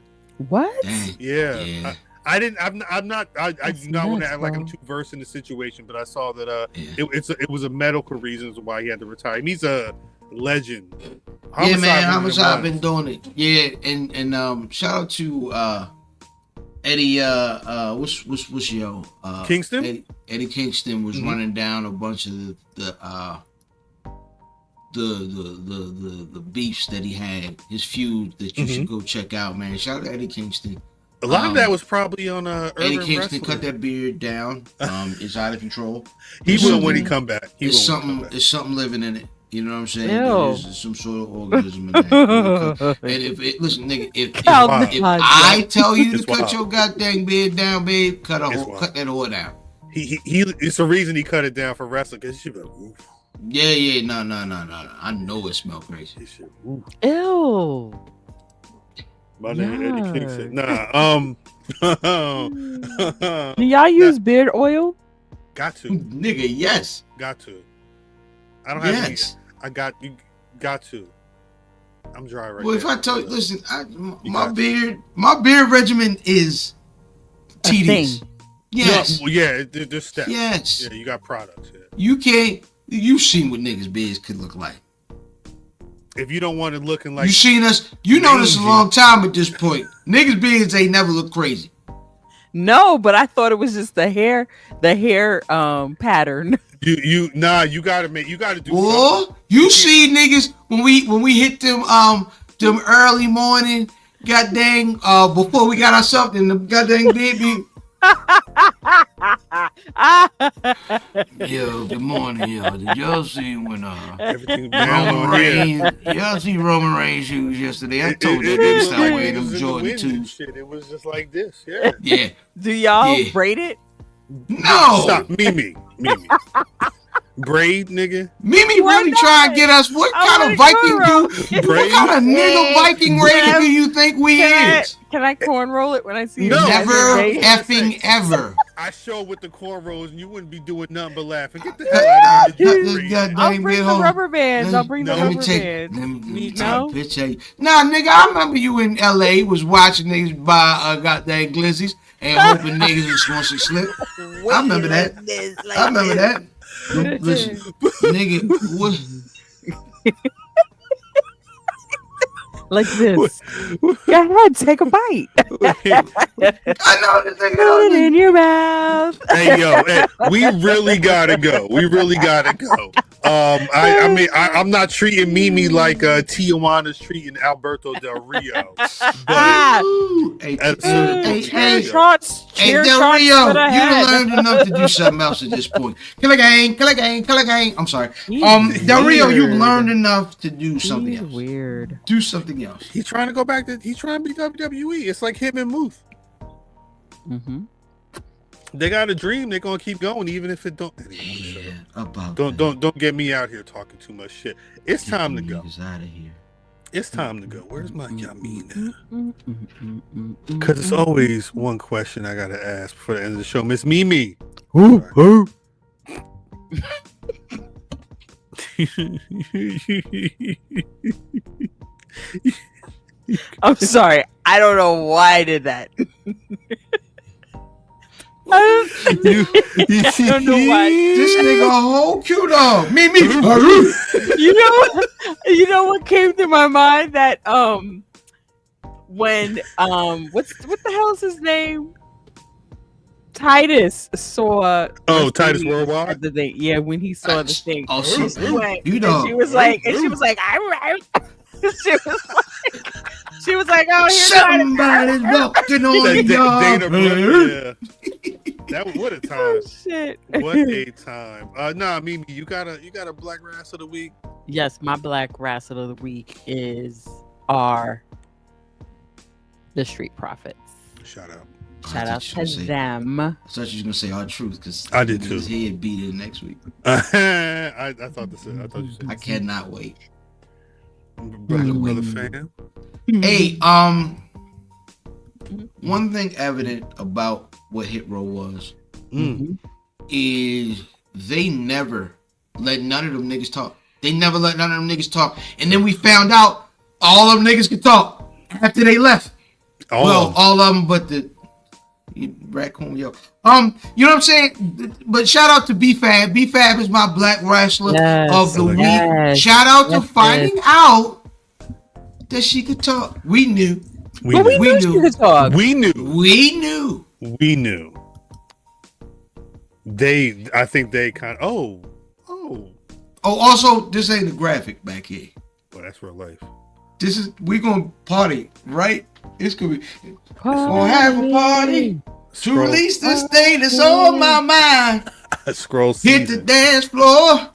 What? Yeah. I do not want to act like I'm too versed in the situation, but I saw that it was a medical reasons why he had to retire. And he's a legend. Homicide been doing it. Yeah, and shout out to Eddie what's yo Kingston? Eddie Kingston was running down a bunch of the beefs that he had, his feud that you should go check out, man. Shout out to Eddie Kingston. A lot of that was probably on Eddie Kingston wrestling. Cut that beard down. It's out of control. He will when he come back. There's something living in it. You know what I'm saying? There's some sort of organism in there. And if I tell you to cut your goddamn beard down, babe, cut that whore down. He it's the reason he cut it down for wrestling, because she be like, oof. Yeah, no. I know it smells crazy. Ew. My name is Eddie Kingston. Do y'all use beard oil? Got to. Nigga, yes. Got to. I don't have any. You got to. I'm dry right now. Well, if I tell you, listen, my beard regimen is tedious. Thing. Yes. Yeah, there's steps. Yes. Yeah, you got products. Yeah. You can't. you've seen what niggas' beards could look like. If you don't want it looking like you seen us, you know this a long time at this point. Niggas' beards ain't never look crazy. No, but I thought it was just the hair pattern. You gotta do. Or you see niggas when we hit them early morning, goddamn before we got ourselves in the goddamn baby. Yo, good morning, yo. Did y'all see when everything Roman Reigns? Y'all see Roman Reigns shoes yesterday? I told that nigga stop wearing them Jordan 2s. It was just like this, yeah. Yeah. Do y'all braid it? No. Stop, Mimi. Braid, nigga. Mimi really try to get us. What kind of Viking do? What kind of nigga Viking race do you think we is? Can I cornroll it when I see you? Never effing ever. I show with the cornrows and you wouldn't be doing nothing but laughing. Get the hell out of here. I'll bring the rubber bands. Let me take a picture of you. Nah, nigga, I remember you in LA was watching niggas buy goddamn glizzies and hoping niggas was going to slip. I remember that. I remember that. Listen, nigga, what? Like this. Go ahead, take a bite. I know this nigga. Put it in your mouth. Hey, we really gotta go. I mean, I'm not treating Mimi like Tijuana's treating Alberto Del Rio. But Hey, Del Rio, you learned enough to do something else at this point. Killer gang. I'm sorry. Del Rio, you've learned enough to do something else. Weird. Do something else. He's trying to go back to. He's trying to be WWE. It's like him and Muth. Mm-hmm. They got a dream. They're gonna keep going, even if it don't. Don't get me out here talking too much shit. It's time to go. Out of here. It's time to go. Where's my Yamina? Because it's always one question I gotta ask before the end of the show. Miss Mimi. Who? I'm sorry. I don't know why I did that. I don't know why. This nigga a whole cute dog. Mimi. You know what came to my mind? That when what the hell is his name? Titus saw. Titus Worldwide. Yeah, when he saw the thing. Oh, she was like, she was like, oh, here's somebody's walking on y'all. That what a time. Oh, shit. What a time. Nah, Mimi, you got a Black Rass of the week? Yes, my Black Rasslin of the week is the Street Profits. Shout out. Shout out to them. I thought you was gonna say our truth because I did too. He'd beat it next week. I thought you said. I cannot wait. Brother fan. Hey, one thing evident about what Hit Row was is they never let none of them niggas talk. They never let none of them niggas talk. And then we found out all of them niggas could talk after they left. All of them but the raccoon, yo. You know what I'm saying? But shout out to B-Fab. B-Fab is my Black Rasslin of the week. Shout out to finding out that she could talk. We knew. We knew she could talk. We knew. I think they kind of. Also, this ain't a graphic back here. Well, that's real life. We gonna party, right? It's gonna be. Gonna have a party to release this thing that's on my mind. Scroll Hit the dance floor.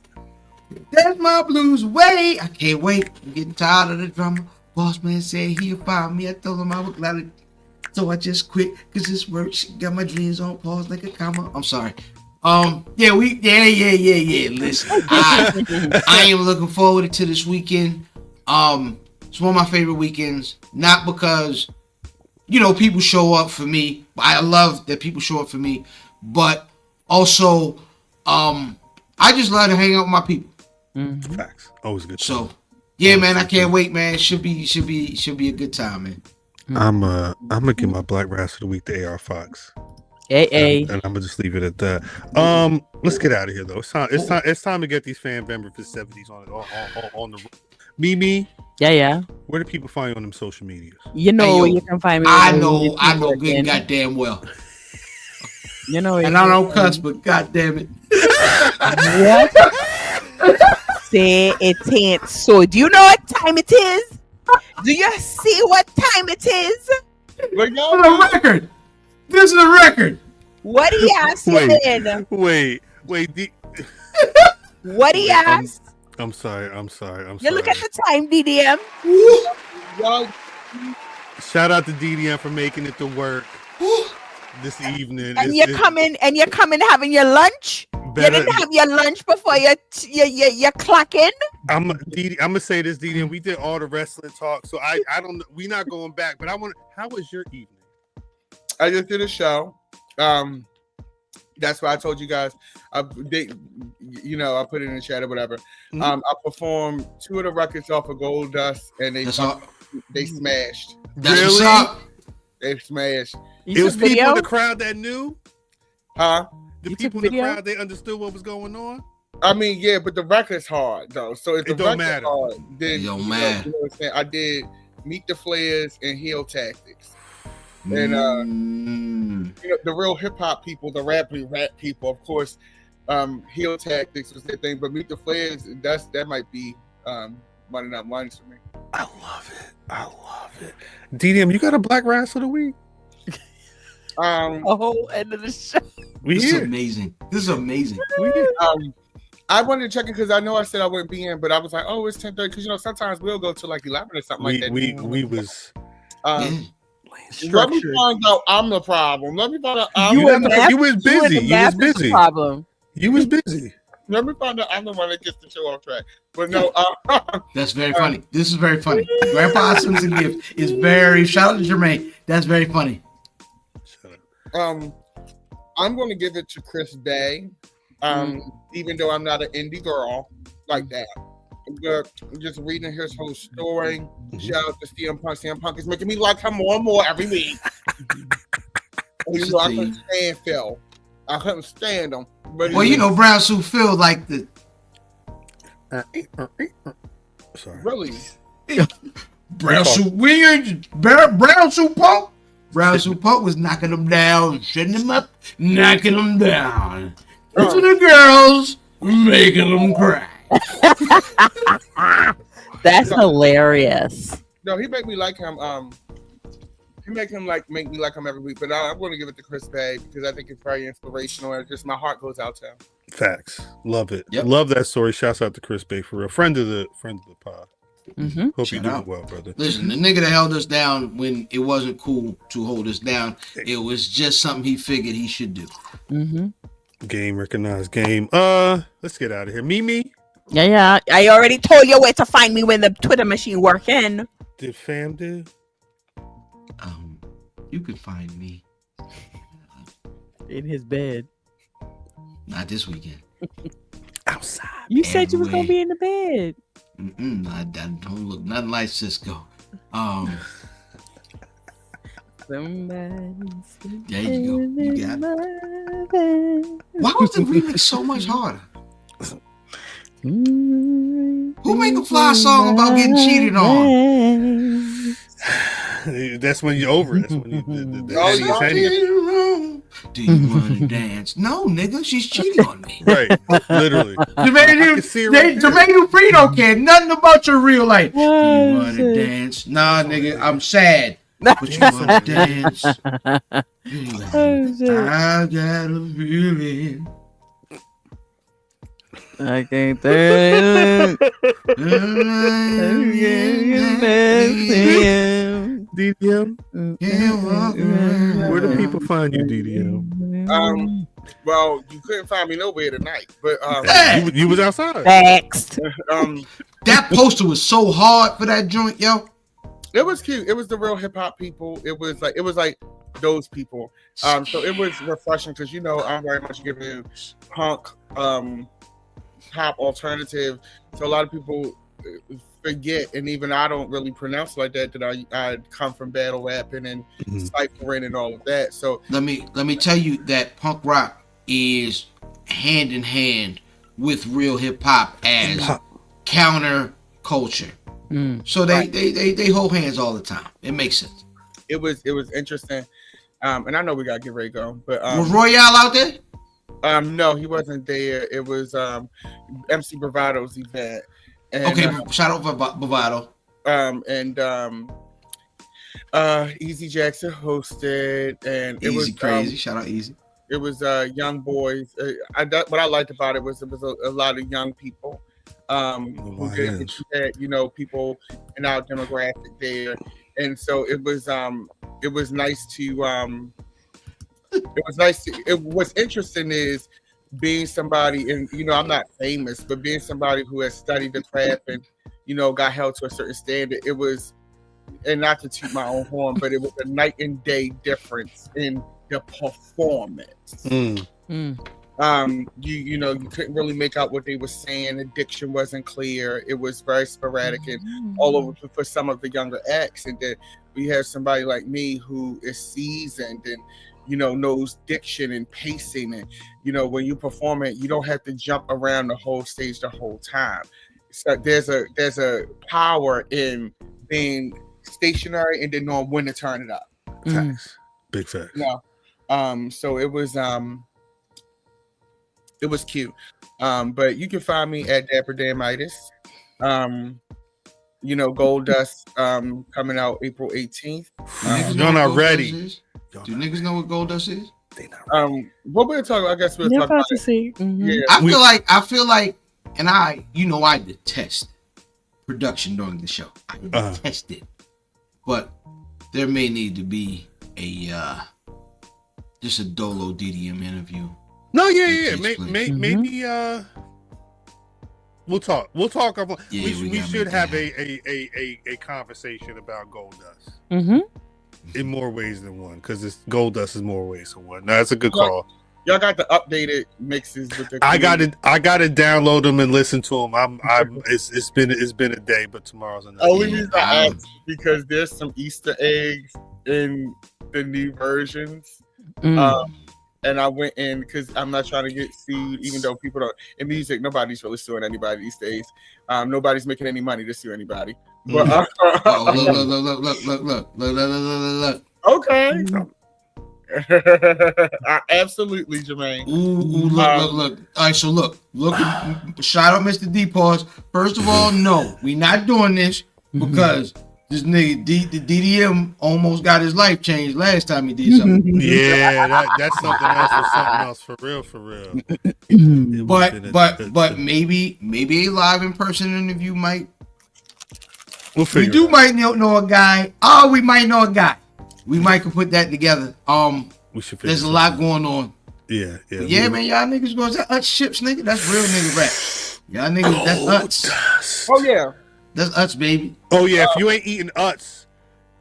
That's my blues away. I can't wait. I'm getting tired of the drama. Boss man said he'll fire me. I told him I would glad it. So I just quit because this work. Got my dreams on pause like a comma. I'm sorry. Yeah. Listen, I am looking forward to this weekend. It's one of my favorite weekends. Not because, people show up for me. I love that people show up for me, but also, I just love to hang out with my people. Mm-hmm. Facts. Always good. So, yeah, man, I can't wait, man. Should be a good time, man. I'm gonna give my Black Rass of the week to AR Fox. Hey. And I'm gonna just leave it at that. Let's get out of here though. It's time to get these Famvember festivities on the Mimi. Yeah. Where do people find you on them social medias? You know Hey, yo, you can find me. I know good goddamn well. You know, And I don't cuss, but goddamn it. What? Say it ain't so. Do you know what time it is? Do you see what time it is? For the record. This is a record. What he asked then? Wait. What he asked? I'm sorry. You look at the time, DDM. Y'all, Shout out to DDM for making it to work this evening. And you're coming having your lunch. You didn't have your lunch before you clock in. I'm gonna say this, DDM. We did all the wrestling talk, so I don't. We're not going back. But how was your evening? I just did a show. That's why I told you guys. I put it in the chat or whatever. Mm-hmm. I performed 2 of the records off of Gold Dust, and they smashed. That's what's up. They smashed. It was people in the crowd that knew. Huh? The people in the crowd, they understood what was going on. I mean, yeah, but the record's hard though. So if the It don't record's matter. hard, then It don't you know matter. what I'm saying? I did Meet the Flares and Heel Tactics. And the real hip hop people, the rap people, of course, Heel Tactics was their thing, but Meet the Flares, that might be running up lines for me. I love it. DDM, you got a Black Rasslin of the Week? A whole end of the show. We This is here. amazing. This is amazing. We here. I wanted to check it because I know I said I wouldn't be in, but I was like, oh, it's 10:30 because sometimes we'll go to like 11 or something like that. We was Let me find out I'm the problem. Let me find out You was busy. Problem. You was busy. Let me find out I'm the one that gets the show off track. But no, That's very funny. This is very funny. Grandpa Simpson gift is very. Shout out to Jermaine. That's very funny. I'm going to give it to Chris Bay, even though I'm not an indie girl like that. But just reading his whole story. Shout out to CM Punk. CM Punk is making me like him more and more every week. I couldn't stand Phil. I couldn't stand him. But Brown Suit Phil like the. Sorry. Really? Brown Suit Brown Suit Punk. Brown Suit Punk was knocking them down, shutting them up, knocking them down. To the girls, making them cry. That's hilarious. No, he made me like him. He make me like him every week. But I'm going to give it to Chris Bay because I think it's very inspirational, and just my heart goes out to him. Facts. Love it. Yep. Love that story. Shouts out to Chris Bay for a friend of the pod. Mm-hmm. Hope Shout you doing out. well, brother. Listen, the nigga that held us down when it wasn't cool to hold us down, it was just something he figured he should do. Mm-hmm. Game recognized game. Let's get out of here. Mimi, Yeah. I already told you where to find me when the Twitter machine working. did Fam do? You can find me In his bed. not this weekend. Outside. You said you was gonna Anyway. be in the bed. I don't look nothing like Cisco. There you go. You got it. Why was the remix so much harder? Who make a fly song about getting cheated on? That's when you're over. That's when you. Oh, Eddie is Eddie. Cheating. Do you want to dance? No, nigga, she's cheating on me. Right, literally. Jermaine Dupri don't care nothing about your real life. Do you want to dance? Nah, nigga, I'm sad. But you want to dance? I got a feeling. I can't tell DDM, where do people find you, DDM? Well, you couldn't find me nowhere tonight, but You was outside. Facts. That poster was so hard for that joint, yo. it was cute. It was the real hip hop people. It was like those people. So it was refreshing because I'm very much giving punk, pop alternative. So a lot of people forget, and even I don't really pronounce like that I come from battle rapping and ciphering and all of that. So let me tell you that punk rock is hand in hand with real hip hop as counter culture. So they hold hands all the time. It makes sense. It was interesting. And I know we gotta get ready to go, but was Royale out there? No, he wasn't there. It was MC Bravado's event. And, okay, shout out Bravado. Easy Jackson hosted, and it was crazy. Shout out Easy. It was young boys. What I liked about it was a lot of young people. Who did, people in our demographic there, and so it was nice to what's interesting is being somebody, and I'm not famous, but being somebody who has studied the craft and got held to a certain standard. It was, and not to toot my own horn, but it was a night and day difference in the performance. You couldn't really make out what they were saying. The diction wasn't clear. It was very sporadic and all over for some of the younger acts. And then we have somebody like me who is seasoned and knows diction and pacing. And when you perform it, you don't have to jump around the whole stage the whole time. So there's a power in being stationary and then knowing when to turn it up. Facts. Big facts. So it was cute. But you can find me at Dapper Damitis. Gold Dust coming out April 18th. You're not ready. Do niggas know what Gold Dust is? They not. What we're talking about, I guess we'll talk about to see. Yeah. I feel like, and I detest production during the show. I detest it. But there may need to be just a Dolo DDM interview. No, yeah. Maybe we'll talk. We should have a conversation about Gold Dust. In more ways than one, because Gold Dust is more ways than one. No, that's a good call. Y'all got the updated mixes with the. I got to download them and listen to them. It's been a day, but tomorrow's another. Only reason I asked because there's some Easter eggs in the new versions. And I went in because I'm not trying to get sued, even though people don't. In music, nobody's really suing anybody these days. Nobody's making any money to sue anybody. But look. Okay. Absolutely, Jermaine. Look. All right, so look. Shout out Mr. D-Pause. First of all, no, we not doing this because this nigga the DDM almost got his life changed last time he did something. Yeah, that's something else for real. But maybe a live in person interview might. Might know a guy. Oh, we might know a guy. We might could put that together. We should. There's a lot going on. Yeah. Man, y'all niggas going to Utz ships, nigga. That's real nigga rap. Y'all niggas, that's Utz. Oh yeah. That's Utz, baby. Oh yeah, if you ain't eating Utz,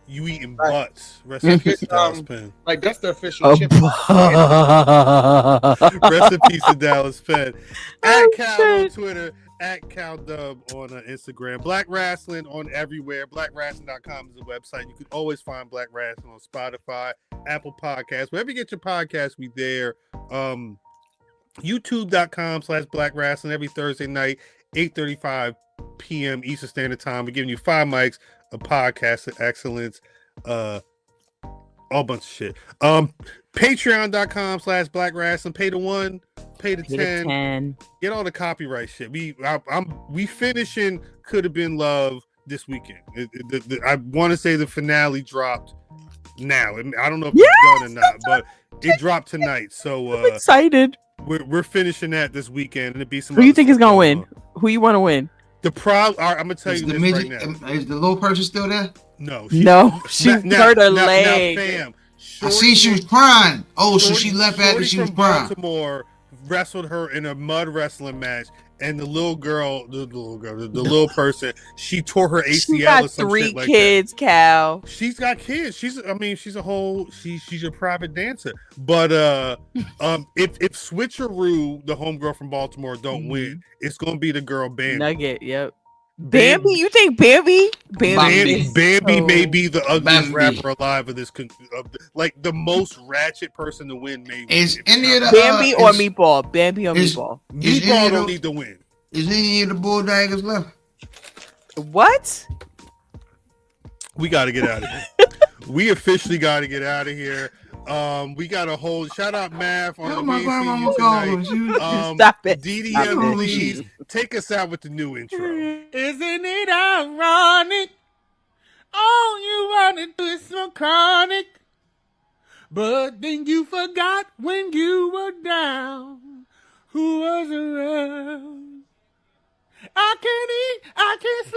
you eating butts. Rest in peace to Dallas Penn. Like that's the official chip. Rest in peace to Dallas Penn. At Cal on Twitter, at CalDub on Instagram. Black Rasslin on everywhere. BlackRasslin.com is the website. You can always find Black Rasslin on Spotify, Apple Podcasts, wherever you get your podcasts, we there. YouTube.com/Black Rasslin every Thursday night, 8:35 p.m. Eastern Standard Time. We're giving you 5 mics, a podcast of excellence, all bunch of shit. Patreon.com/Black Rasslin. Pay the 1, pay the 10. Get all the copyright shit. We finishing Could Have Been Love this weekend. I want to say the finale dropped now. I don't know if it's done or not, but it dropped tonight. So I'm excited. We're finishing that this weekend, and it'll be some. Who you think is gonna win? Who you want to win? The problem. I'm gonna tell you this right now. Is the little person still there? No, she hurt her leg. Fam, I see she was crying. Oh, so she left after she was crying. Baltimore wrestled her in a mud wrestling match, and the little little person, she tore her ACL. She got or some 3 shit like kids, that. Cal. She's got kids. She's a whole. She's a private dancer. But if Switcheroo, the homegirl from Baltimore, don't win, it's gonna be the girl Bandit. Nugget. Yep. Bambi? You think Bambi? Bambi. Bambi may be the ugliest Bambi. rapper alive of this, like the most ratchet person to win. Maybe Is any of the Bambi or is- Meatball? Bambi or is- Meatball? is any Meatball of don't the- need to win. Is any of the bulldaggers left? What? We got to get out of here. We officially got to get out of here. We got a whole shout out Math on Oh the my way God, see Mama you calling tonight. you. Stop it. DDM, Stop it. please take us out with the new intro. Isn't it ironic? All you wanna do is so chronic. But then you forgot when you were down who was around. I can't eat, I can't